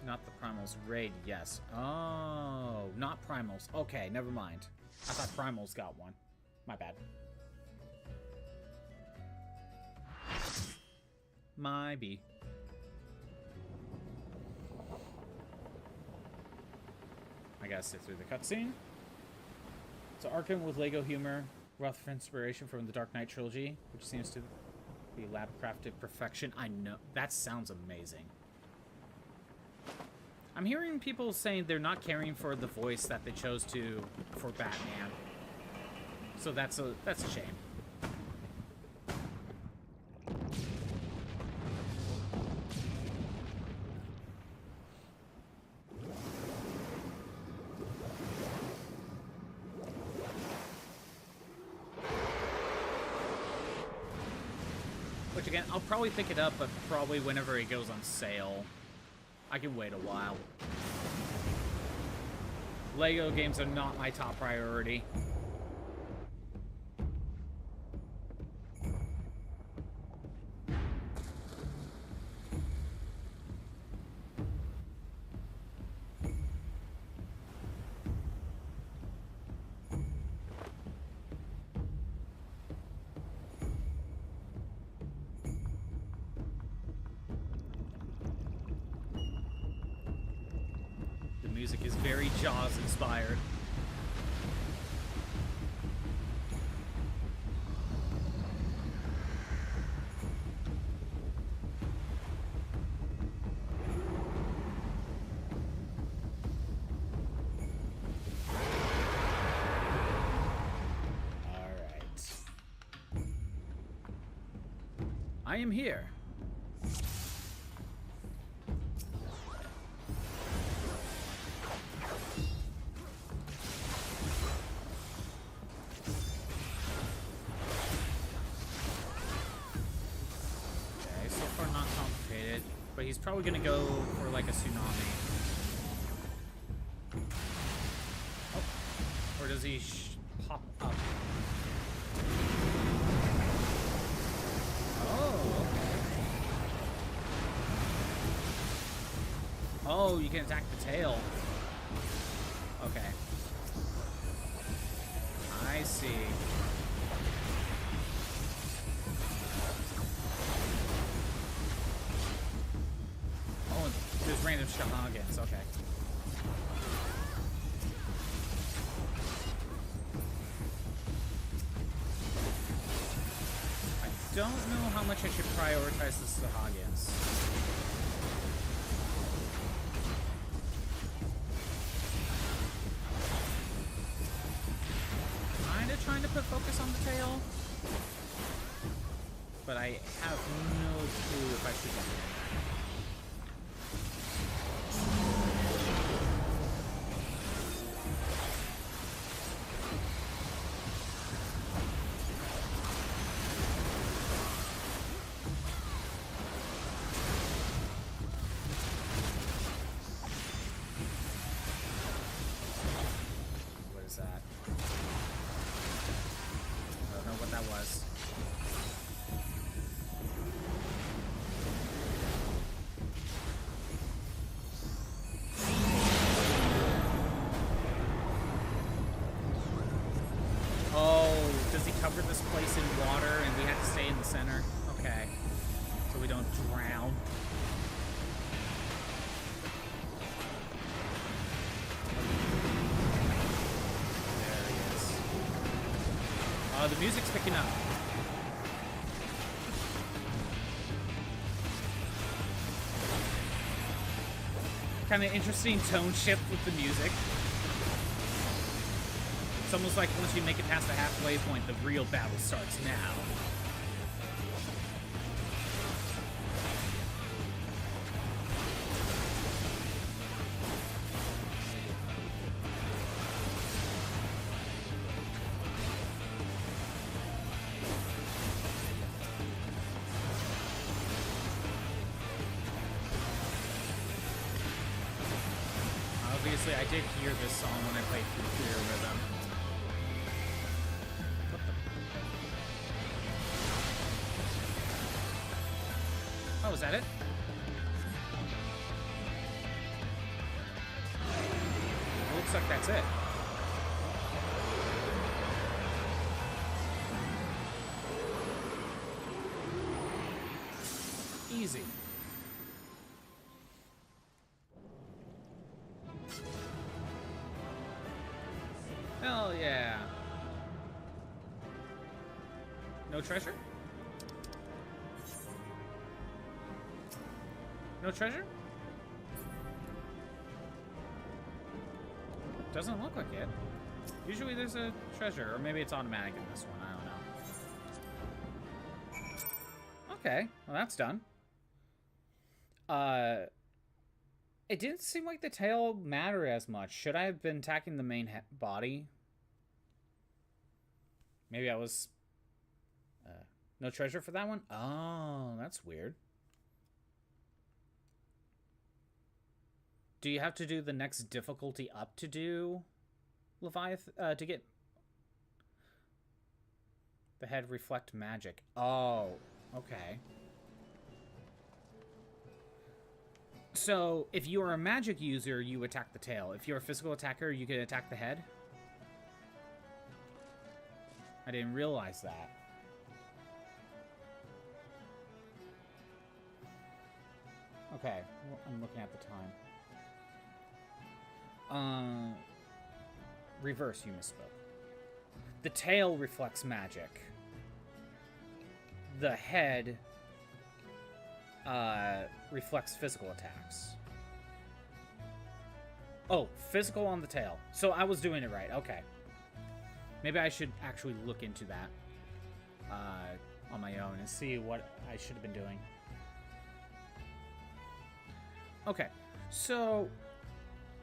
Not the Primals raid, yes. Oh, not Primals. Okay, never mind. I thought Primals got one. My bad. My B. I gotta sit through the cutscene. So Arkham with Lego humor, rough inspiration from the Dark Knight trilogy, which seems to be lab-crafted perfection. I know. That sounds amazing. I'm hearing people saying they're not caring for the voice that they chose for Batman. So that's a shame. Which again, I'll probably pick it up, but probably whenever it goes on sale. I can wait a while. Lego games are not my top priority. Music is very Jaws inspired. All right. I am here. But he's probably gonna go for like a tsunami. Oh. Or does he pop up? Oh, okay. Oh, you can attack the tail. Okay. I see. Oh, there's random shenanigans. Okay. I don't know how much I should prioritize the Sahagins. Kinda trying to put focus on the tail, but I have no clue if I should do that. Covered this place in water and we had to stay in the center. Okay. So we don't drown. There he is. The music's picking up. Kind of interesting tone shift with the music. It's almost like once you make it past the halfway point, the real battle starts now. Obviously, I did hear this song when I played through Clear Rhythm. Oh, is that it? It looks like that's it. Easy. Hell yeah. No treasure? No treasure? Doesn't look like it. Usually there's a treasure, or maybe it's automatic in this one, I don't know. Okay, well that's done. It didn't seem like the tail mattered as much. Should I have been attacking the main body? Maybe I was... no treasure for that one? Oh, that's weird. Do you have to do the next difficulty up to do Leviathan, to get the head reflect magic? Oh, okay. So, if you are a magic user, you attack the tail. If you're a physical attacker, you can attack the head? I didn't realize that. Okay, well, I'm looking at the time. Reverse, you misspoke. The tail reflects magic. The head reflects physical attacks. Oh, physical on the tail. So I was doing it right. Okay. Maybe I should actually look into that on my own and see what I should have been doing. Okay, so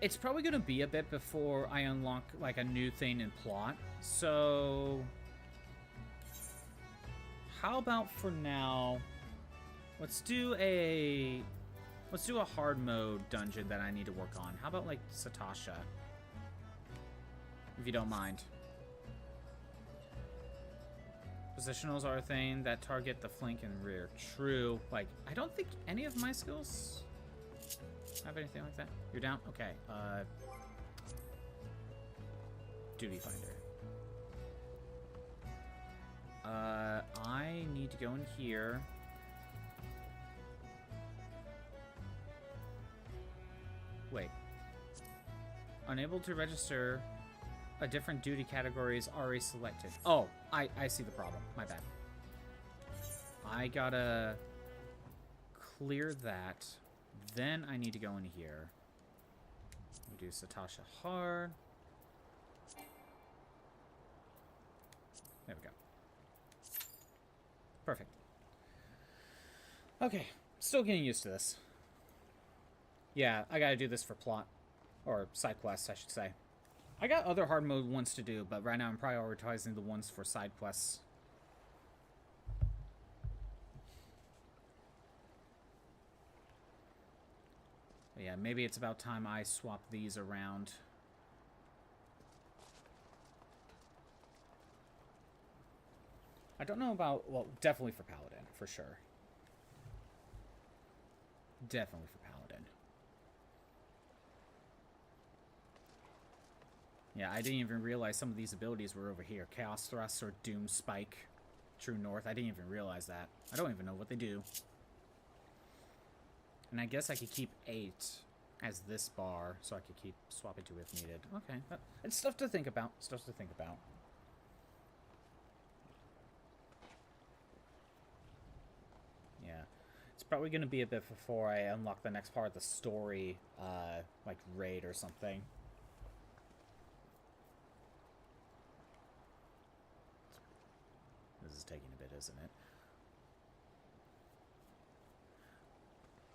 it's probably going to be a bit before I unlock like a new thing in plot. So how about for now, let's do a hard mode dungeon that I need to work on. How about like Sastasha, if you don't mind. Positionals are a thing that target the flank and rear. True. Like, I don't think any of my skills have anything like that. You're down? Okay. Duty Finder. I need to go in here. Wait. Unable to register a different duty category is already selected. Oh, I see the problem. My bad. I gotta clear that. Then I need to go in here. We do Sastasha hard. There we go. Perfect. Okay, still getting used to this. Yeah, I gotta do this for plot. Or side quests, I should say. I got other hard mode ones to do, but right now I'm prioritizing the ones for side quests. But yeah, maybe it's about time I swap these around. I don't know about, well, definitely for Paladin, for sure. Definitely for Paladin. Yeah, I didn't even realize some of these abilities were over here. Chaos Thrust or Doom Spike, True North. I didn't even realize that. I don't even know what they do. And I guess I could keep 8 as this bar, so I could keep swapping to if needed. Okay, it's stuff to think about. Stuff to think about. Yeah, it's probably going to be a bit before I unlock the next part of the story, like raid or something. This is taking a bit, isn't it?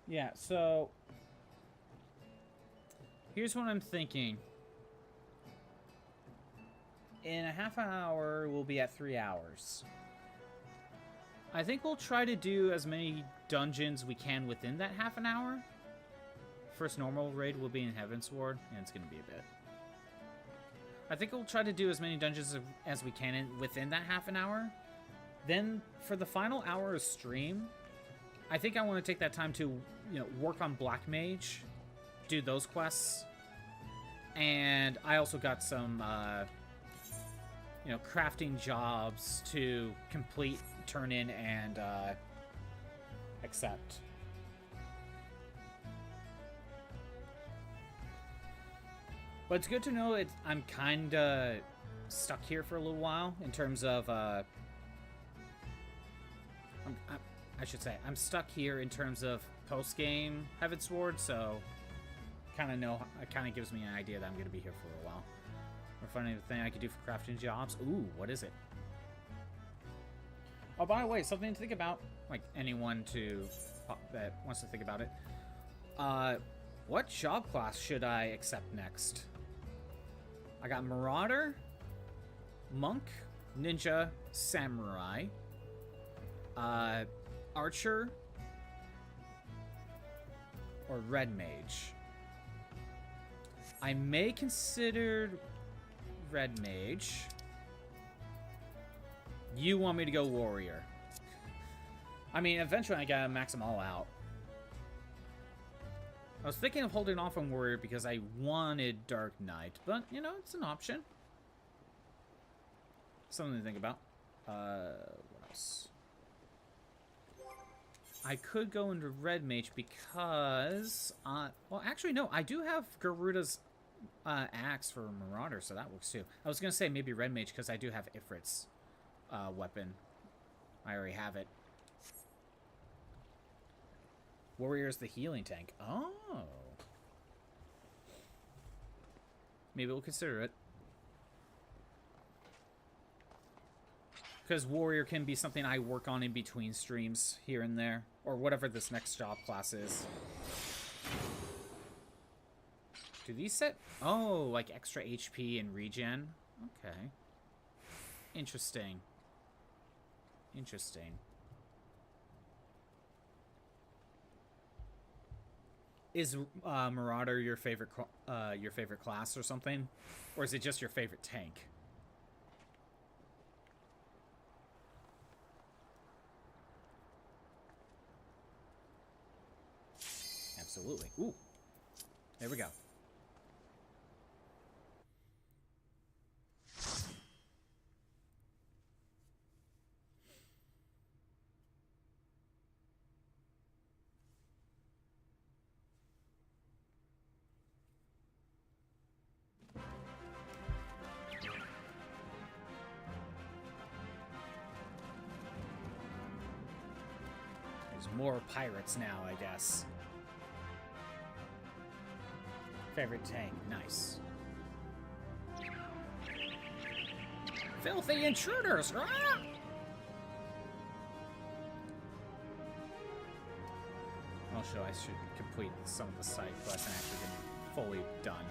Yeah, so here's what I'm thinking. In a half hour, we'll be at 3 hours. I think we'll try to do as many dungeons we can within that half an hour. First normal raid will be in Heavensward, and it's going to be a bit. I think we'll try to do as many dungeons as we can within that half an hour. Then, for the final hour of stream, I think I want to take that time to, work on Black Mage, do those quests, and I also got some, crafting jobs to complete, turn in, and accept. But it's good to know I'm kind of stuck here for a little while in terms of, I should say, I'm stuck here in terms of post-game Heavensward, so it kind of gives me an idea that I'm going to be here for a while. Or finding a thing I could do for crafting jobs. Ooh, what is it? Oh, by the way, something to think about, like anyone that wants to think about it. What job class should I accept next? I got Marauder, Monk, Ninja, Samurai, Archer, or Red Mage. I may consider Red Mage. You want me to go Warrior. I mean, eventually I gotta max them all out. I was thinking of holding off on Warrior because I wanted Dark Knight, but, it's an option. Something to think about. What else? I could go into Red Mage because, well, actually, no, I do have Garuda's axe for Marauder, so that works too. I was going to say maybe Red Mage because I do have Ifrit's weapon. I already have it. Warrior's the healing tank. Oh. Maybe we'll consider it. Because Warrior can be something I work on in between streams here and there. Or whatever this next job class is. Do these set... Oh, like extra HP and regen? Okay. Interesting. Interesting. Is Marauder your favorite class or something? Or is it just your favorite tank? Absolutely. Ooh. There we go. There's more pirates now, I guess. Favorite tank, nice. Filthy intruders! Ah! Also, I should complete some of the side quests and actually get fully done.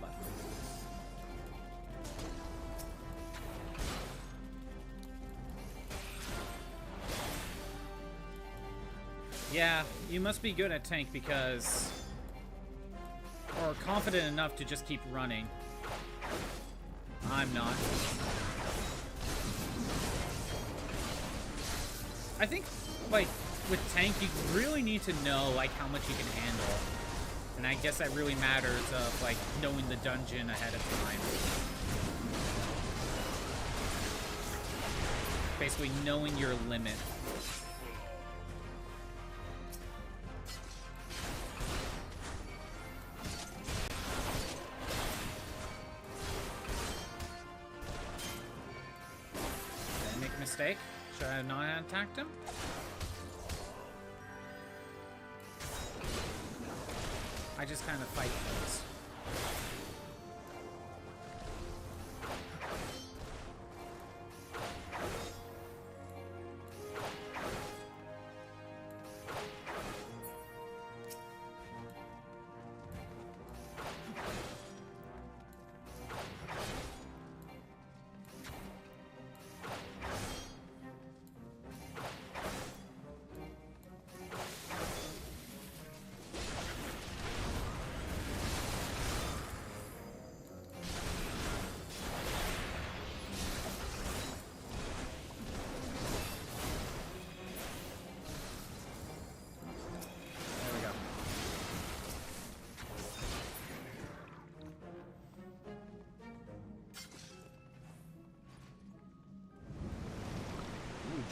Button. Yeah, you must be good at tank because... or confident enough to just keep running. I'm not. I think, like, with tank, you really need to know, like, how much you can handle. And I guess that really matters of, like, knowing the dungeon ahead of time. Basically, knowing your limit. Did I make a mistake? Should I have not attacked him? I just kind of fight things.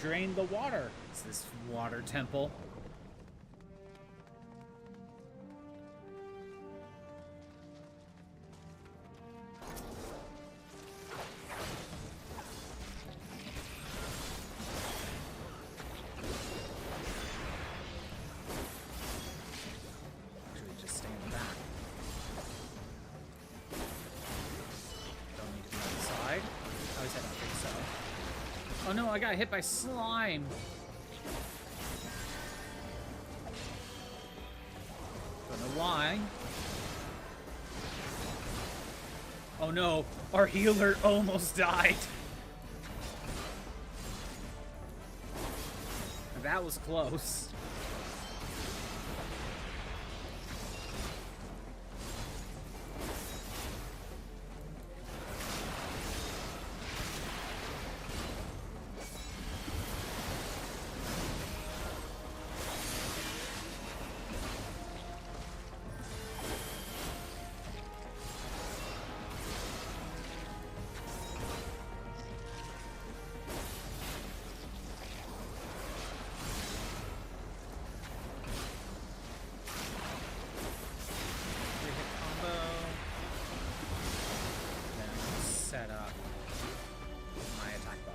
Drain the water. It's this water temple. Actually, just stay in the back. Don't need to be on the side. At least I don't think so. Oh no, I got hit by slime. Don't know why. Oh no, our healer almost died. That was close.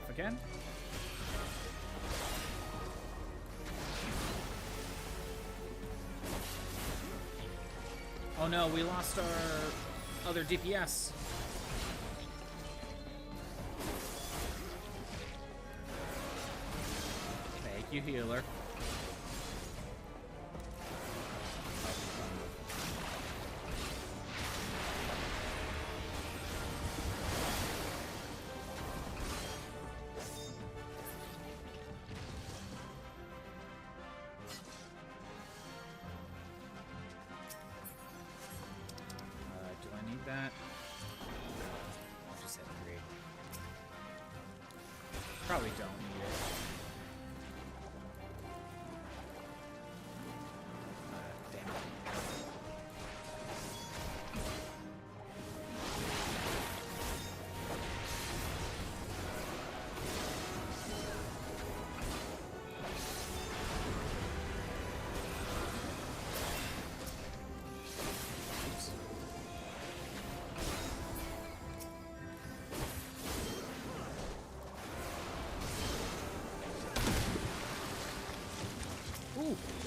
Again. Oh no, we lost our other DPS. Thank you, healer. That. I'll just hit 3. Probably don't need it. Damn it.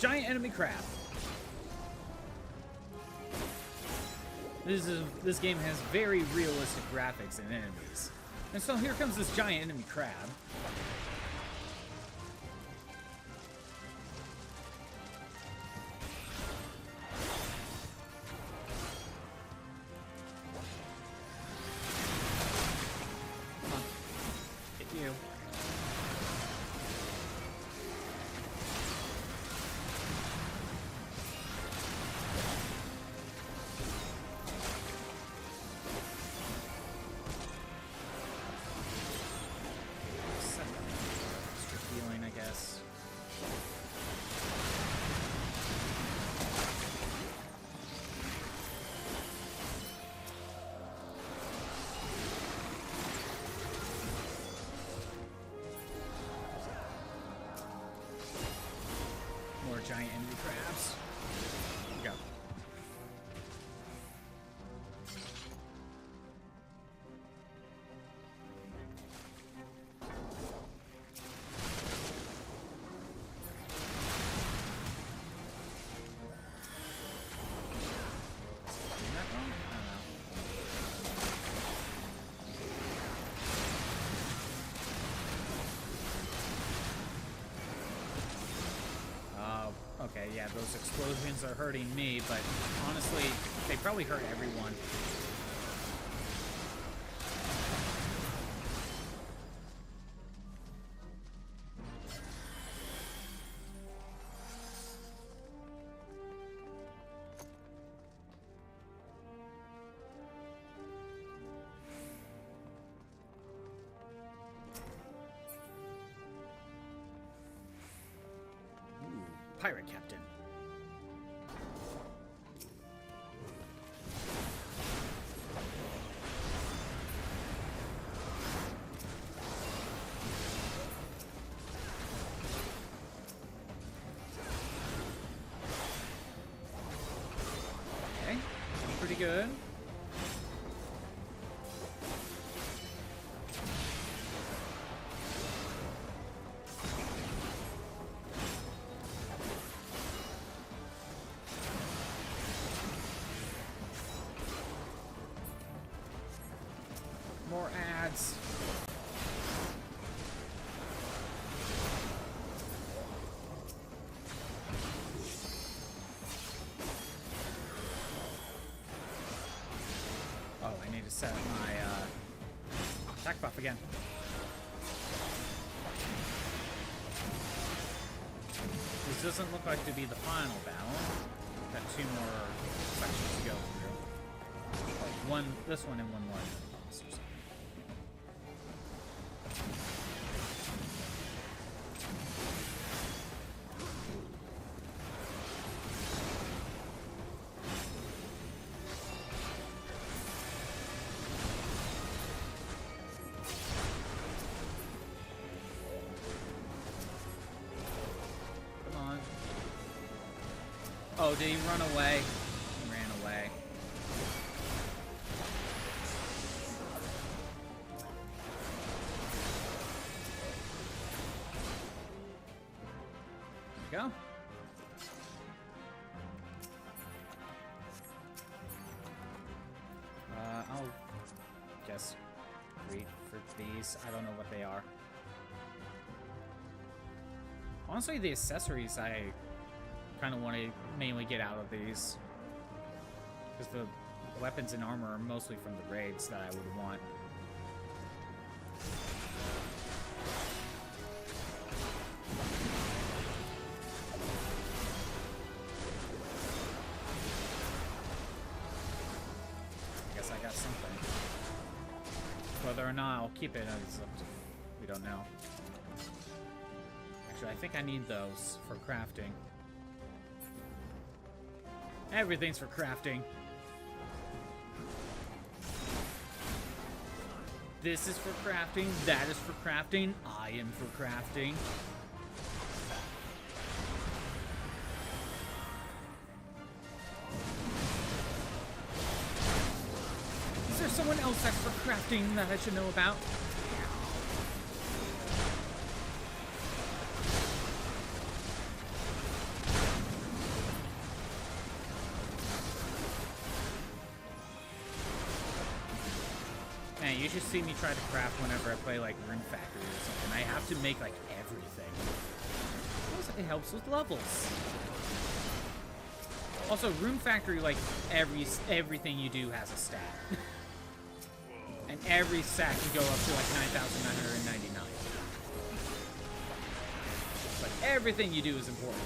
Giant enemy crab. This game has very realistic graphics and enemies. And so here comes this giant enemy crab. Come on. Hit you. Giant enemy crabs. Go. Isn't that wrong? I don't know. Okay, yeah, those explosions are hurting me, but honestly, they probably hurt everyone. Pirate Captain. Okay, pretty good. More ads. Oh, I need to set my attack buff again. This doesn't look like to be the final battle. Got 2 more sections to go through. One, this one and one more. Oh, did he run away? He ran away. There we go. I'll just wait for these. I don't know what they are. Honestly, the accessories I kind of want to mainly get out of these, because the weapons and armor are mostly from the raids that I would want. I guess I got something. Whether or not I'll keep it, we don't know. Actually, I think I need those for crafting. Everything's for crafting. This is for crafting. That is for crafting. I am for crafting. Is there someone else that's for crafting that I should know about? you see me try to craft whenever I play like Rune Factory or something. I have to make like everything. It helps with levels. Also, Rune Factory, like everything you do has a stat. And every stat can go up to like 9,999. But everything you do is important.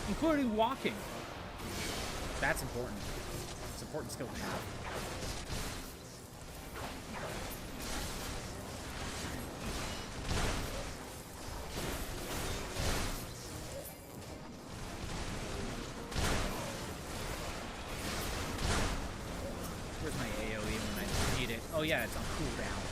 Including walking. That's important. It's an important skill to have. Where's my AoE when I need it? Oh yeah, it's on cooldown.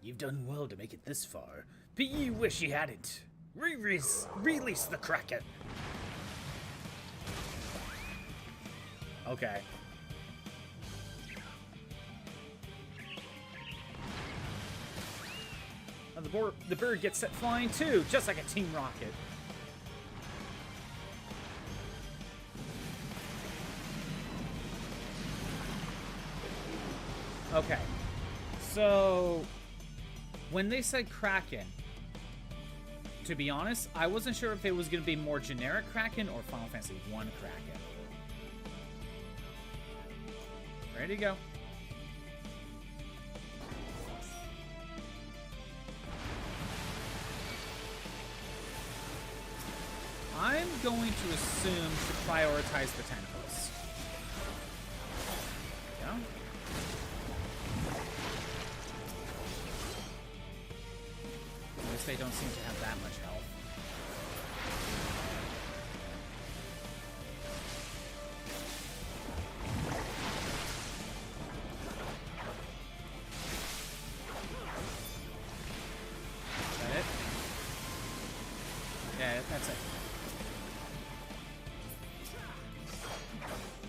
You've done well to make it this far, but you wish you hadn't. Release the Kraken. Okay. And the bird gets set flying too, just like a Team Rocket. Okay. So when they said Kraken, to be honest, I wasn't sure if it was going to be more generic Kraken or Final Fantasy I Kraken. Ready to go. I'm going to assume to prioritize the tentacles. There we go. They don't seem to have that much health. Is that it? Yeah, that's it.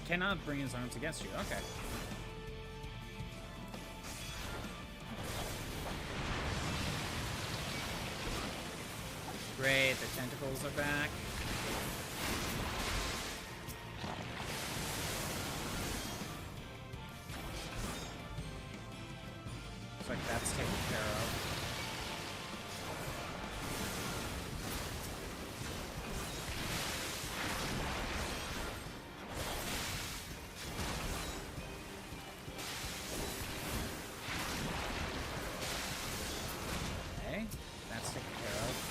Cannot bring his arms against you. Okay. Great, the tentacles are back. Looks like that's taken care of. Okay, that's taken care of.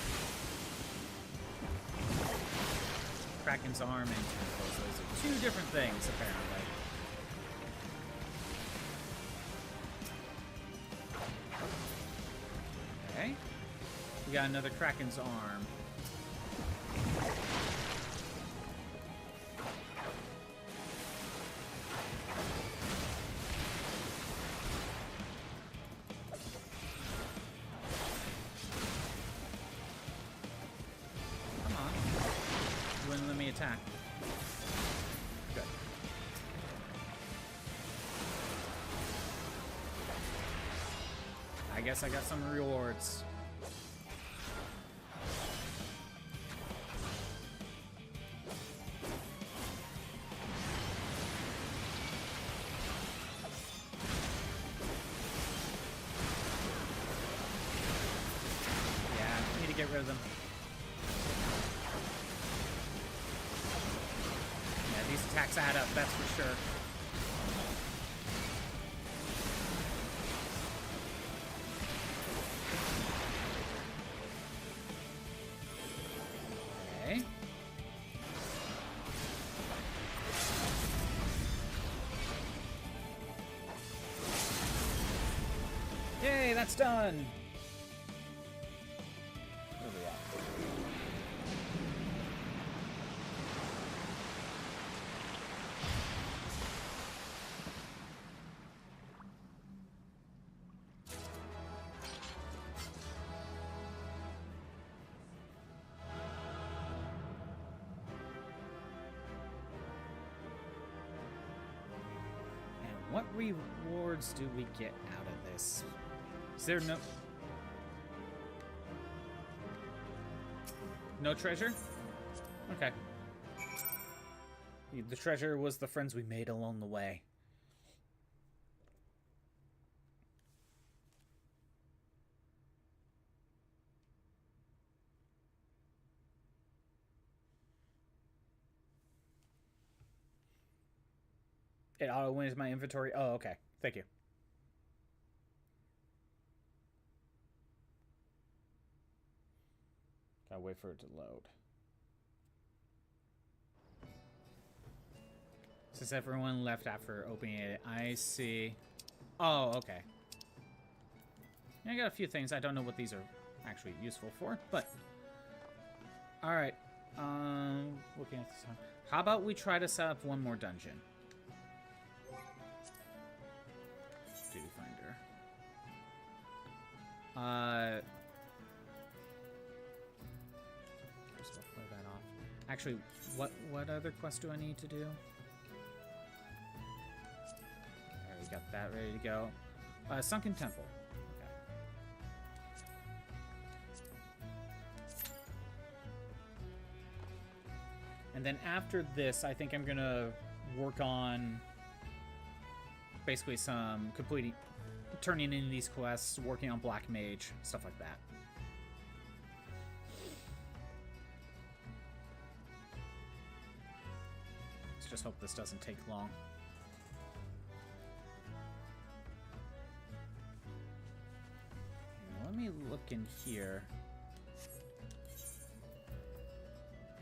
Kraken's arm and tentacles. Those are two different things, apparently. Okay. We got another Kraken's arm. Attack. Good. I guess I got some rewards. Yeah, I need to get rid of them. These attacks add up, that's for sure. Okay. Yay, that's done! Where are we at? What rewards do we get out of this? Is there no... No treasure? Okay. The treasure was the friends we made along the way. It auto wins my inventory. Oh, okay. Thank you. Gotta wait for it to load. Since everyone left after opening it, I see. Oh, okay. I got a few things. I don't know what these are actually useful for, but all right. Looking at this time. How about we try to set up one more dungeon? Duty finder. Just will play that off. Actually, what other quest do I need to do? There, we got that ready to go. Sunken Temple. Okay. And then after this, I think I'm gonna work on basically some turning in these quests, working on Black Mage, stuff like that. Let's just hope this doesn't take long. Let me look in here.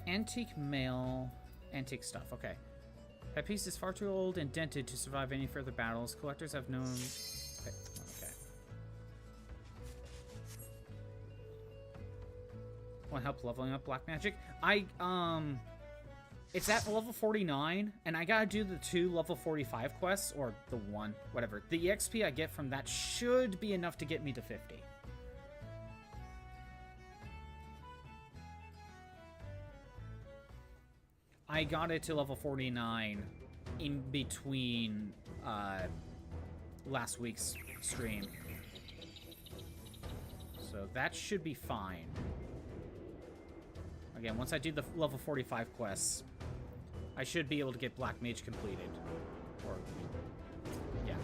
Antique mail, antique stuff. Okay. That piece is far too old and dented to survive any further battles. Collectors have known. Okay. Okay. Want help leveling up black magic? It's at level 49, and I gotta do the 2 level 45 quests, or the 1, whatever. The EXP I get from that should be enough to get me to 50. I got it to level 49 in between last week's stream. So that should be fine. Again, once I do the level 45 quests, I should be able to get Black Mage completed. Or, yeah.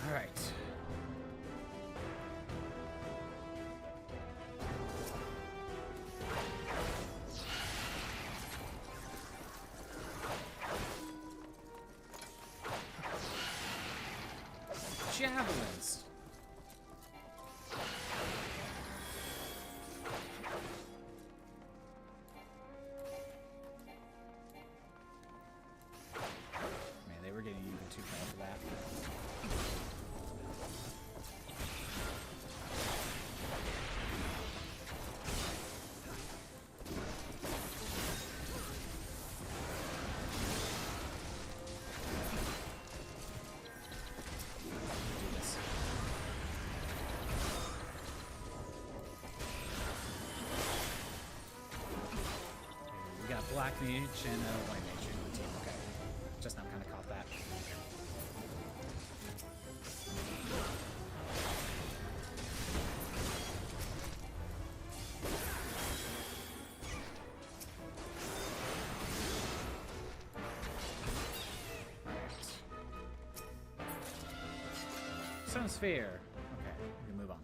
All right. Javelins. Man, they were getting even too bad for that. Black Mage and White Mage in the team. Okay. Just now kind of caught that. Alright. Sun Sphere. Okay, we can move on.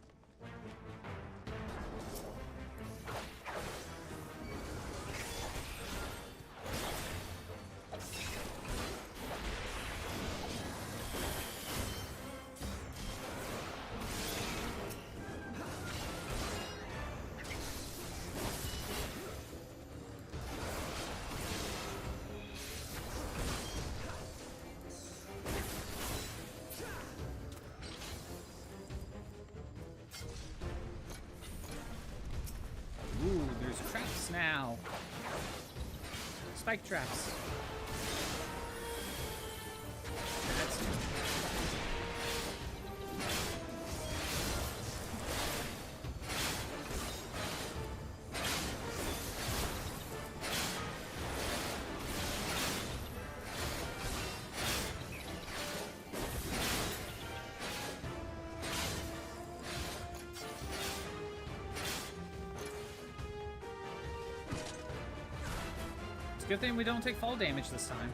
Ooh, there's traps now. Spike traps. That's new. good thing we don't take fall damage this time.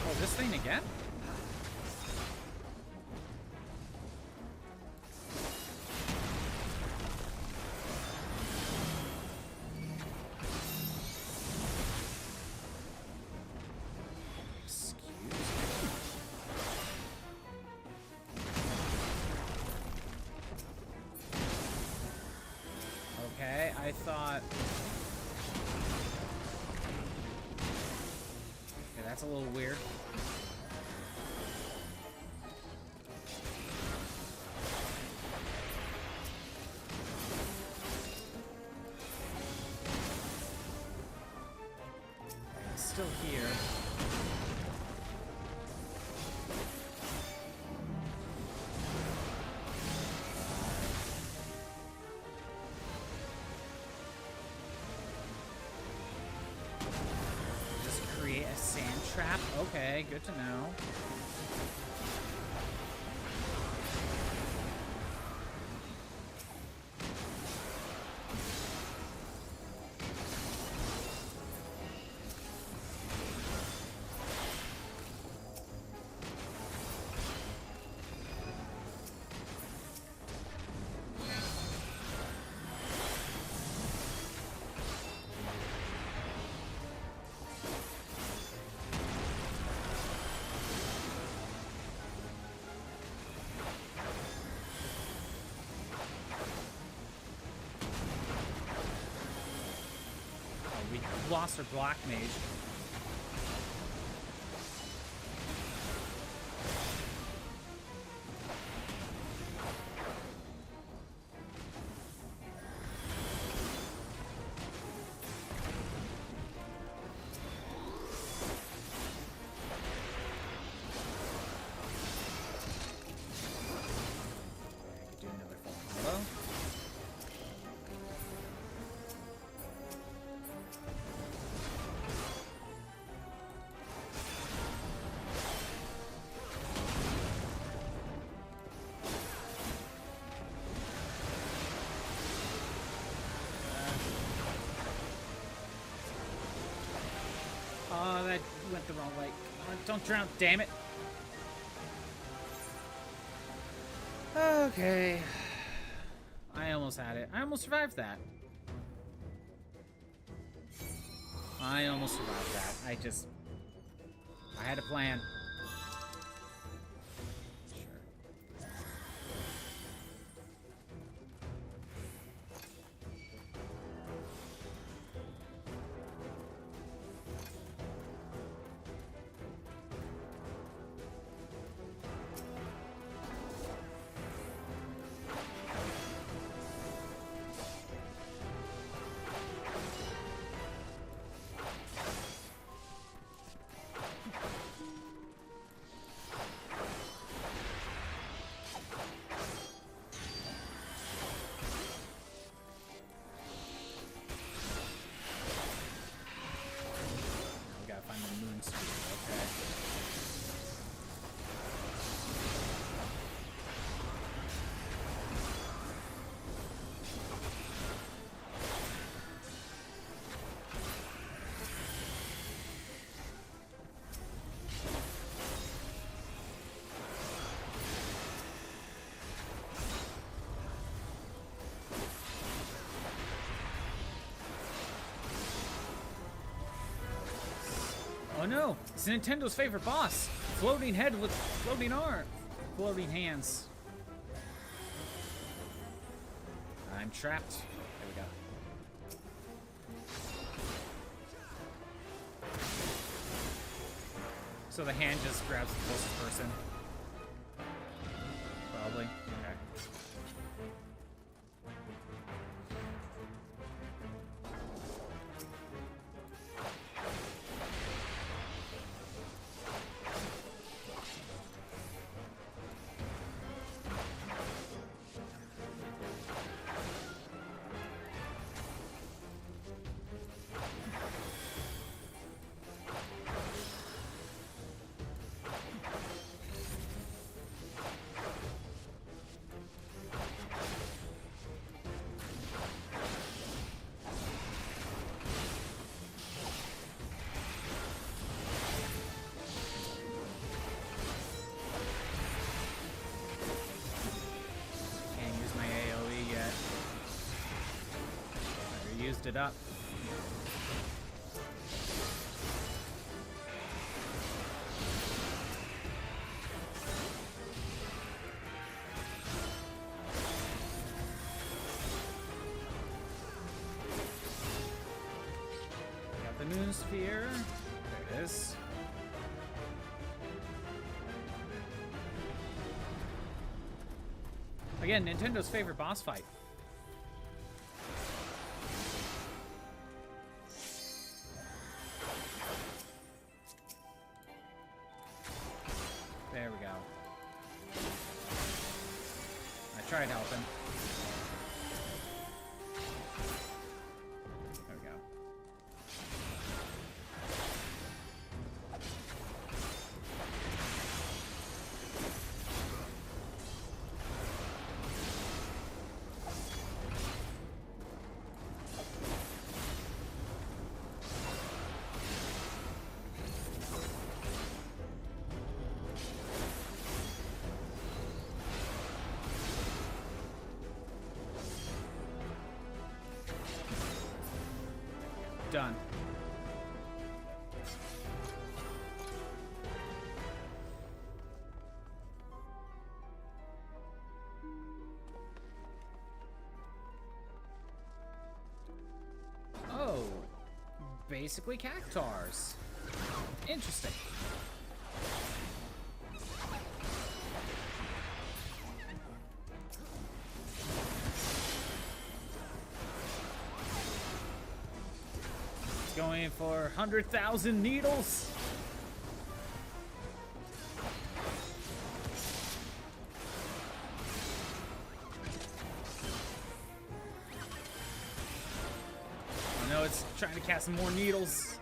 Oh, this thing again? I thought... Okay, that's a little weird. It's still here. Trap? Okay, good to know. Lost our Black Mage. Oh, that went the wrong way. Come on, don't drown, damn it. Okay. I almost had it. I almost survived that. I almost survived that. I had a plan. Oh no, it's Nintendo's favorite boss. Floating head with floating arm. Floating hands. I'm trapped. There we go. So the hand just grabs the closest person. Probably. Okay. boosted up. Got the moon sphere. There it is. Again, Nintendo's favorite boss fight. There we go. I tried helping. There we go. Done. Oh, basically cactars. Interesting. Going for 100,000 needles. Oh no, it's trying to cast some more needles.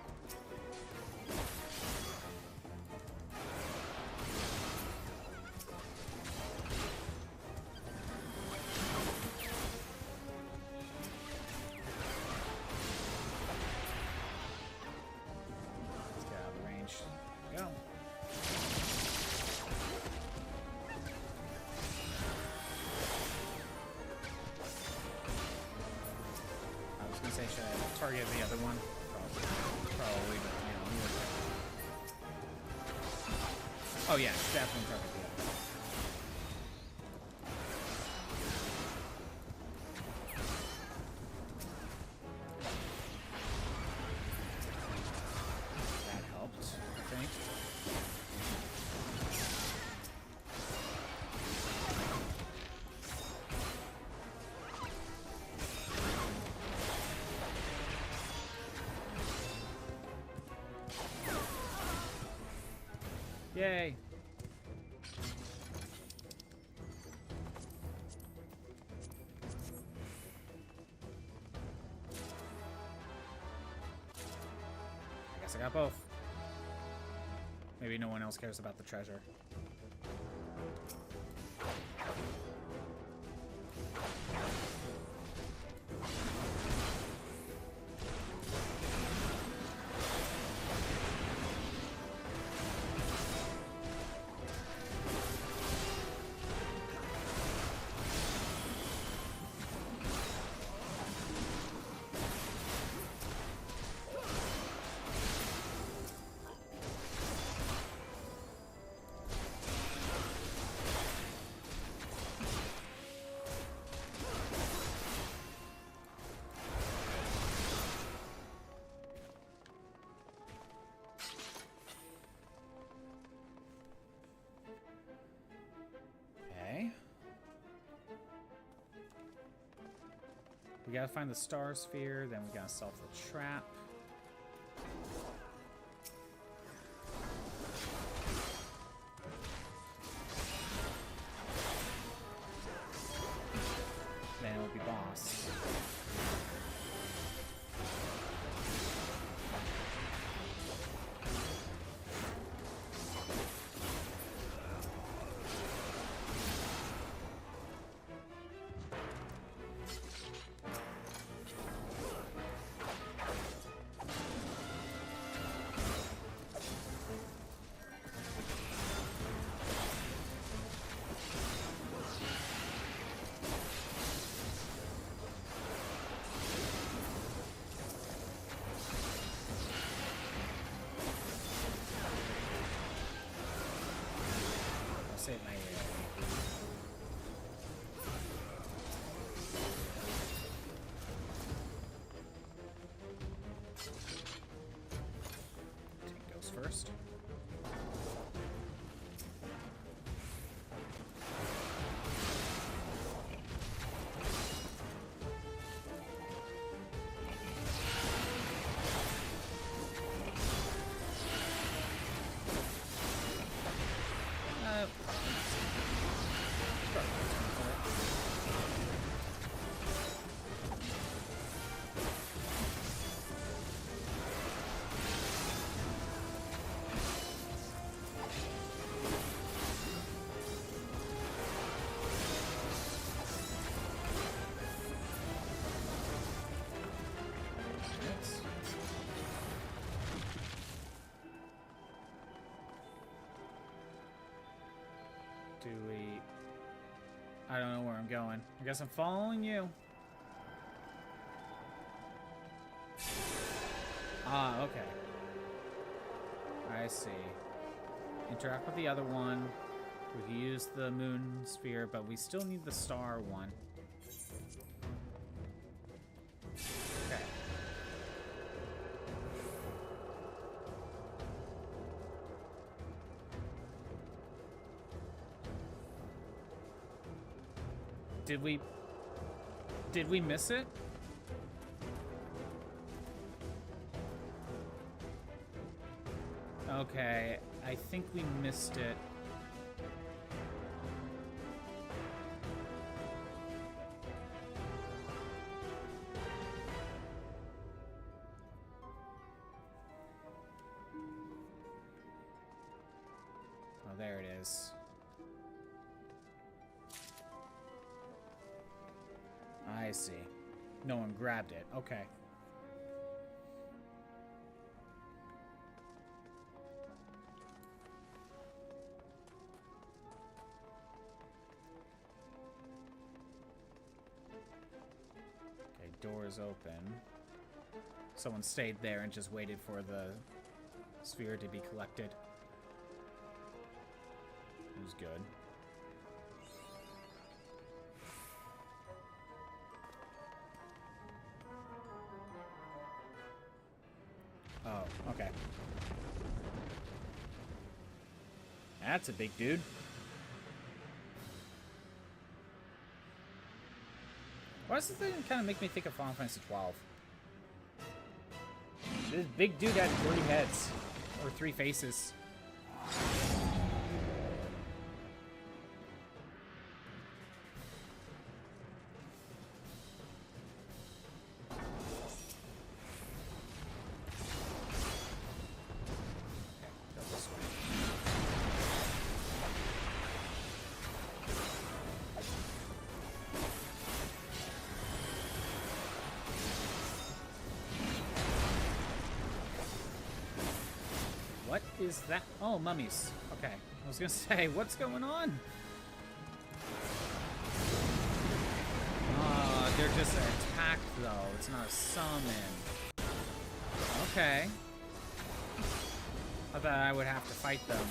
Should I target the other one? Probably, but you know, oh yeah, definitely target the other one. That helped, I think. Yay! I guess I got both. Maybe no one else cares about the treasure. We gotta find the star sphere, then we gotta solve the trap. Then it'll be boss. save my Take those first. Do we... I don't know where I'm going. I guess I'm following you. Ah, okay. I see. Interact with the other one. We can use the moon sphere, but we still need the star one. Okay. Did we miss it? Okay, I think we missed it. Oh, there it is. I see. No one grabbed it. Okay. Okay, door is open. Someone stayed there and just waited for the sphere to be collected. It was good. Oh, okay. That's a big dude. Why does this thing kind of make me think of Final Fantasy XII? This big dude had 3 heads. Or 3 faces. What is that? Oh, mummies. Okay. I was gonna say, what's going on? They're just an attack, though. It's not a summon. Okay. I thought I would have to fight them.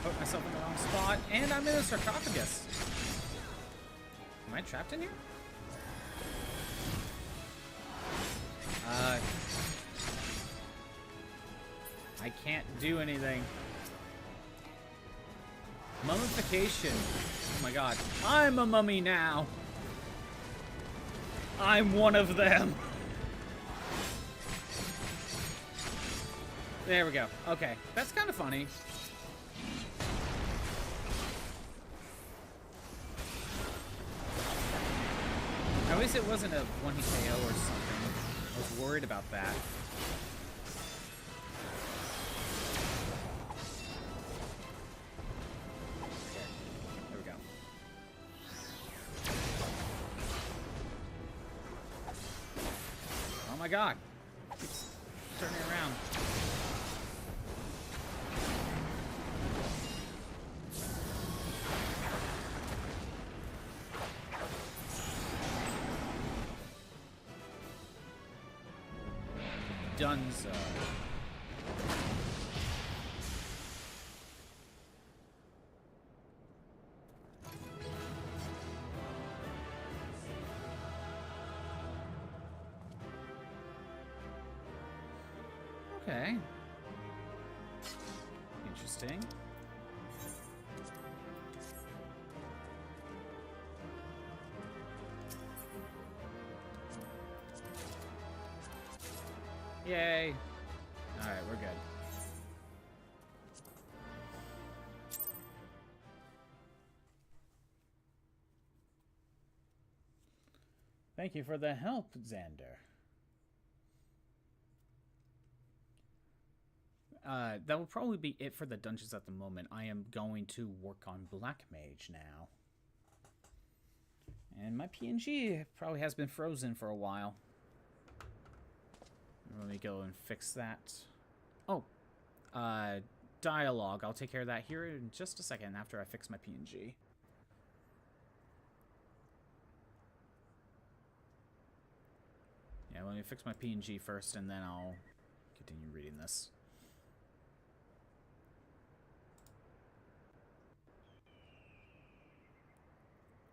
Put myself in the wrong spot, and I'm in a sarcophagus. Am I trapped in here? I can't do anything. Mummification. Oh my god. I'm a mummy now. I'm one of them. There we go. Okay. That's kind of funny. At least least it wasn't a one-hit KO or something. I was worried about that. There we go. Oh my god. It's turning around. Dunzo. Okay. Interesting. Yay. Alright, we're good. Thank you for the help, Xander. That will probably be it for the dungeons at the moment. I am going to work on Black Mage now. And my PNG probably has been frozen for a while. Let me go and fix that. Oh, dialogue. I'll take care of that here in just a second after I fix my PNG. Yeah, let me fix my PNG first, and then I'll continue reading this.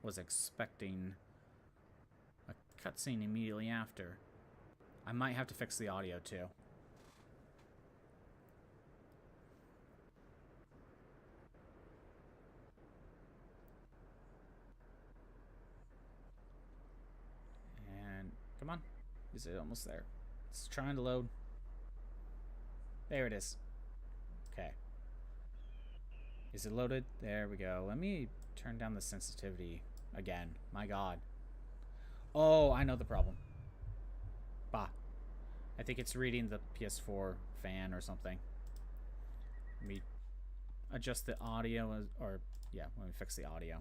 Was expecting a cutscene immediately after. I might have to fix the audio too. And come on. Is it almost there? It's trying to load. There it is. Okay. Is it loaded? There we go. Let me turn down the sensitivity again. My god. Oh, I know the problem. Bah. I think it's reading the PS4 fan or something. Let me adjust the audio, or yeah, let me fix the audio.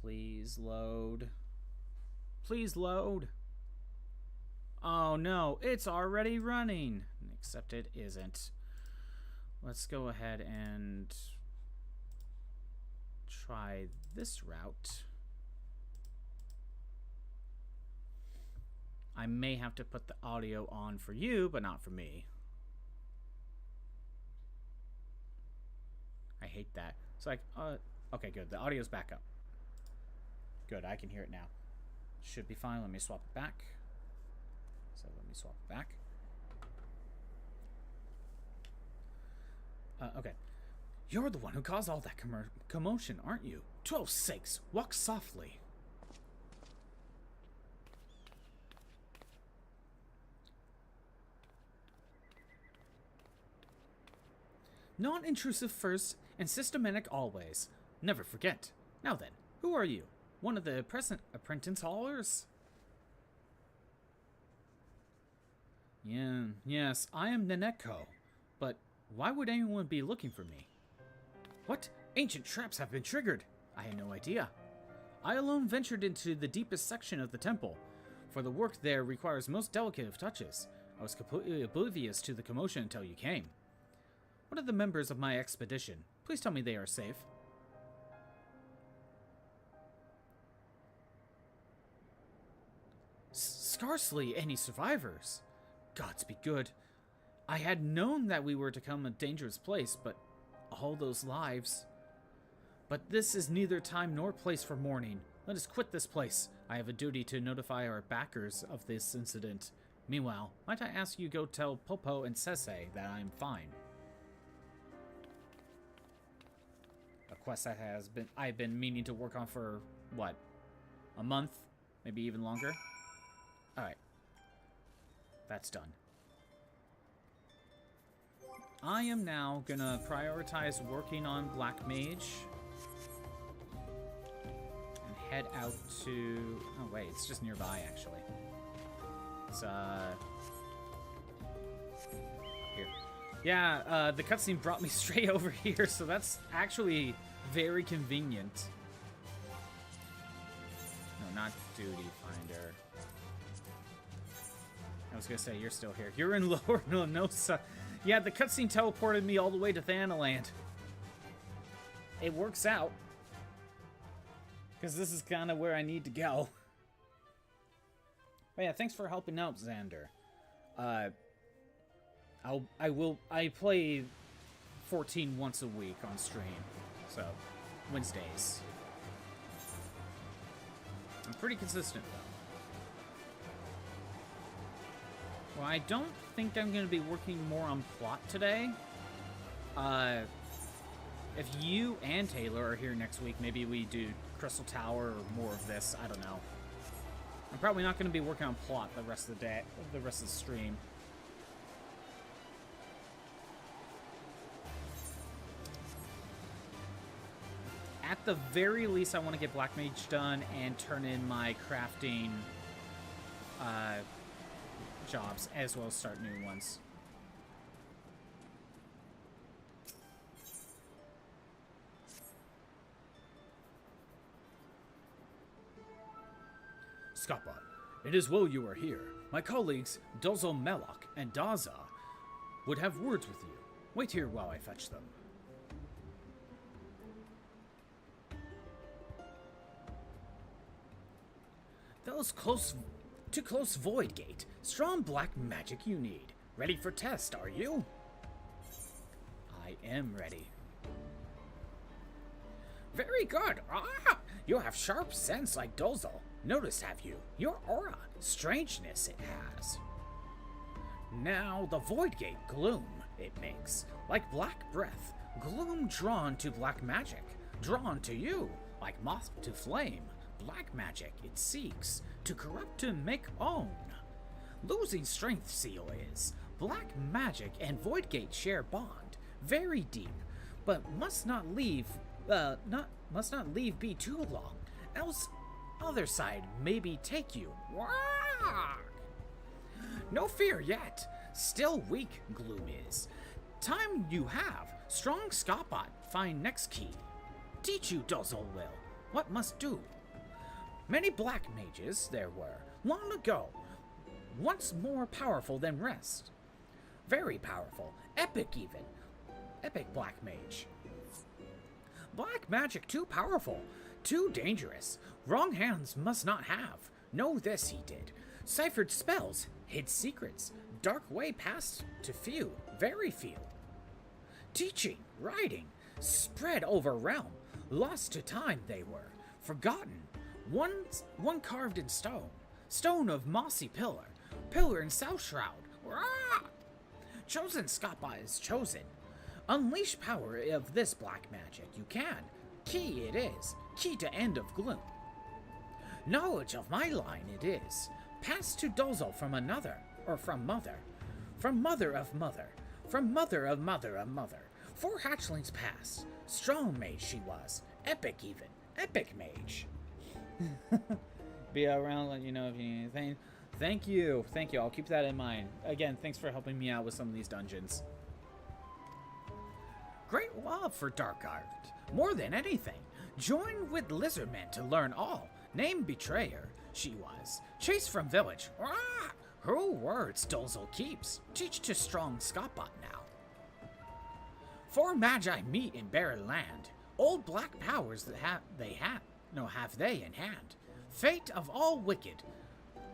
Please load. Please load. Oh no, it's already running. Except it isn't. Let's go ahead and try this route. I may have to put the audio on for you, but not for me. I hate that. It's like, okay, good. The audio's back up. Good, I can hear it now. Should be fine. Let me swap it back. So let me swap it back. Okay. You're the one who caused all that commotion, aren't you? 12 sakes, walk softly. Non-intrusive first and systematic always. Never forget. Now then, who are you? One of the present apprentice haulers? Yes, I am Neneko. But why would anyone be looking for me? What? Ancient traps have been triggered. I had no idea. I alone ventured into the deepest section of the temple, for the work there requires most delicate of touches. I was completely oblivious to the commotion until you came. What are the members of my expedition? Please tell me they are safe. Scarcely any survivors. Gods be good. I had known that we were to come a dangerous place, but all those lives. But this is neither time nor place for mourning. Let us quit this place. I have a duty to notify our backers of this incident. Meanwhile, might I ask you go tell Popo and Sese that I am fine. A quest that I've been meaning to work on for, what, a month? Maybe even longer? Alright. That's done. I am now gonna prioritize working on Black Mage. And head out to... Oh, wait, it's just nearby, actually. It's, here. Yeah, the cutscene brought me straight over here, so that's actually very convenient. No, not Duty Finder. I was gonna say, you're still here. You're in Lower Nonosa. Yeah, the cutscene teleported me all the way to Thanaland. It works out. Because this is kind of where I need to go. But yeah, thanks for helping out, Xander. I play 14 once a week on stream. So, Wednesdays. I'm pretty consistent, though. Well, I don't think I'm going to be working more on plot today. If you and Taylor are here next week, maybe we do Crystal Tower or more of this. I don't know. I'm probably not going to be working on plot the rest of the day, the rest of the stream. At the very least, I want to get Black Mage done and turn in my crafting jobs, as well as start new ones. Skapa, it is well you are here. My colleagues, Dozo Melok and Daza, would have words with you. Wait here while I fetch them. Those too close Void Gate. Strong black magic you need. Ready for test, are you? I am ready. Very good. Ah, you have sharp sense like Dozo. Notice, have you? Your aura, strangeness it has. Now, the Void Gate gloom it makes, like black breath. Gloom drawn to black magic, drawn to you, like moth to flame. Black magic it seeks, to corrupt to make own. Losing strength seal is. Black magic and Void Gate share bond, very deep, but must not leave be too long, else other side maybe take you. Wah! No fear yet, still weak gloom is. Time you have, strong Skapot find next key. Teach you Dozo will, what must do. Many black mages there were, long ago, once more powerful than rest. Very powerful, epic even. Epic black mage. Black magic too powerful, too dangerous. Wrong hands must not have. Know this he did. Ciphered spells, hid secrets. Dark way passed to few, very few. Teaching, writing, spread over realm. Lost to time they were. Forgotten. One carved in stone. Stone of mossy pillar. Pillar in south shroud. Rah! Chosen Skapa is chosen. Unleash power of this black magic you can. Key it is. Key to end of gloom. Knowledge of my line it is. Passed to Dozo from another, or from mother. From mother of mother. From mother of mother of mother. 4 hatchlings passed. Strong mage she was. Epic even. Epic mage. Be around, let you know if you need anything. Thank you. Thank you. I'll keep that in mind. Again, thanks for helping me out with some of these dungeons. Great love for dark art. More than anything. Join with lizardmen to learn all. Name betrayer, she was. Chased from village. Rah! Her words Dozo keeps. Teach to strong Skapot now. 4 magi meet in barren land. Old black powers that have they in hand. Fate of all wicked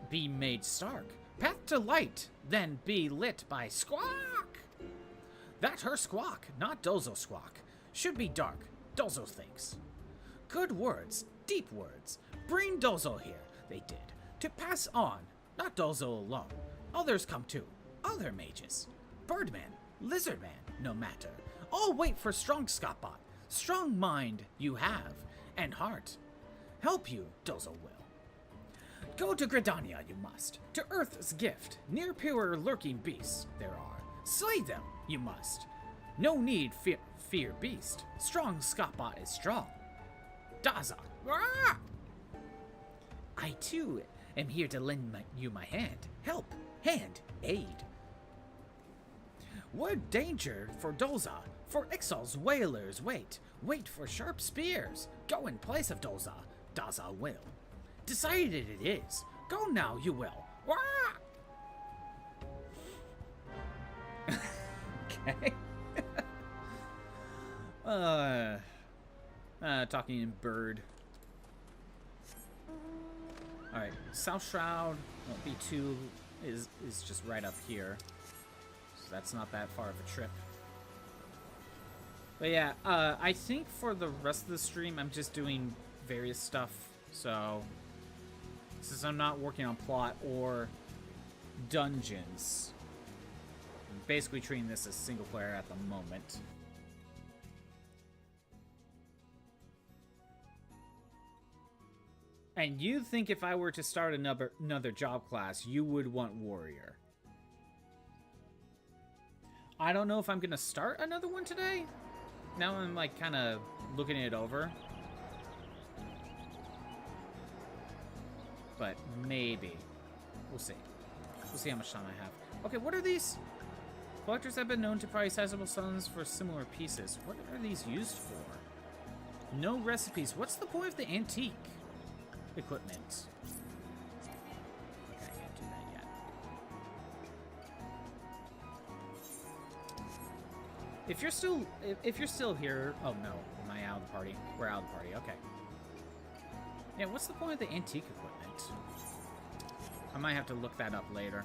be made stark. Path to light, then be lit by squawk. That her squawk, not Dozo squawk. Should be dark, Dozo thinks. Good words, deep words. Bring Dozo here, they did. To pass on, not Dozo alone. Others come too, other mages. Birdman, lizardman, no matter. All wait for strong Skapot. Strong mind you have, and heart. Help you, Dozo will. Go to Gridania you must, to Earth's gift. Near pure lurking beasts there are. Slay them, you must. No need fear beast. Strong Scotbot is strong. Daza. Ah! I too am here to lend you my hand. Help. Hand. Aid. Word danger for Doza. For Ixal's whalers wait. Wait for sharp spears. Go in place of Doza. Daza will. Decided it is. Go now, you will. Okay. Talking in bird. Alright, South Shroud, well, B2 is just right up here. So that's not that far of a trip. But yeah, I think for the rest of the stream, I'm just doing various stuff. So, since I'm not working on plot or dungeons, I'm basically treating this as single player at the moment. And you think if I were to start another job class, you would want warrior. I don't know if I'm gonna start another one today. Now I'm like kind of looking it over. But maybe. We'll see. We'll see how much time I have. Okay, what are these? Collectors have been known to price sizable sums for similar pieces. What are these used for? No recipes. What's the point of the antique equipment? Okay, I can't do that yet. If you're still here, oh no, am I out of the party? We're out of the party. Okay. Yeah, what's the point of the antique equipment? I might have to look that up later.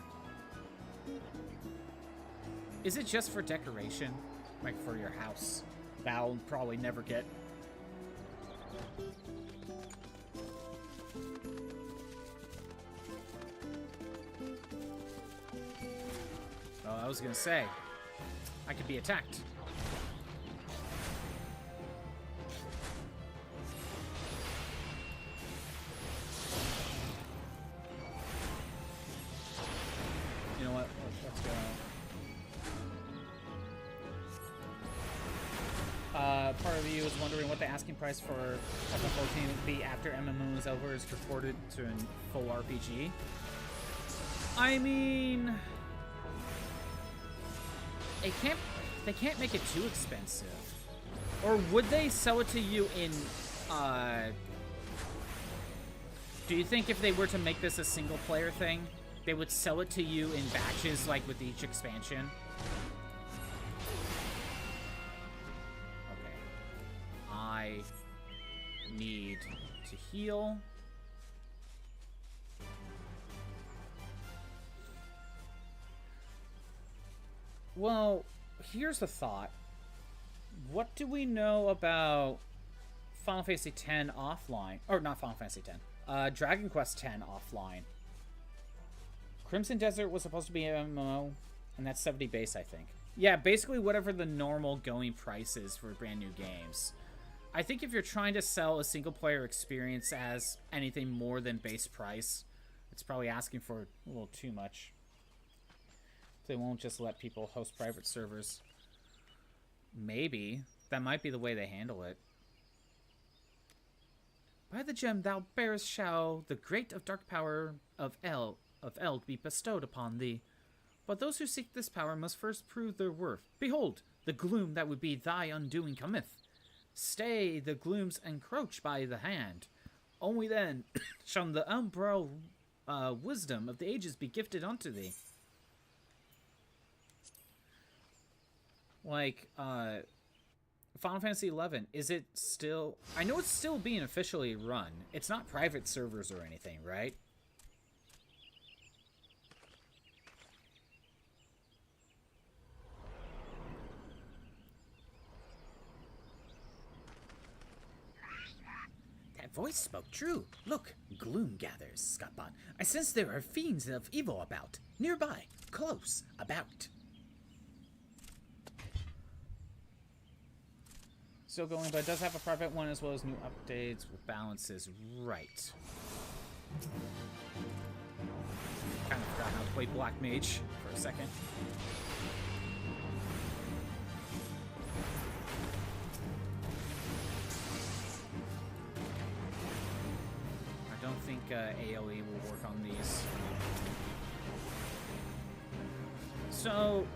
Is it just for decoration? Like for your house? That'll probably never get. Oh, I was gonna say, I could be attacked. You know what? Let's go. Part of you is wondering what the asking price for FF14 would be after MMO is over is reported to a full RPG. I mean, they can't make it too expensive. Or would they sell it to you in, do you think if they were to make this a single player thing, they would sell it to you in batches like with each expansion? Okay. I need to heal. Well, here's the thought. What do we know about Final Fantasy X offline? Or not Final Fantasy X. Dragon Quest X offline. Crimson Desert was supposed to be an MMO, and that's 70 base, I think. Yeah, basically whatever the normal going price is for brand new games. I think if you're trying to sell a single-player experience as anything more than base price, it's probably asking for a little too much. They won't just let people host private servers. Maybe. That might be the way they handle it. By the gem thou bearest shall the great of dark power of Eld be bestowed upon thee. But those who seek this power must first prove their worth. Behold, the gloom that would be thy undoing cometh. Stay, the glooms encroach by the hand. Only then shall the umbral wisdom of the ages be gifted unto thee. Like, Final Fantasy XI, is it still... I know it's still being officially run. It's not private servers or anything, right? That voice spoke true. Look, gloom gathers, Scotbot. I sense there are fiends of evil about. Nearby. Close. About. Still going, but it does have a private one as well as new updates with balances. Right. Kind of forgot how to play Black Mage for a second. AoE will work on these. So,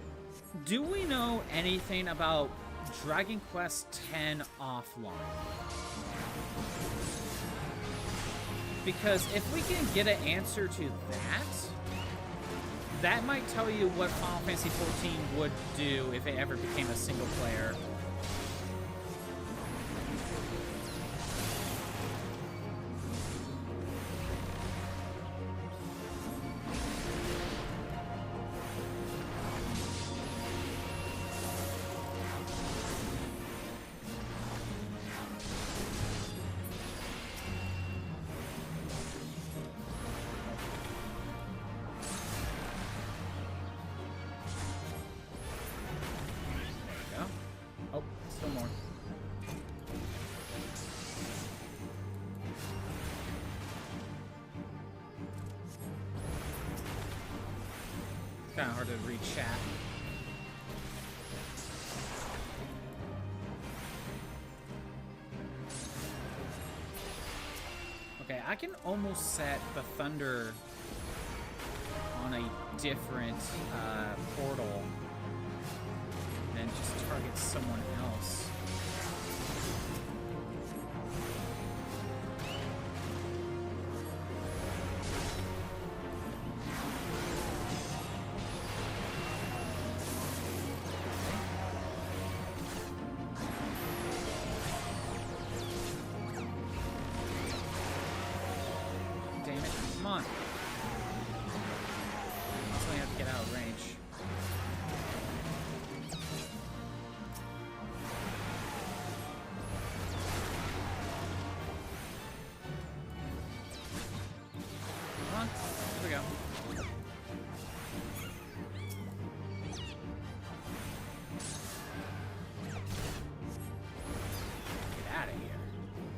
do we know anything about Dragon Quest X offline? Because if we can get an answer to that, that might tell you what Final Fantasy XIV would do if it ever became a single player. Kind of hard to read chat. Okay, I can almost set the thunder on a different portal and then just target someone else.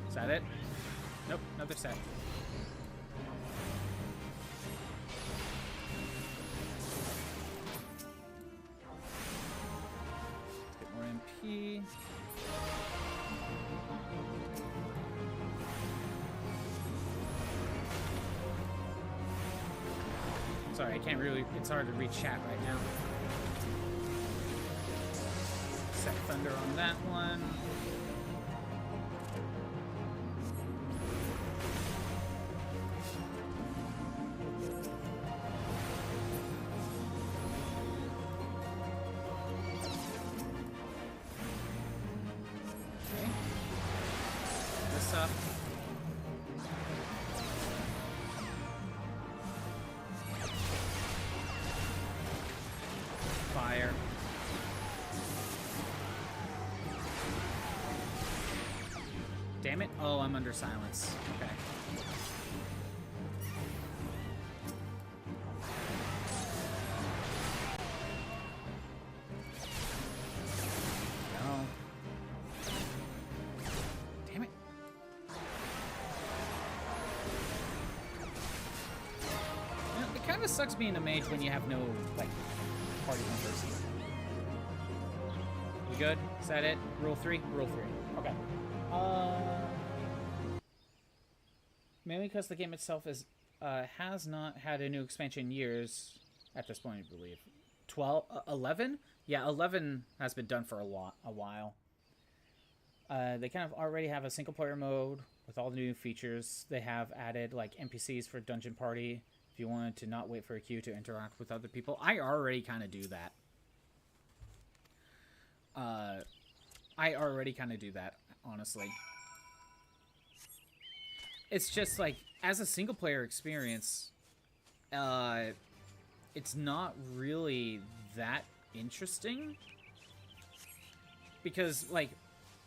Is that it? Nope, another set. Let's get more MP. Sorry, I can't really, it's hard to read chat right now. Set thunder on that one. Damn it. Oh, I'm under silence. Okay. No. Damn it. You know, it kind of sucks being a mage when you have no, like, party members. You good? Is that it? Rule 3? Rule 3. Okay. Mainly because the game itself is has not had a new expansion in years at this point, I believe. 11? Yeah, 11 has been done for a while. They kind of already have a single player mode with all the new features. They have added like NPCs for Dungeon Party if you wanted to not wait for a queue to interact with other people. I already kind of do that. Honestly. It's just like, as a single player experience, it's not really that interesting. Because, like,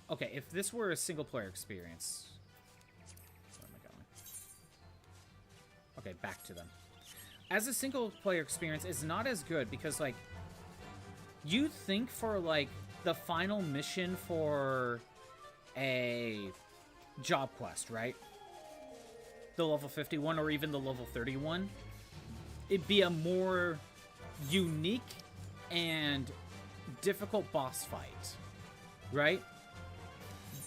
okay, if this were a single player experience... Where am I going? Okay, back to them. As a single player experience, it's not as good because, like, you think for, like, the final mission for a job quest, right? The level 51 or even the level 31, it'd be a more unique and difficult boss fight, right?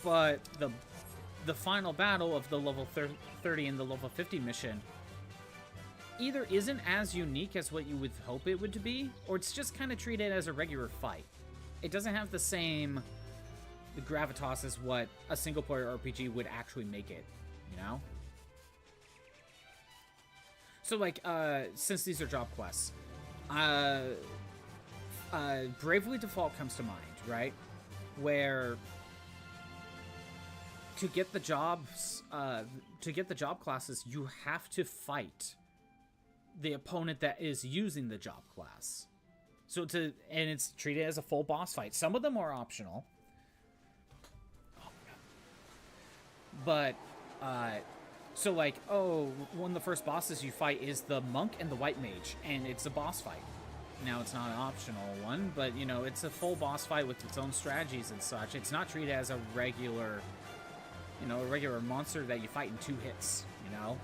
But the final battle of the level 30 and the level 50 mission either isn't as unique as what you would hope it would be, or it's just kind of treated as a regular fight. It doesn't have the same gravitas as what a single-player RPG would actually make it, you know? So, like, since these are job quests, Bravely Default comes to mind, right? Where to get the jobs, to get the job classes, you have to fight the opponent that is using the job class. So and it's treated as a full boss fight. Some of them are optional. Oh my god. But, so like, one of the first bosses you fight is the monk and the white mage, and it's a boss fight. Now, it's not an optional one, but, you know, it's a full boss fight with its own strategies and such. It's not treated as a regular, you know, a regular monster that you fight in 2 hits, you know?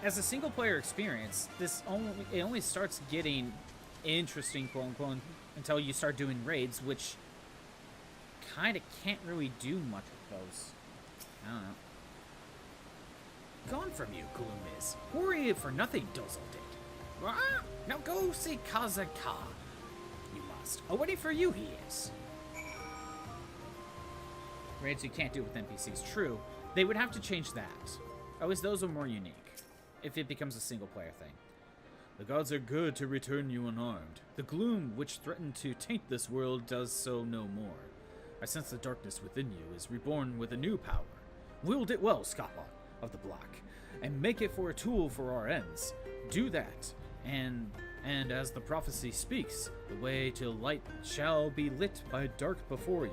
As a single-player experience, it only starts getting interesting, quote-unquote, until you start doing raids, which kind of can't really do much with those. I don't know. Gone from you, Gloom is. Worry for nothing, Dozel did. Ah, now go see Kazaka. You must. Oh, waiting for you he is. Raids you can't do with NPCs. True. They would have to change that. At least those are more unique. If it becomes a single-player thing. The gods are good to return you unarmed. The gloom which threatened to taint this world does so no more. I sense the darkness within you is reborn with a new power. Wield it well, Scotland of the Black, and make it for a tool for our ends. Do that, and as the prophecy speaks, the way to light shall be lit by dark before you.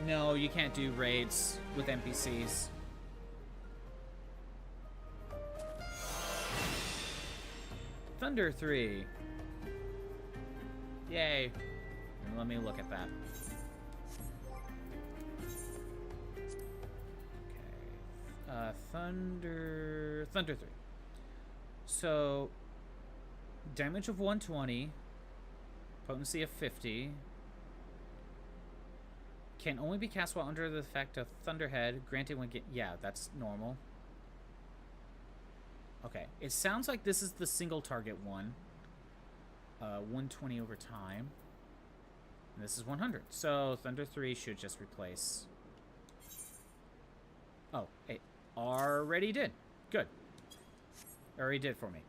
No, you can't do raids with NPCs. Thunder 3. Yay. Let me look at that. Okay. Thunder 3. So, damage of 120. Potency of 50. Can only be cast while under the effect of Thunderhead. Granted when yeah, that's normal. Okay, it sounds like this is the single target one. 120 over time. And this is 100. So Thunder 3 should just replace. Oh, it already did. Good. Already did for me.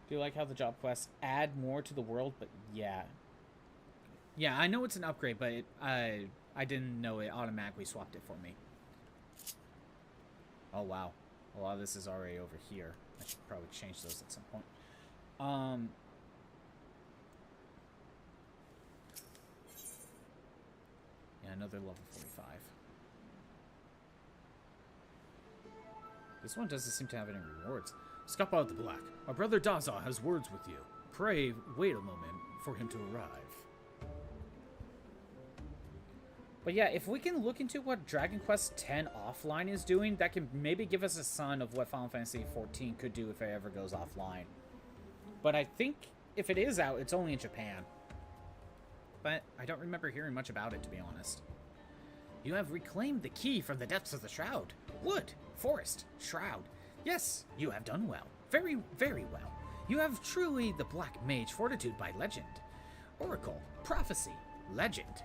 Do you like how the job quests add more to the world? But yeah. Yeah, I know it's an upgrade, but I didn't know it automatically swapped it for me. Oh, wow. A lot of this is already over here. I should probably change those at some point. Yeah, another level 45. This one doesn't seem to have any rewards. Scapa of the Black. My brother Daza has words with you. Pray wait a moment for him to arrive. But yeah, if we can look into what Dragon Quest X offline is doing, that can maybe give us a sign of what Final Fantasy XIV could do if it ever goes offline. But I think if it is out, it's only in Japan. But I don't remember hearing much about it, to be honest. You have reclaimed the key from the depths of the shroud. Wood, forest, shroud. Yes, you have done well. Very, very well. You have truly the Black Mage fortitude by legend. Oracle, prophecy, legend.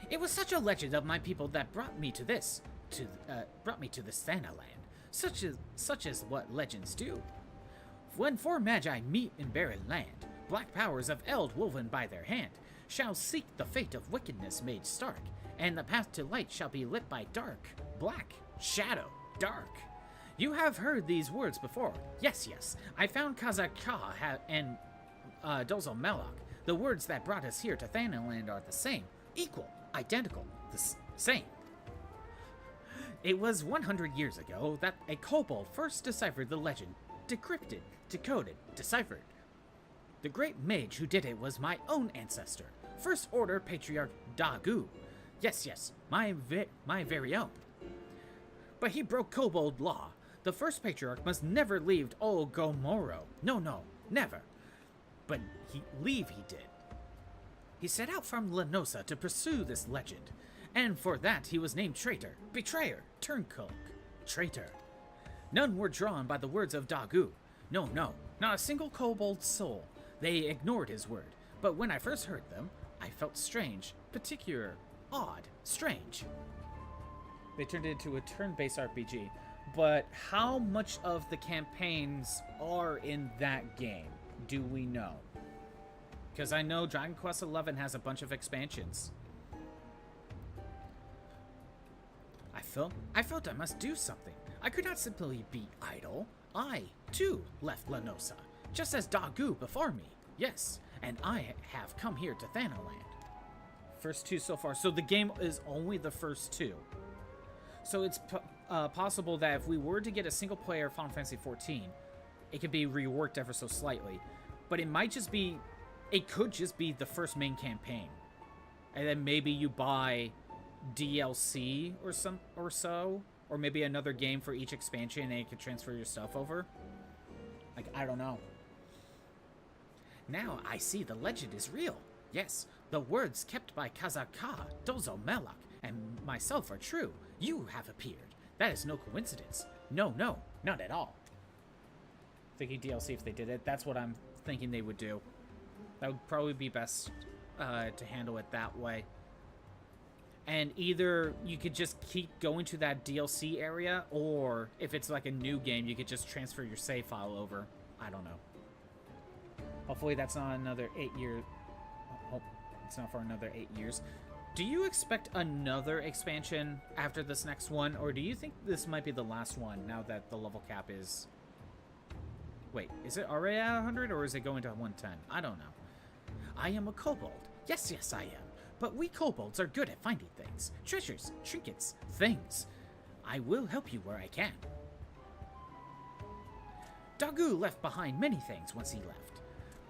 It was such a legend of my people that brought me to this Thana land. Such as what legends do. When 4 magi meet in barren land, black powers of eld woven by their hand shall seek the fate of wickedness made stark, and the path to light shall be lit by dark, black, shadow, dark. You have heard these words before. Yes, yes. I found Kazaka and Dozel Malak. The words that brought us here to Thanaland are the same, equal, identical, the same. It was 100 years ago that a kobold first deciphered the legend, decrypted, decoded, deciphered. The great mage who did it was my own ancestor, First Order Patriarch Dagu. Yes, yes, my very own. But he broke kobold law. The first patriarch must never leave Old Gomoro. No, no, never. but he did. He set out from Lenosa to pursue this legend, and for that he was named traitor, betrayer, turncoat, traitor. None were drawn by the words of Dagu. No, not a single kobold soul. They ignored his word, but when I first heard them, I felt strange, particular, odd, strange. They turned it into a turn-based RPG, but how much of the campaigns are in that game? Do we know? Because I know Dragon Quest XI has a bunch of expansions. I felt I must do something. I could not simply be idle. I, too, left Lenosa, just as Dagu before me. Yes, and I have come here to Thanaland. First 2 so far. So the game is only the first 2. So it's possible that if we were to get a single-player Final Fantasy XIV, it could be reworked ever so slightly. But it might just be... It could just be the first main campaign. And then maybe you buy DLC or so. Or maybe another game for each expansion and you can transfer your stuff over. Like, I don't know. Now I see the legend is real. Yes, the words kept by Kazaka, Dozo Melak, and myself are true. You have appeared. That is no coincidence. No, not at all. Thinking DLC if they did it. That's what I'm thinking they would do. That would probably be best to handle it that way. And either you could just keep going to that DLC area, or if it's like a new game, you could just transfer your save file over. I don't know. Hopefully that's not another 8 years. Oh, it's not for another 8 years. Do you expect another expansion after this next one, or do you think this might be the last one now that the level cap is... Wait, is it already at 100, or is it going to 110? I don't know. I am a kobold. Yes, I am. But we kobolds are good at finding things. Treasures, trinkets, things. I will help you where I can. Dagu left behind many things once he left.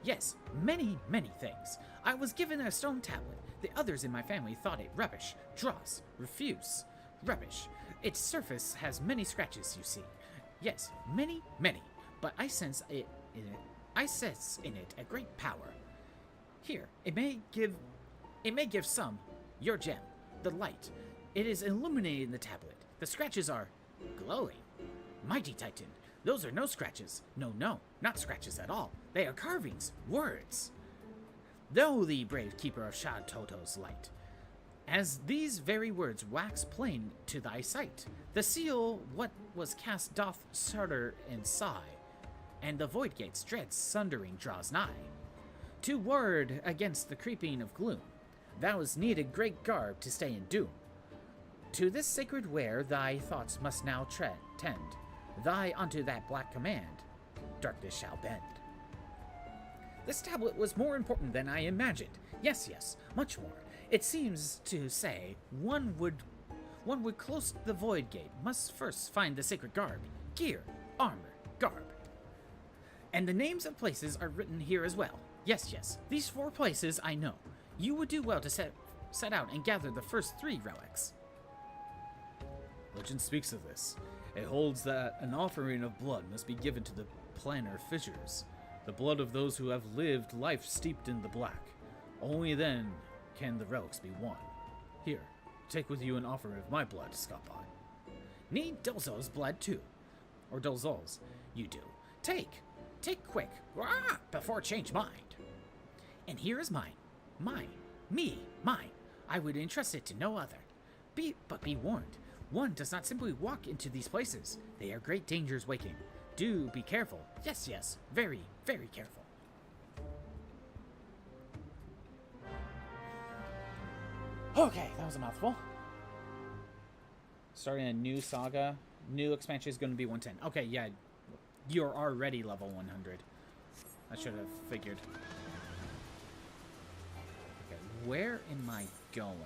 Yes, many things. I was given a stone tablet. The others in my family thought it rubbish. Dross. Refuse. Rubbish. Its surface has many scratches, you see. Yes, many. But I sense in it a great power. Here, it may give some your gem, the light. It is illuminated in the tablet. The scratches are glowing. Mighty Titan, those are no scratches. No, not scratches at all. They are carvings, words. Though the brave keeper of Shad Toto's light, as these very words wax plain to thy sight, the seal what was cast doth shudder and sigh, and the void gate's dread sundering draws nigh. To ward against the creeping of gloom, thou hast needed great garb to stay in doom. To this sacred ware thy thoughts must now tend. Thy unto that black command, darkness shall bend. This tablet was more important than I imagined. Yes, much more. It seems to say one would close the void gate must first find the sacred garb, gear, armor, garb. And the names of places are written here as well. Yes, these 4 places I know. You would do well to set out and gather the first 3 relics. Legend speaks of this. It holds that an offering of blood must be given to the planar fissures, the blood of those who have lived life steeped in the black. Only then can the relics be won. Here, take with you an offering of my blood, Scotland. Need Dolzo's blood too. Or Dolzol's. You do. Take quick, before change mind. And here is mine. Mine. I would entrust it to no other. But be warned. One does not simply walk into these places. They are great dangers waiting. Do be careful. Yes, very careful. Okay, that was a mouthful. Starting a new saga. New expansion is going to be 110. Okay, yeah. You're already level 100. I should have figured. Okay, where am I going?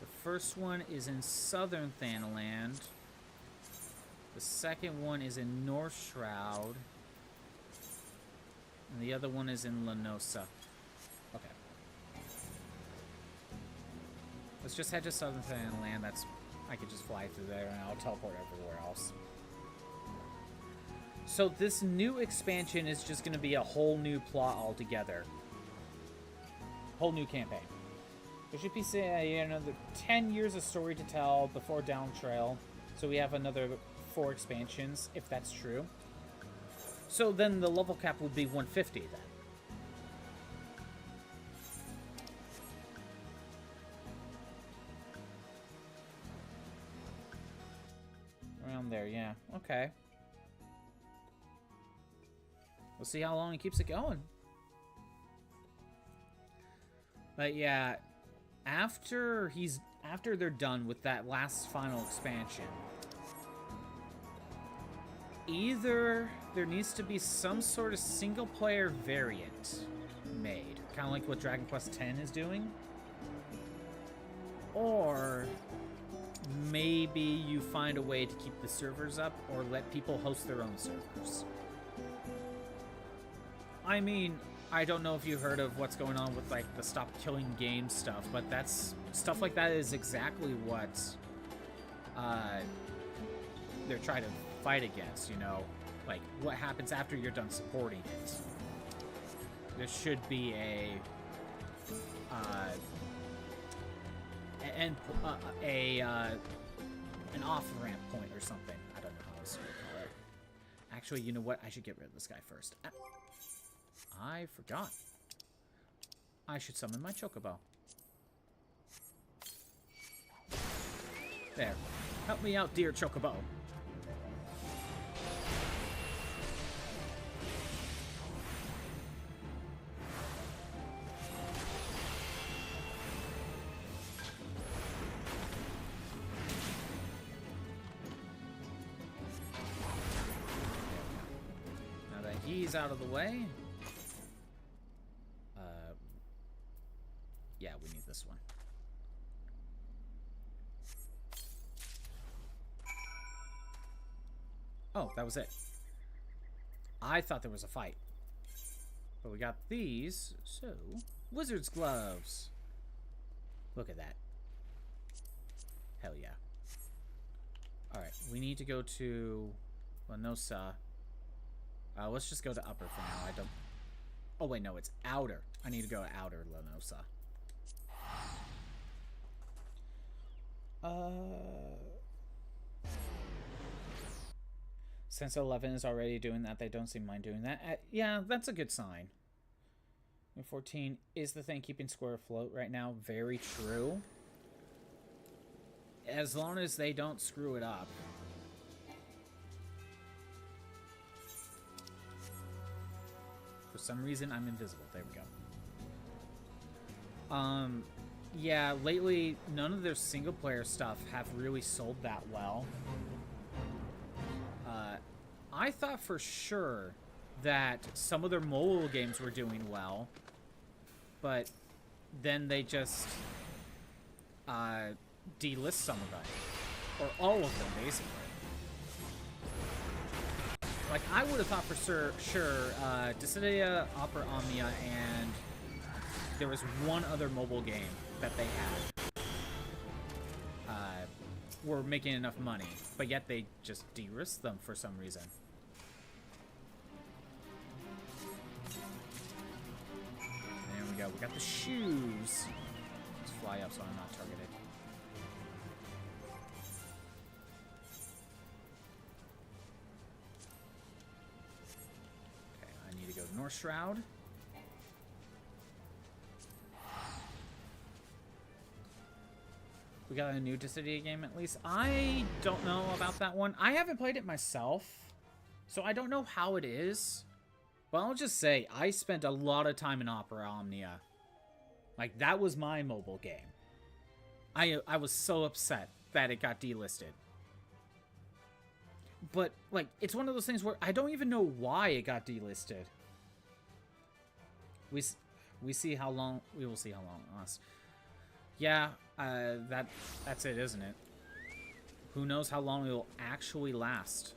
The first one is in southern Thanaland. The second one is in North Shroud. And the other one is in Lenosa. Okay. Let's just head to southern Thanaland. I could just fly through there and I'll teleport everywhere else. So this new expansion is just going to be a whole new plot altogether. Whole new campaign. There should be, say, another 10 years of story to tell before Down Trail. So we have another 4 expansions, if that's true. So then the level cap would be 150 then. Around there, yeah. Okay. We'll see how long he keeps it going. But yeah, after they're done with that last final expansion, either there needs to be some sort of single player variant made, kind of like what Dragon Quest X is doing, or maybe you find a way to keep the servers up or let people host their own servers. I mean, I don't know if you heard of what's going on with, like, the Stop Killing Games stuff, but that's... Stuff like that is exactly what they're trying to fight against, you know? Like, what happens after you're done supporting it. There should be an off-ramp point or something. I don't know how else to call it. Actually, you know what? I should get rid of this guy first. I forgot. I should summon my Chocobo. There. Help me out, dear Chocobo. Now that he's out of the way... yeah, we need this one. Oh, that was it. I thought there was a fight. But we got these, so... Wizard's gloves! Look at that. Hell yeah. Alright, we need to go to... Lanosa. Let's just go to upper for now. I don't... Oh, wait, no, it's outer. I need to go to outer Lanosa. Since 11 is already doing that, they don't seem mind doing that. Yeah, that's a good sign. 14 is the thing keeping Square afloat right now. Very true. As long as they don't screw it up. For some reason, I'm invisible. There we go. Yeah, lately, none of their single-player stuff have really sold that well. I thought for sure that some of their mobile games were doing well, but then they just delist some of them, or all of them, basically. Like, I would have thought for sure, Dissidia, Opera Omnia, and there was one other mobile game that they had were making enough money, but yet they just de-risked them for some reason. There we go. We got the shoes. Let's fly up so I'm not targeted. Okay, I need to go to North Shroud. We got a new Dissidia game at least. I don't know about that one. I haven't played it myself, so I don't know how it is. But I'll just say, I spent a lot of time in Opera Omnia. Like, that was my mobile game. I was so upset that it got delisted. But, like, it's one of those things where I don't even know why it got delisted. We see how long... We will see how long it lasts. Yeah, that's it, isn't it? Who knows how long it will actually last?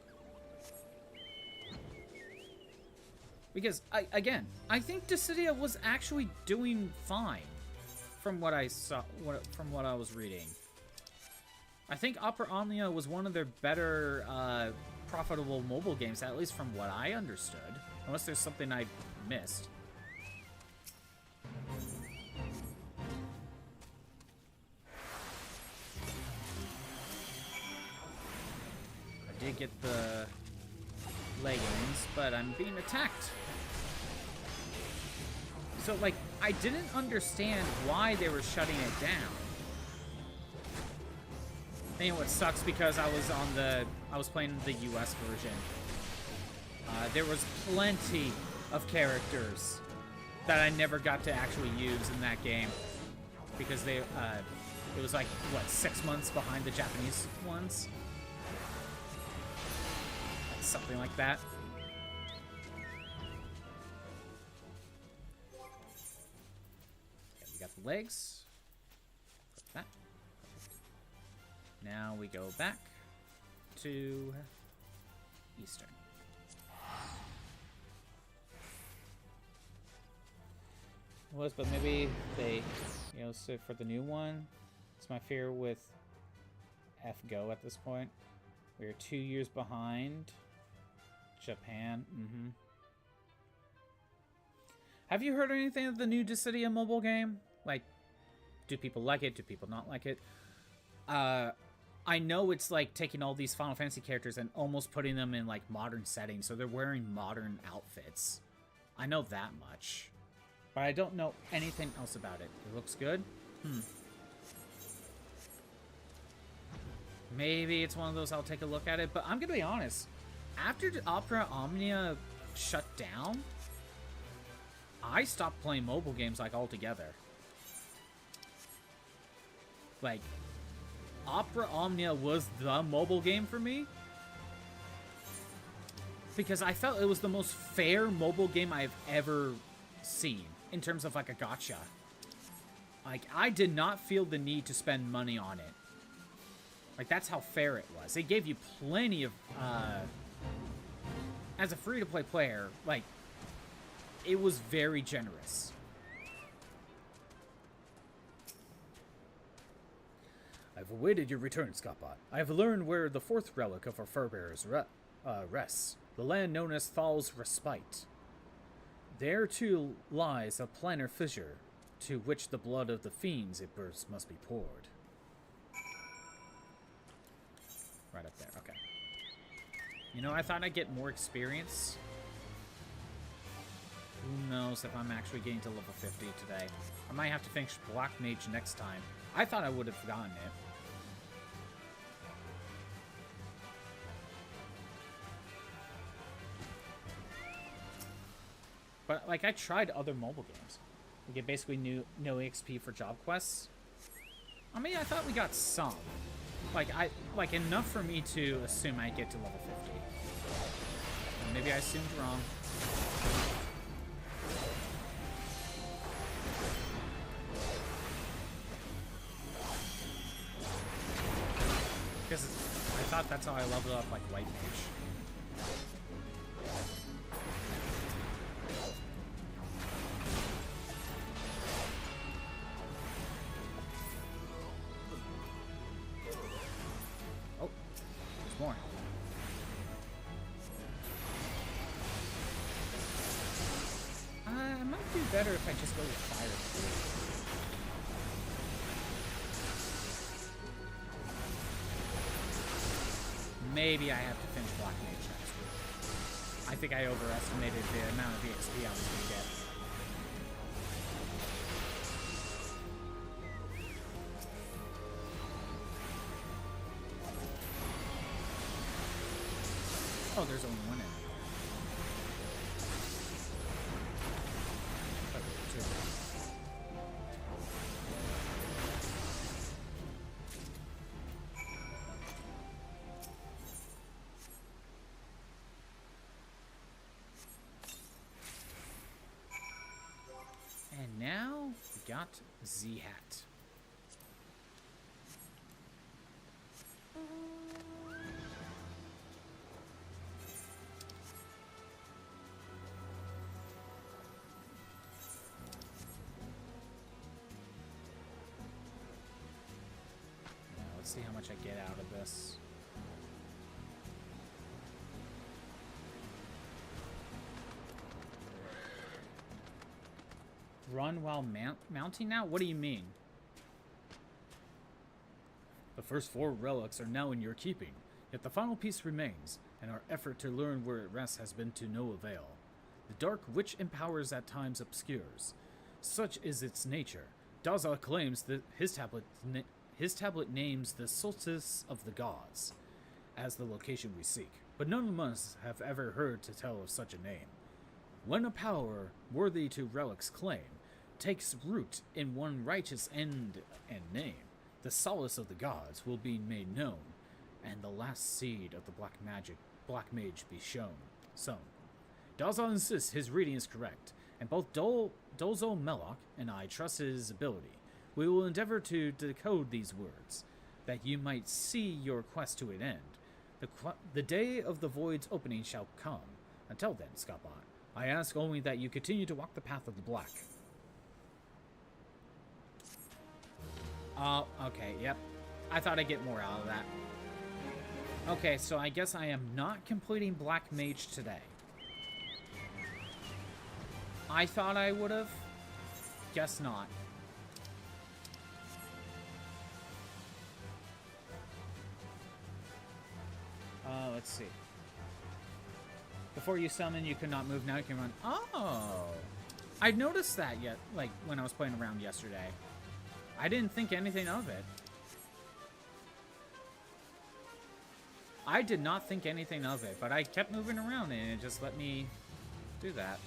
Because, again, I think Dissidia was actually doing fine from what I saw, from what I was reading. I think Opera Omnia was one of their better profitable mobile games, at least from what I understood. Unless there's something I missed. I did get the leggings, but I'm being attacked. So, like, I didn't understand why they were shutting it down. And you know what sucks, because I was playing the US version. There was plenty of characters that I never got to actually use in that game. Because it was like, what, 6 months behind the Japanese ones? Something like that. Okay, we got the legs. That. Now we go back to Eastern. But maybe they, you know, so for the new one, it's my fear with F-Go at this point. We're 2 years behind Japan. Have you heard anything of the new Dissidia mobile game? Like, do people like it? Do people not like it? I know it's like taking all these Final Fantasy characters and almost putting them in like modern settings, so they're wearing modern outfits. I know that much. But I don't know anything else about it. It looks good? Maybe it's one of those I'll take a look at it, but I'm gonna be honest. After Opera Omnia shut down, I stopped playing mobile games like altogether. Like, Opera Omnia was the mobile game for me because I felt it was the most fair mobile game I've ever seen in terms of like a gacha. Like, I did not feel the need to spend money on it. Like, that's how fair it was. It gave you plenty of, as a free-to-play player, like, it was very generous. I've awaited your return, Scottbot. I have learned where the fourth relic of our Furbearers rests, the land known as Thal's Respite. There, too, lies a planar fissure, to which the blood of the fiends it bursts must be poured. Right up there, okay. You know, I thought I'd get more experience. Who knows if I'm actually getting to level 50 today. I might have to finish Black Mage next time. I thought I would have gotten it. But, like, I tried other mobile games. We get basically no XP for job quests. I mean, I thought we got some. Like enough for me to assume I'd get to level 50. And maybe I assumed wrong. Because I thought that's how I leveled up, like, White Mage. Oh, there's more. I might do better if I just go with Fire. Maybe I have to finish Black Mage next week. I think I overestimated the amount of EXP I was going to get. Oh, there's only one in it. Oh, two. And now we got Z-Hat. Now let's see how much I get out of this. run while mounting now? What do you mean? The first 4 relics are now in your keeping, yet the final piece remains, and our effort to learn where it rests has been to no avail. The dark which empowers at times obscures. Such is its nature. Daza claims that his tablet names the Solstice of the Gods as the location we seek, but none of us have ever heard to tell of such a name. When a power worthy to relics claim takes root in one righteous end and name, the solace of the gods will be made known, and the last seed of the Black Mage be sown. Daza insists his reading is correct, and both Dolzo Melloc and I trust his ability. We will endeavor to decode these words, that you might see your quest to an end. The day of the Void's opening shall come. Until then, Scapon, I ask only that you continue to walk the path of the Black. Oh, okay, yep. I thought I'd get more out of that. Okay, so I guess I am not completing Black Mage today. I thought I would have. Guess not. Let's see. Before you summon, you could not move. Now you can run. Oh! I noticed that yet, like, when I was playing around yesterday. I didn't think anything of it. I did not think anything of it, but I kept moving around and it just let me do that.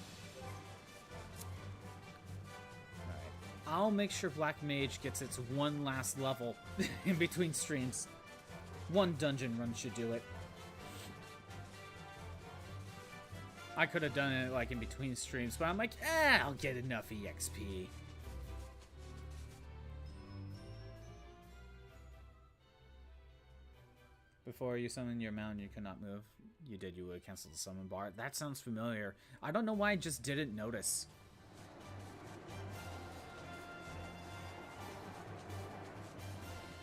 Alright. I'll make sure Black Mage gets its one last level in between streams. One dungeon run should do it. I could have done it like in between streams, but I'm like, I'll get enough EXP. Before you summon your mountain, you cannot move. You did, you would cancel the summon bar. That sounds familiar. I don't know why I just didn't notice.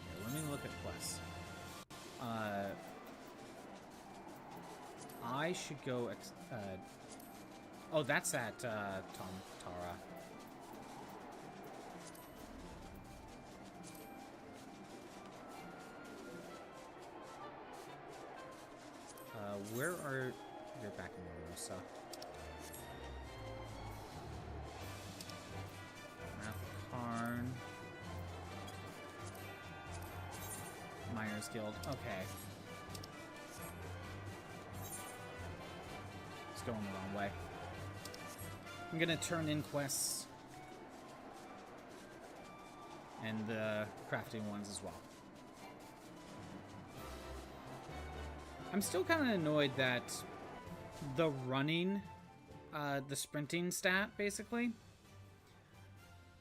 Here, let me look at quests. I should go oh, that's at Tam-Tara. Where are... You're back in Eorzea. Wrath of Qarn. Miners Guild. Okay. It's going the wrong way. I'm gonna turn in quests. And the crafting ones as well. I'm still kind of annoyed that the running, the sprinting stat, basically,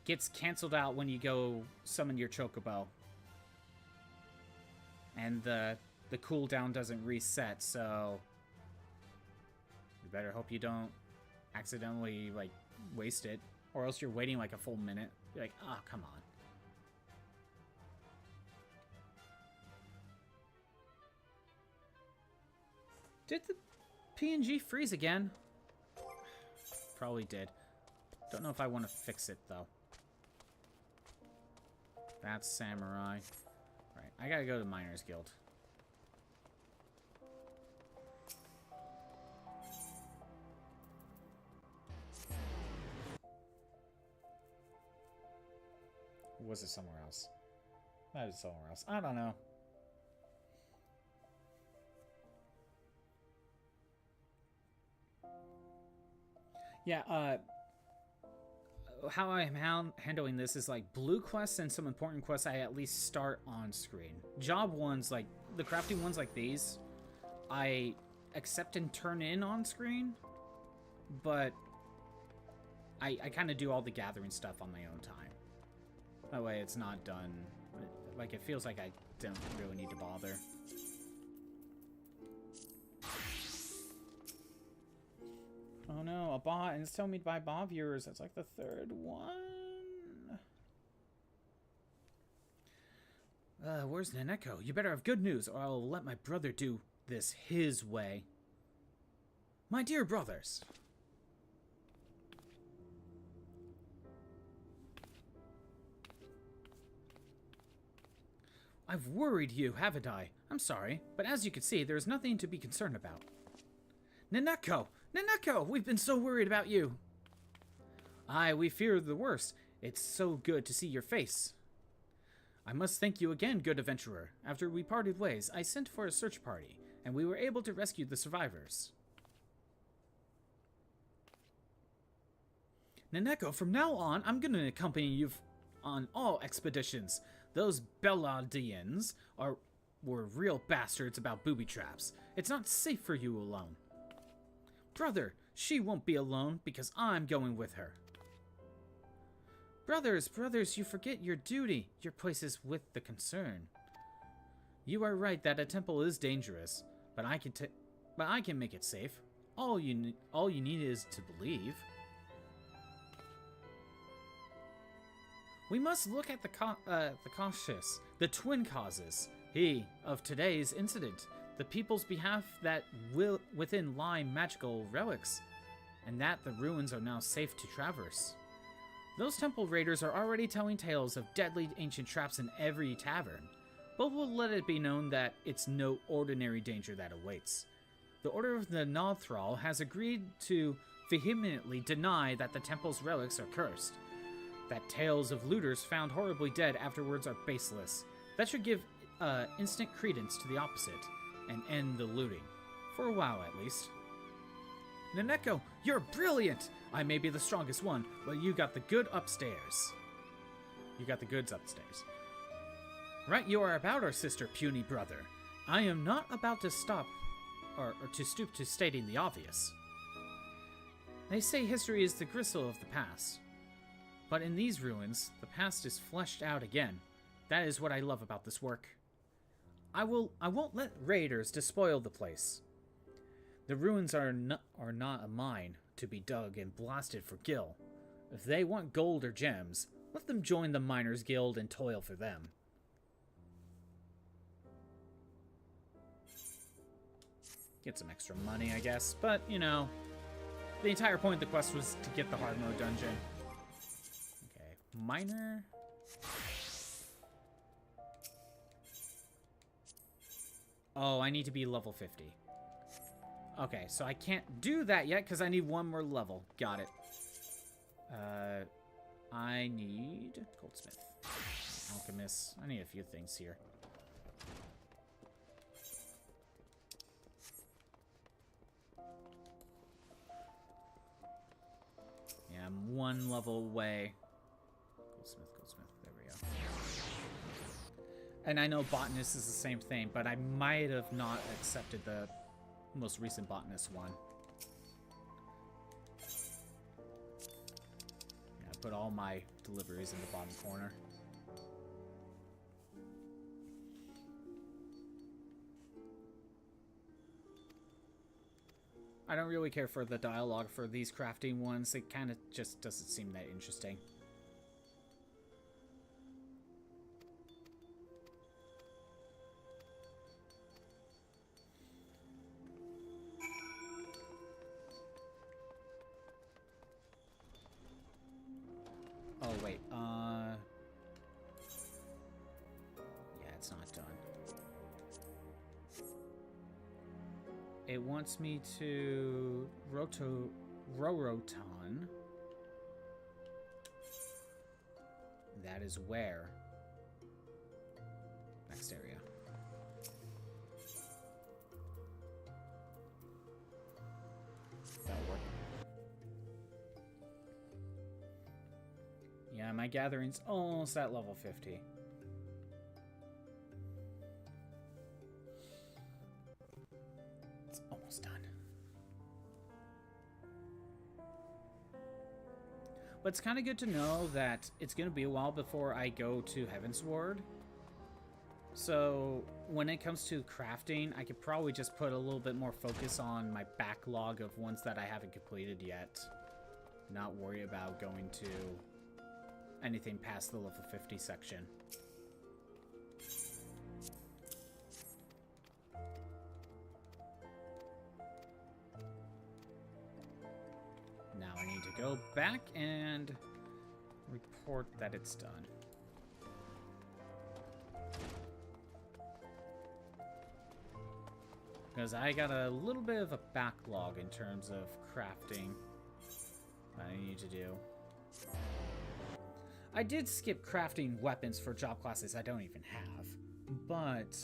gets canceled out when you go summon your Chocobo. And the cooldown doesn't reset, so you better hope you don't accidentally, like, waste it. Or else you're waiting, like, a full minute. You're like, oh, come on. Did the PNG freeze again? Probably did. Don't know if I want to fix it, though. That's Samurai. Right, I gotta go to Miners Guild. Or was it somewhere else? That is somewhere else. I don't know. Yeah, how I'm handling this is, like, blue quests and some important quests I at least start on screen. Job ones, like, the crafting ones like these, I accept and turn in on screen, but I kind of do all the gathering stuff on my own time. That way it's not done, like, it feels like I don't really need to bother. Oh no, a bot, and it's telling me to buy bot viewers. That's like the third one. Where's Naneko? You better have good news, or I'll let my brother do this his way. My dear brothers. I've worried you, haven't I? I'm sorry, but as you can see, there's nothing to be concerned about. Naneko! Naneko! We've been so worried about you! Aye, we fear the worst. It's so good to see your face. I must thank you again, good adventurer. After we parted ways, I sent for a search party, and we were able to rescue the survivors. Naneko, from now on, I'm going to accompany you on all expeditions. Those Belladians were real bastards about booby traps. It's not safe for you alone. Brother, she won't be alone because I'm going with her. Brothers, you forget your duty. Your place is with the concern. You are right that a temple is dangerous, but I can make it safe. All you need is to believe. We must look at the twin causes of today's incident, the people's behalf that within lie magical relics, and that the ruins are now safe to traverse. Those temple raiders are already telling tales of deadly ancient traps in every tavern, but we'll let it be known that it's no ordinary danger that awaits. The Order of the Nothral has agreed to vehemently deny that the temple's relics are cursed. That tales of looters found horribly dead afterwards are baseless. That should give instant credence to the opposite, and end the looting. For a while, at least. Naneko, you're brilliant! I may be the strongest one, but you got the good upstairs. You got the goods upstairs. Right you are about, our sister, puny brother. I am not about to stop, or to stoop to stating the obvious. They say history is the gristle of the past. But in these ruins, the past is fleshed out again. That is what I love about this work. I won't let raiders despoil the place. The ruins are not a mine to be dug and blasted for gil. If they want gold or gems, let them join the Miners' Guild and toil for them. Get some extra money, I guess, but, you know, the entire point of the quest was to get the hard mode dungeon. Okay, miner. Oh, I need to be level 50. Okay, so I can't do that yet because I need one more level. Got it. I need goldsmith, alchemist. I need a few things here. Yeah, I'm one level away. Goldsmith. There we go. And I know botanist is the same thing, but I might have not accepted the most recent botanist one. Yeah, I put all my deliveries in the bottom corner. I don't really care for the dialogue for these crafting ones. It kind of just doesn't seem that interesting. Oh, wait, yeah, it's not done. It wants me to Roroton. That is where? Next area. That'll work. Yeah, my gathering's almost at level 50. It's almost done. But it's kind of good to know that it's going to be a while before I go to Heavensward. So when it comes to crafting, I could probably just put a little bit more focus on my backlog of ones that I haven't completed yet. Not worry about going to anything past the level 50 section. Now I need to go back and report that it's done. Because I got a little bit of a backlog in terms of crafting that I need to do. I did skip crafting weapons for job classes I don't even have, but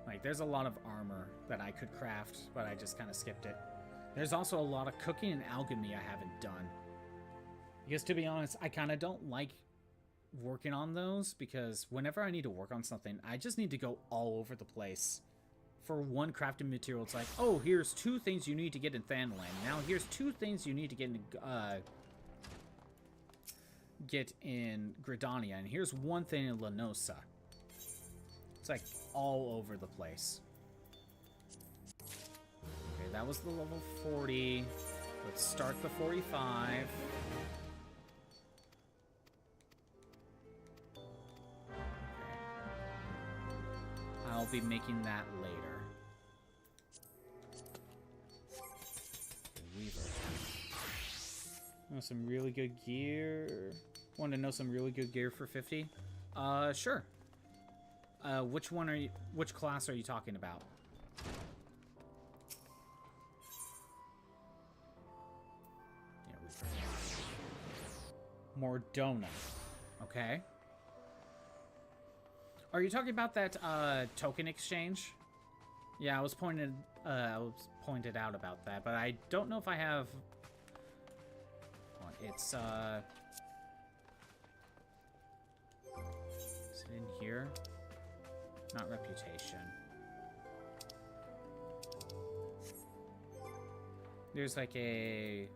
like there's a lot of armor that I could craft, but I just kind of skipped it. There's also a lot of cooking and alchemy I haven't done. Because to be honest, I kind of don't like working on those, because whenever I need to work on something, I just need to go all over the place. For one crafting material, it's like, oh, here's 2 things you need to get in Thanalan. Now here's 2 things you need to get in Gridania, and here's 1 thing in Lenosa. It's like all over the place. Okay, that was the level 40. Let's start the 45. I'll be making that later. Weaver. Want some really good gear? Want to know some really good gear for 50? Sure. Which class are you talking about? Yeah, Mordona. Okay. Are you talking about that token exchange? Yeah, I was pointed out about that, but I don't know if I have. It's is it in here? Not reputation. There's like a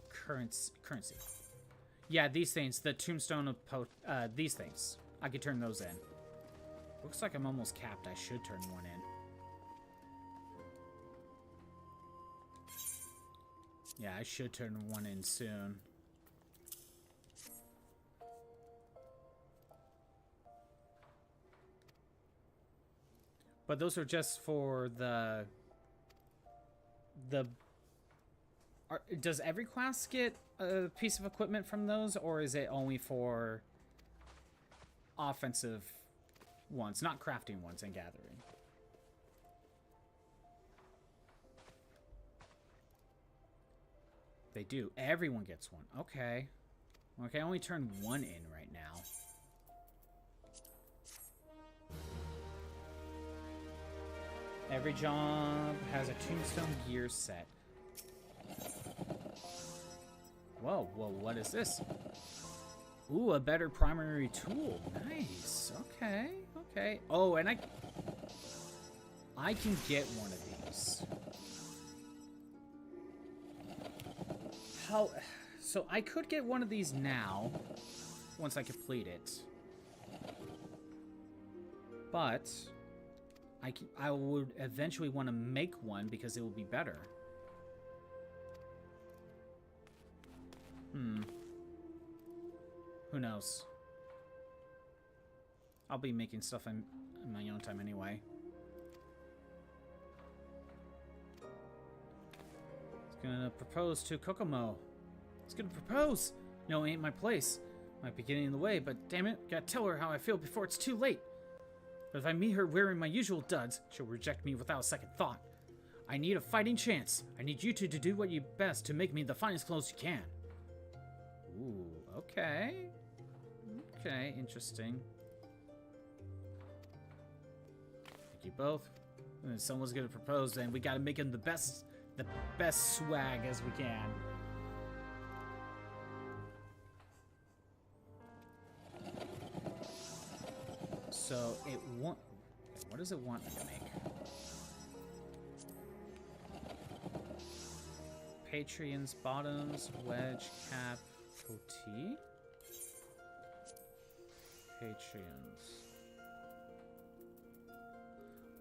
currency. Yeah, these things, the tombstone of these things. I could turn those in. Looks like I'm almost capped. I should turn one in. Yeah, I should turn one in soon. But those are just for the does every class get a piece of equipment from those, or is it only for offensive ones, not crafting ones and gathering? They do. Everyone gets one. Okay. Okay, I only turn one in right now. Every job has a tombstone gear set. Whoa, whoa, what is this? Ooh, a better primary tool. Nice. Okay, okay. Oh, and I can get one of these. How? So I could get one of these now, once I complete it. But I would eventually want to make one because it will be better. Who knows? I'll be making stuff in my own time anyway. It's gonna propose to Kokomo. It's gonna propose! No, it ain't my place. Might be getting in the way, but damn it, gotta tell her how I feel before it's too late. But if I meet her wearing my usual duds, she'll reject me without a second thought. I need a fighting chance. I need you two to do what you best to make me the finest clothes you can. Ooh, okay. Okay, interesting. Thank you both. And if someone's gonna propose, then we gotta make him the best swag as we can. So it want. What does it want me to make? Patreon's bottoms, wedge, cap, OT. Patreons.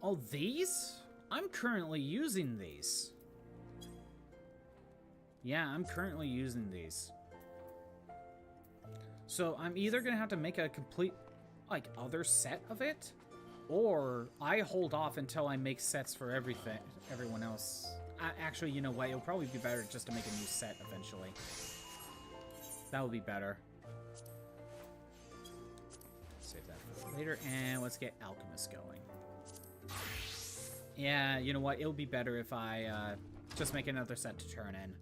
Oh, these? I'm currently using these. Yeah, I'm currently using these. So I'm either gonna have to make a complete, like, other set of it, or I hold off until I make sets for everyone else. Actually, you know what? It'll probably be better just to make a new set eventually. That would be better. Save that for later, and let's get Alchemist going. Yeah, you know what? It'll be better if I just make another set to turn in.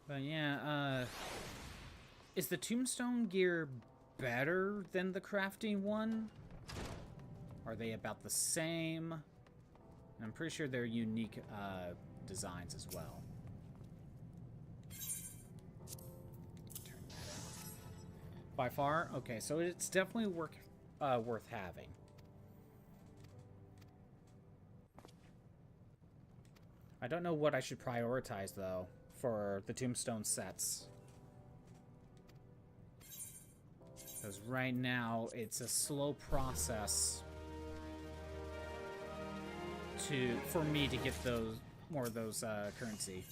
But yeah, is the tombstone gear better than the crafting one? Are they about the same? I'm pretty sure they're unique designs as well. Turn that in. By far? Okay, so it's definitely worth having. I don't know what I should prioritize, though, for the tombstone sets. Because right now, it's a slow process for me to get more of those currency.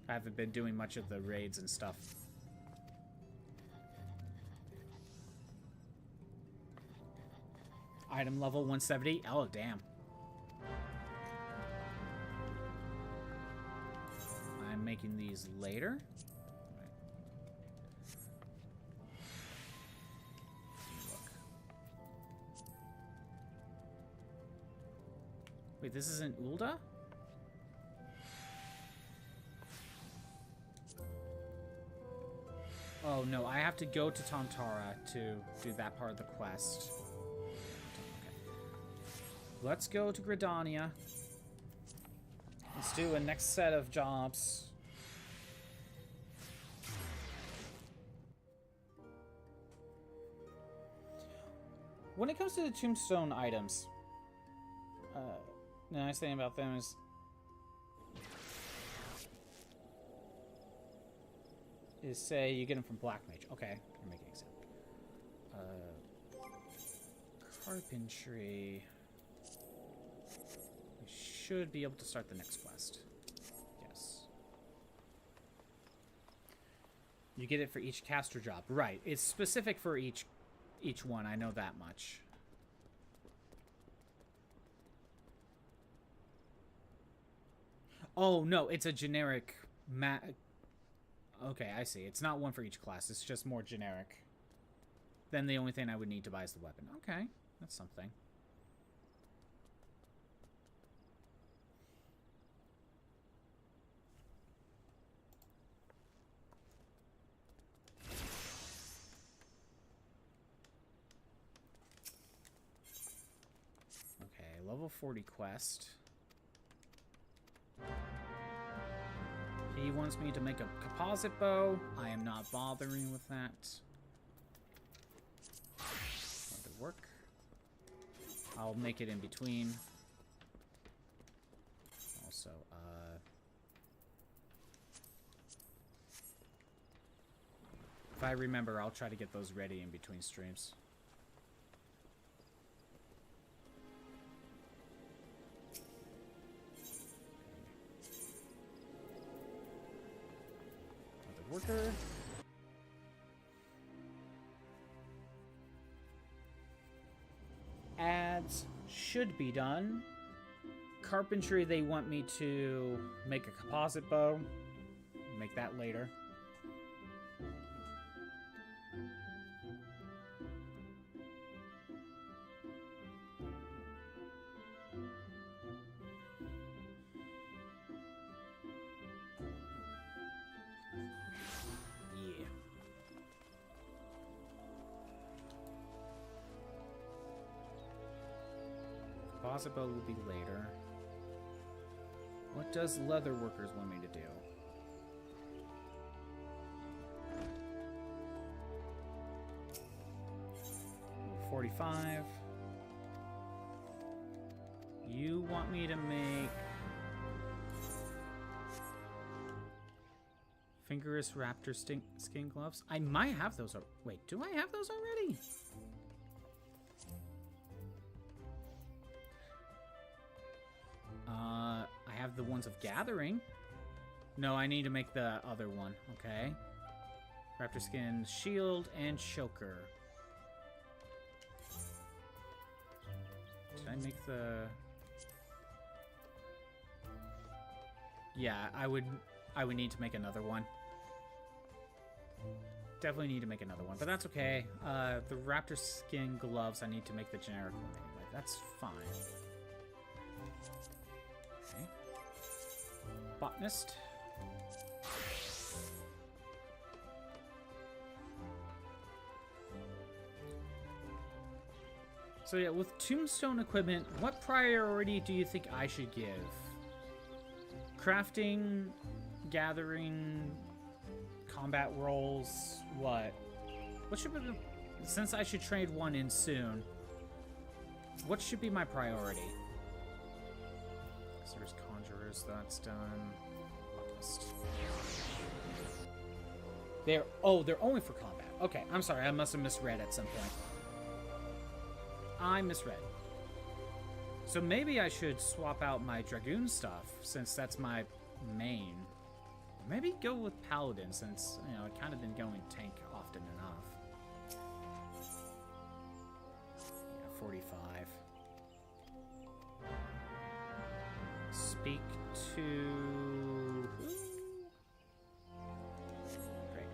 I haven't been doing much of the raids and stuff. Item level 170. Oh, damn. I'm making these later. Wait, this isn't Ulda? Oh no, I have to go to Tam-Tara to do that part of the quest. Okay. Let's go to Gridania. Let's do a next set of jobs. When it comes to the tombstone items, the nice thing about them is say you get them from Black Mage. Okay, you're making an example. Carpentry. We should be able to start the next quest. Yes. You get it for each caster job. Right. It's specific for each one. I know that much. Oh, no, it's a generic Okay, I see. It's not one for each class. It's just more generic. Then the only thing I would need to buy is the weapon. Okay, that's something. Okay, level 40 quest. He wants me to make a composite bow. I am not bothering with that. That'll work. I'll make it in between. Also, if I remember, I'll try to get those ready in between streams. Worker. Ads should be done. Carpentry, they want me to make a composite bow. Make that later. Composite bow will be later. What does leather workers want me to do? Level 45. You want me to make fingerless raptor skin gloves? I might have those. Wait, do I have those already? I have the ones of gathering. No, I need to make the other one. Okay. Raptor skin, shield, and choker. Did I make the... Yeah, I would need to make another one. Definitely need to make another one, but that's okay. The raptor skin gloves, I need to make the generic one anyway. That's fine. Okay. Botanist. So yeah, with tombstone equipment, what priority do you think I should give? Crafting, gathering, combat rolls, what? What should be, since I should trade one in soon, what should be my priority? So there's conjurers, that's done. Botanist. They're only for combat. Okay, I'm sorry, I must have misread at some point. I misread. So maybe I should swap out my Dragoon stuff, since that's my main. Or maybe go with Paladin, since, you know, I've kind of been going tank often enough. Yeah, 45. Speak to... Great.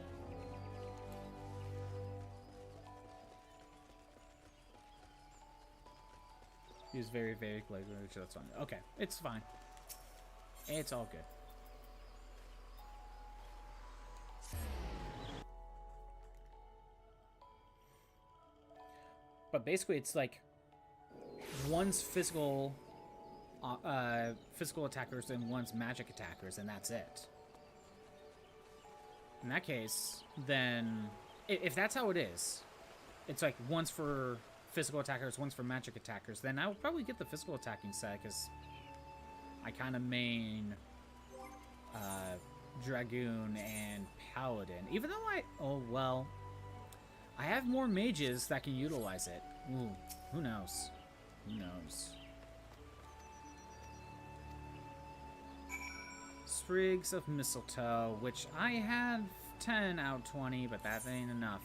Use very vague language, that's fine. Okay, it's fine. It's all good. But basically, it's like one's physical attackers and one's magic attackers, and that's it. In that case, then if that's how it is, it's like one's for physical attackers, one's for magic attackers, then I would probably get the physical attacking set, because I kind of main Dragoon and Paladin. Even though I have more mages that can utilize it. Ooh, who knows? Who knows? Sprigs of Mistletoe, which I have 10 out of 20, but that ain't enough.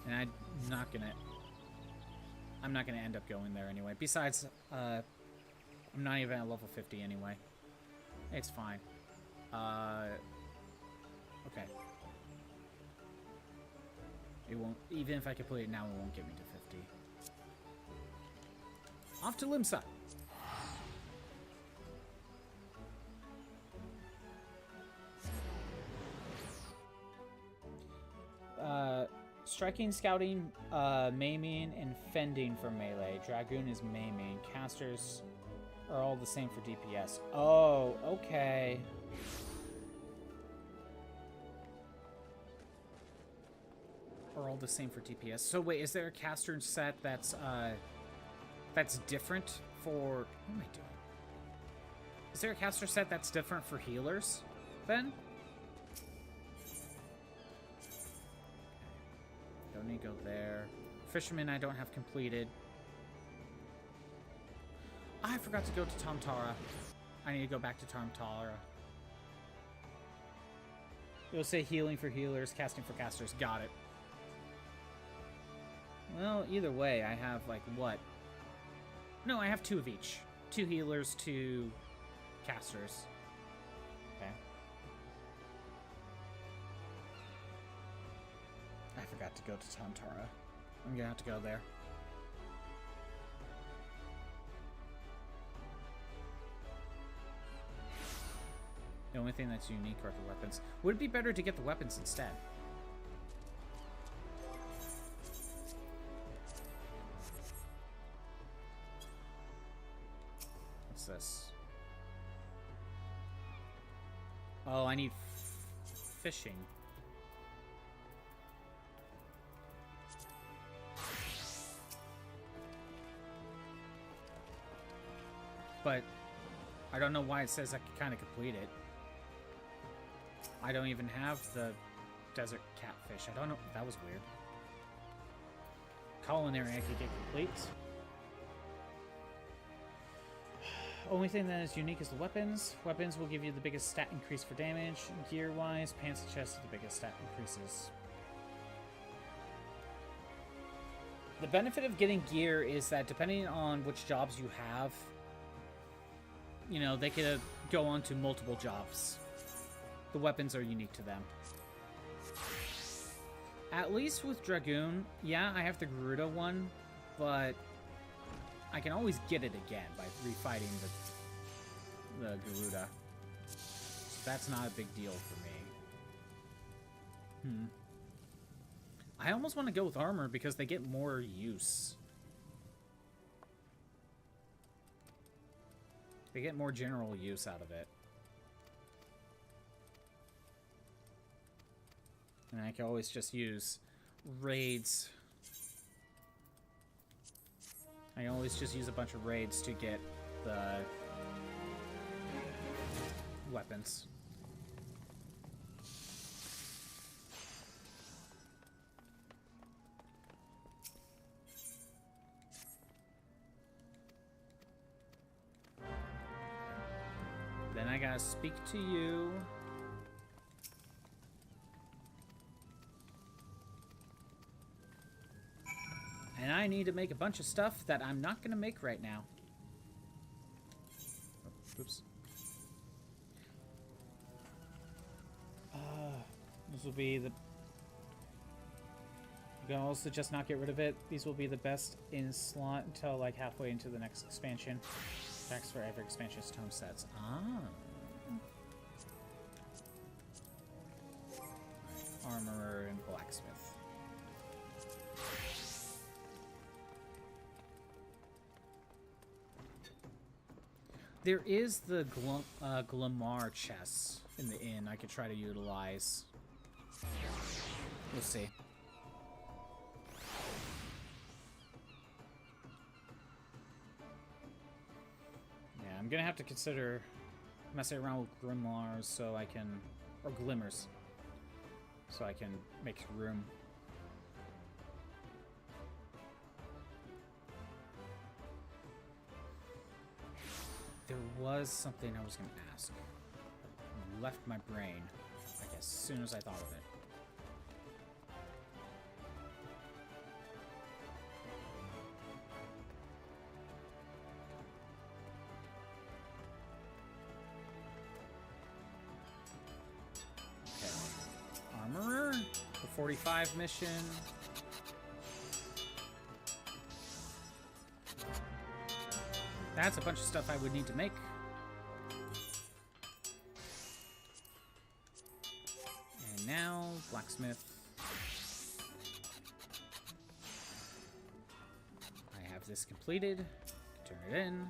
And I'm not gonna end up going there anyway. Besides, I'm not even at level 50 anyway. It's fine. Okay. It won't, even if I complete it now, it won't get me to 50. Off to Limsa. Striking, scouting, maiming, and fending for melee. Dragoon is maiming. Casters are all the same for DPS. Oh, okay. Are all the same for DPS. So wait, is there a caster set that's different for... What am I doing? Is there a caster set that's different for healers, then? Don't need to go there. Fisherman I don't have completed. I forgot to go to Tam-Tara. I need to go back to Tam-Tara. It'll say healing for healers, casting for casters. Got it. Well, either way, I have, like, what? No, I have 2 of each. 2 healers, 2 casters. Okay. I forgot to go to Tam-Tara. I'm gonna have to go there. The only thing that's unique are the weapons. Would it be better to get the weapons instead? What's this? Oh, I need fishing. But I don't know why it says I can kind of complete it. I don't even have the desert catfish. I don't know. That was weird. Culinary I could get complete. Only thing that is unique is the weapons. Weapons will give you the biggest stat increase for damage. Gear-wise, pants and chest are the biggest stat increases. The benefit of getting gear is that depending on which jobs you have, you know, they could go on to multiple jobs. The weapons are unique to them. At least with Dragoon, yeah, I have the Garuda one, but I can always get it again by refighting the Garuda. So that's not a big deal for me. I almost want to go with armor because they get more use. They get more general use out of it. And I can always just use raids. I can always just use a bunch of raids to get the weapons. Then I gotta speak to you. And I need to make a bunch of stuff that I'm not gonna make right now. Oh, oops. This will be the... You can also just not get rid of it. These will be the best in slot until like halfway into the next expansion. Packs for every expansion's tome sets. Armorer and blacksmith. There is the Glamour chest in the inn I could try to utilize. We'll see. Yeah, I'm gonna have to consider messing around with grimoires so I can, or glimmers, so I can make room. There was something I was going to ask. It left my brain, like, as soon as I thought of it. Okay. Armorer, the 45 mission. That's a bunch of stuff I would need to make. And now, blacksmith. I have this completed. Turn it in.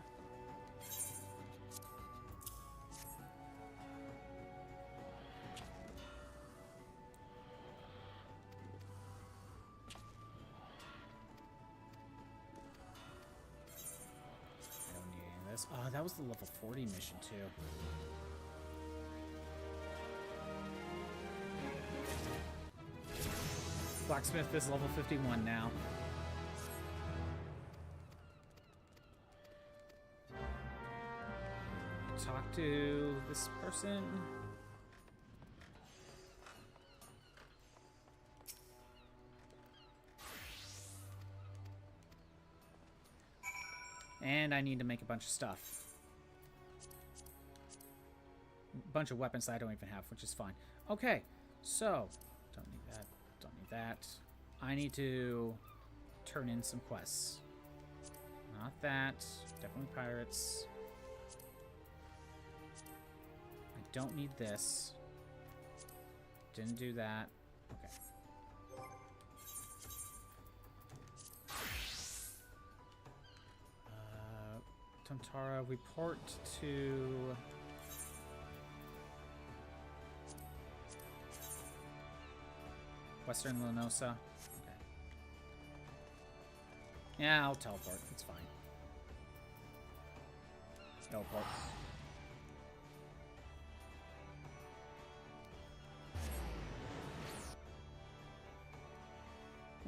Oh, that was the level 40 mission, too. Blacksmith is level 51 now. Talk to this person. And I need to make a bunch of stuff. A bunch of weapons that I don't even have, which is fine. Okay, so, don't need that, don't need that. I need to turn in some quests. Not that, definitely pirates. I don't need this. Didn't do that. Okay. Tam-Tara, report to... Western Lenosa. Okay. Yeah, I'll teleport. It's fine. Teleport.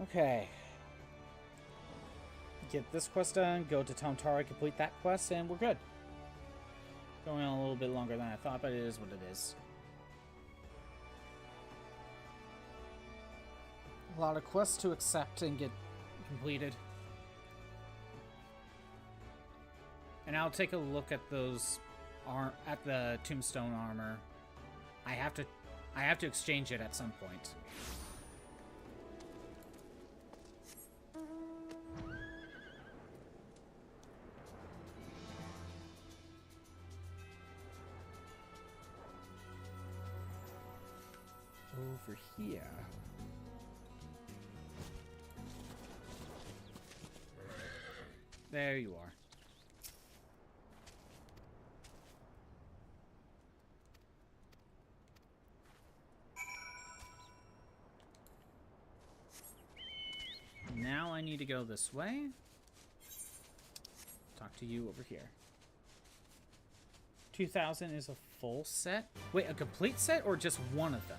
Okay. Get this quest done, go to Tam-Tara, complete that quest, and we're good. Going on a little bit longer than I thought, but it is what it is. A lot of quests to accept and get completed. And I'll take a look at those at the tombstone armor. I have to exchange it at some point. Over here. There you are. Now I need to go this way. Talk to you over here. 2,000 is a full set? Wait, a complete set or just one of them?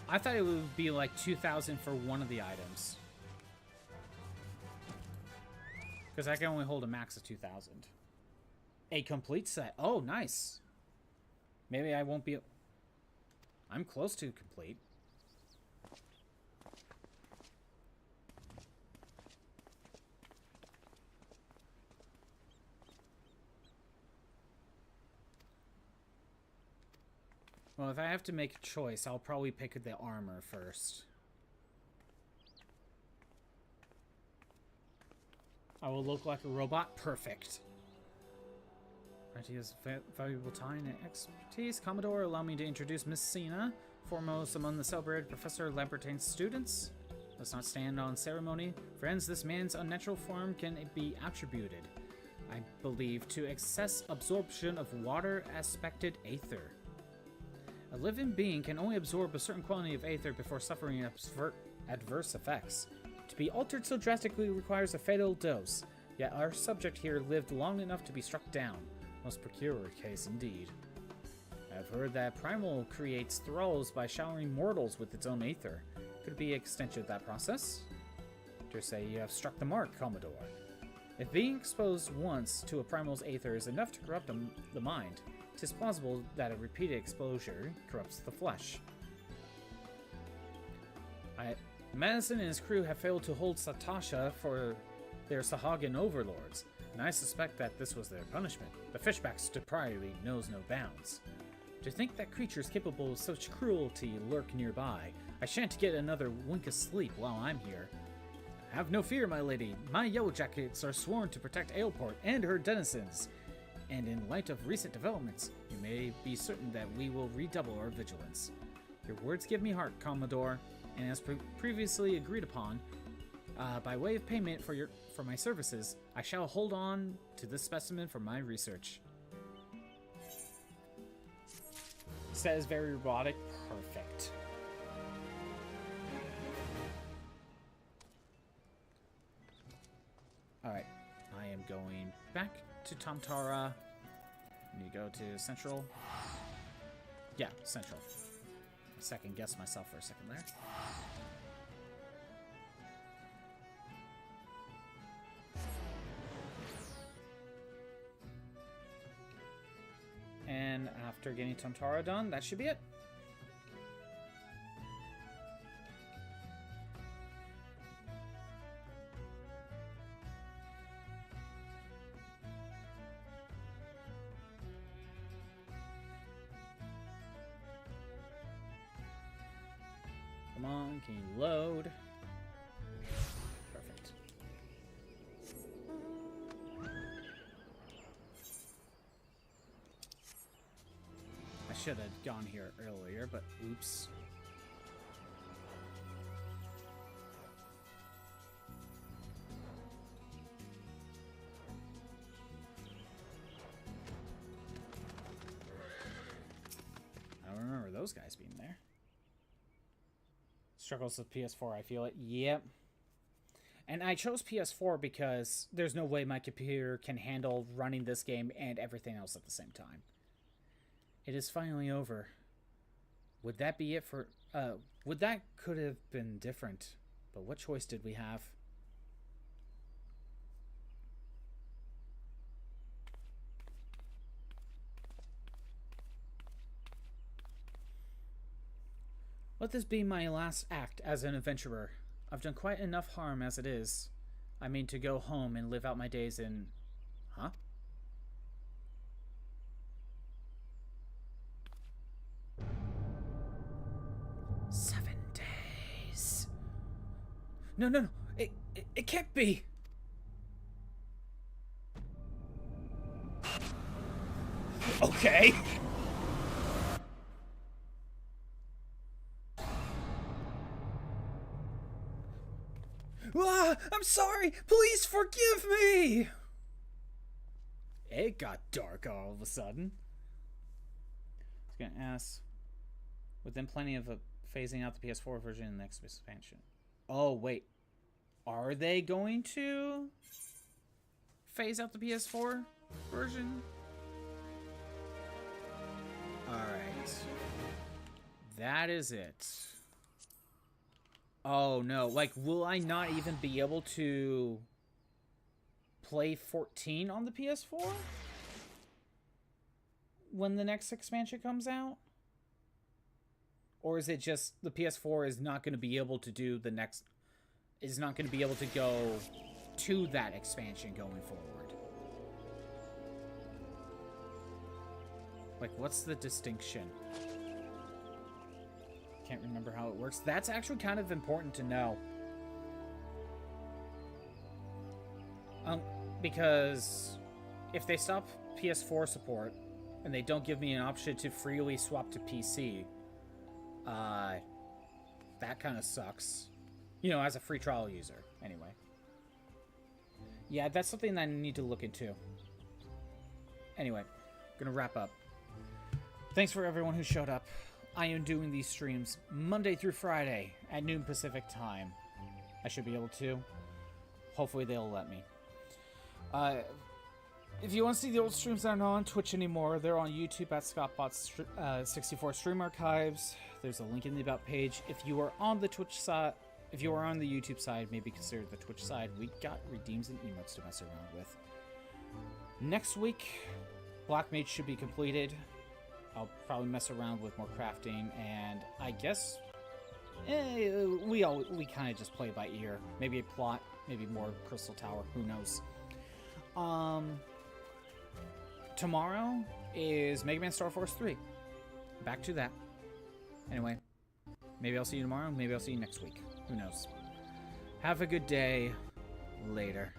I thought it would be like 2,000 for one of the items. Because I can only hold a max of 2,000. A complete set. Oh, nice. Maybe I won't be... I'm close to complete. Well, if I have to make a choice, I'll probably pick the armor first. I will look like a robot. Perfect. Idea's valuable time and expertise. Commodore, allow me to introduce Miss Sina, foremost among the celebrated Professor Labyrinth's students. Let's not stand on ceremony. Friends, this man's unnatural form can be attributed, I believe, to excess absorption of water-aspected aether. A living being can only absorb a certain quantity of aether before suffering adverse effects. To be altered so drastically requires a fatal dose, yet our subject here lived long enough to be struck down. Most peculiar case indeed. I've heard that Primal creates thralls by showering mortals with its own aether. Could it be an extension of that process? Dare say you have struck the mark, Commodore. If being exposed once to a Primal's aether is enough to corrupt the mind, 'tis plausible that a repeated exposure corrupts the flesh. Madison and his crew have failed to hold Sastasha for their Sahagan overlords, and I suspect that this was their punishment. The fishback's stupidity knows no bounds. To think that creatures capable of such cruelty lurk nearby, I shan't get another wink of sleep while I'm here. Have no fear, my lady. My Yellowjackets are sworn to protect Aleport and her denizens. And in light of recent developments, you may be certain that we will redouble our vigilance. Your words give me heart, Commodore, and as previously agreed upon, by way of payment for my services, I shall hold on to this specimen for my research. Set is very robotic. Perfect. Alright, I am going back to Tam-Tara. Need to go to Central. Yeah, Central. Second guess myself for a second there. And after getting Tam-Tara done, that should be it. Come on, can you load? Perfect. I should have gone here earlier, but oops. I don't remember those guys being there. Struggles with PS4, I feel it. Yep. And I chose PS4 because there's no way my computer can handle running this game and everything else at the same time. It is finally over. Would that be it for... that could have been different. But what choice did we have? Let this be my last act as an adventurer. I've done quite enough harm as it is. I mean to go home and live out my days in... Huh? Seven days. No. It can't be. Okay. Ah, I'm sorry. Please forgive me. It got dark all of a sudden. I was gonna ask, within plenty of phasing out the PS4 version in the next expansion. Oh wait, are they going to phase out the PS4 version? All right, that is it. Oh no, like, will I not even be able to play 14 on the PS4 when the next expansion comes out? Or is it just the PS4 is not going to be able to do the next, is not going to be able to go to that expansion going forward? Like, what's the distinction? Can't remember how it works. That's actually kind of important to know. Because if they stop PS4 support and they don't give me an option to freely swap to PC, that kind of sucks. You know, as a free trial user, anyway. Yeah, that's something that I need to look into. Anyway, gonna wrap up. Thanks for everyone who showed up. I am doing these streams Monday through Friday at noon Pacific time. I should be able to. Hopefully they'll let me. If you want to see the old streams that are not on Twitch anymore, they're on YouTube at ScottBot64 Stream Archives. There's a link in the About page. If you are on the Twitch side, if you are on the YouTube side, maybe consider the Twitch side. We got redeems and emotes to mess around with. Next week, Black Mage should be completed. I'll probably mess around with more crafting, and I guess we kind of just play by ear. Maybe a plot, maybe more Crystal Tower. Who knows? Tomorrow is Mega Man Star Force 3. Back to that. Anyway, maybe I'll see you tomorrow. Maybe I'll see you next week. Who knows? Have a good day. Later.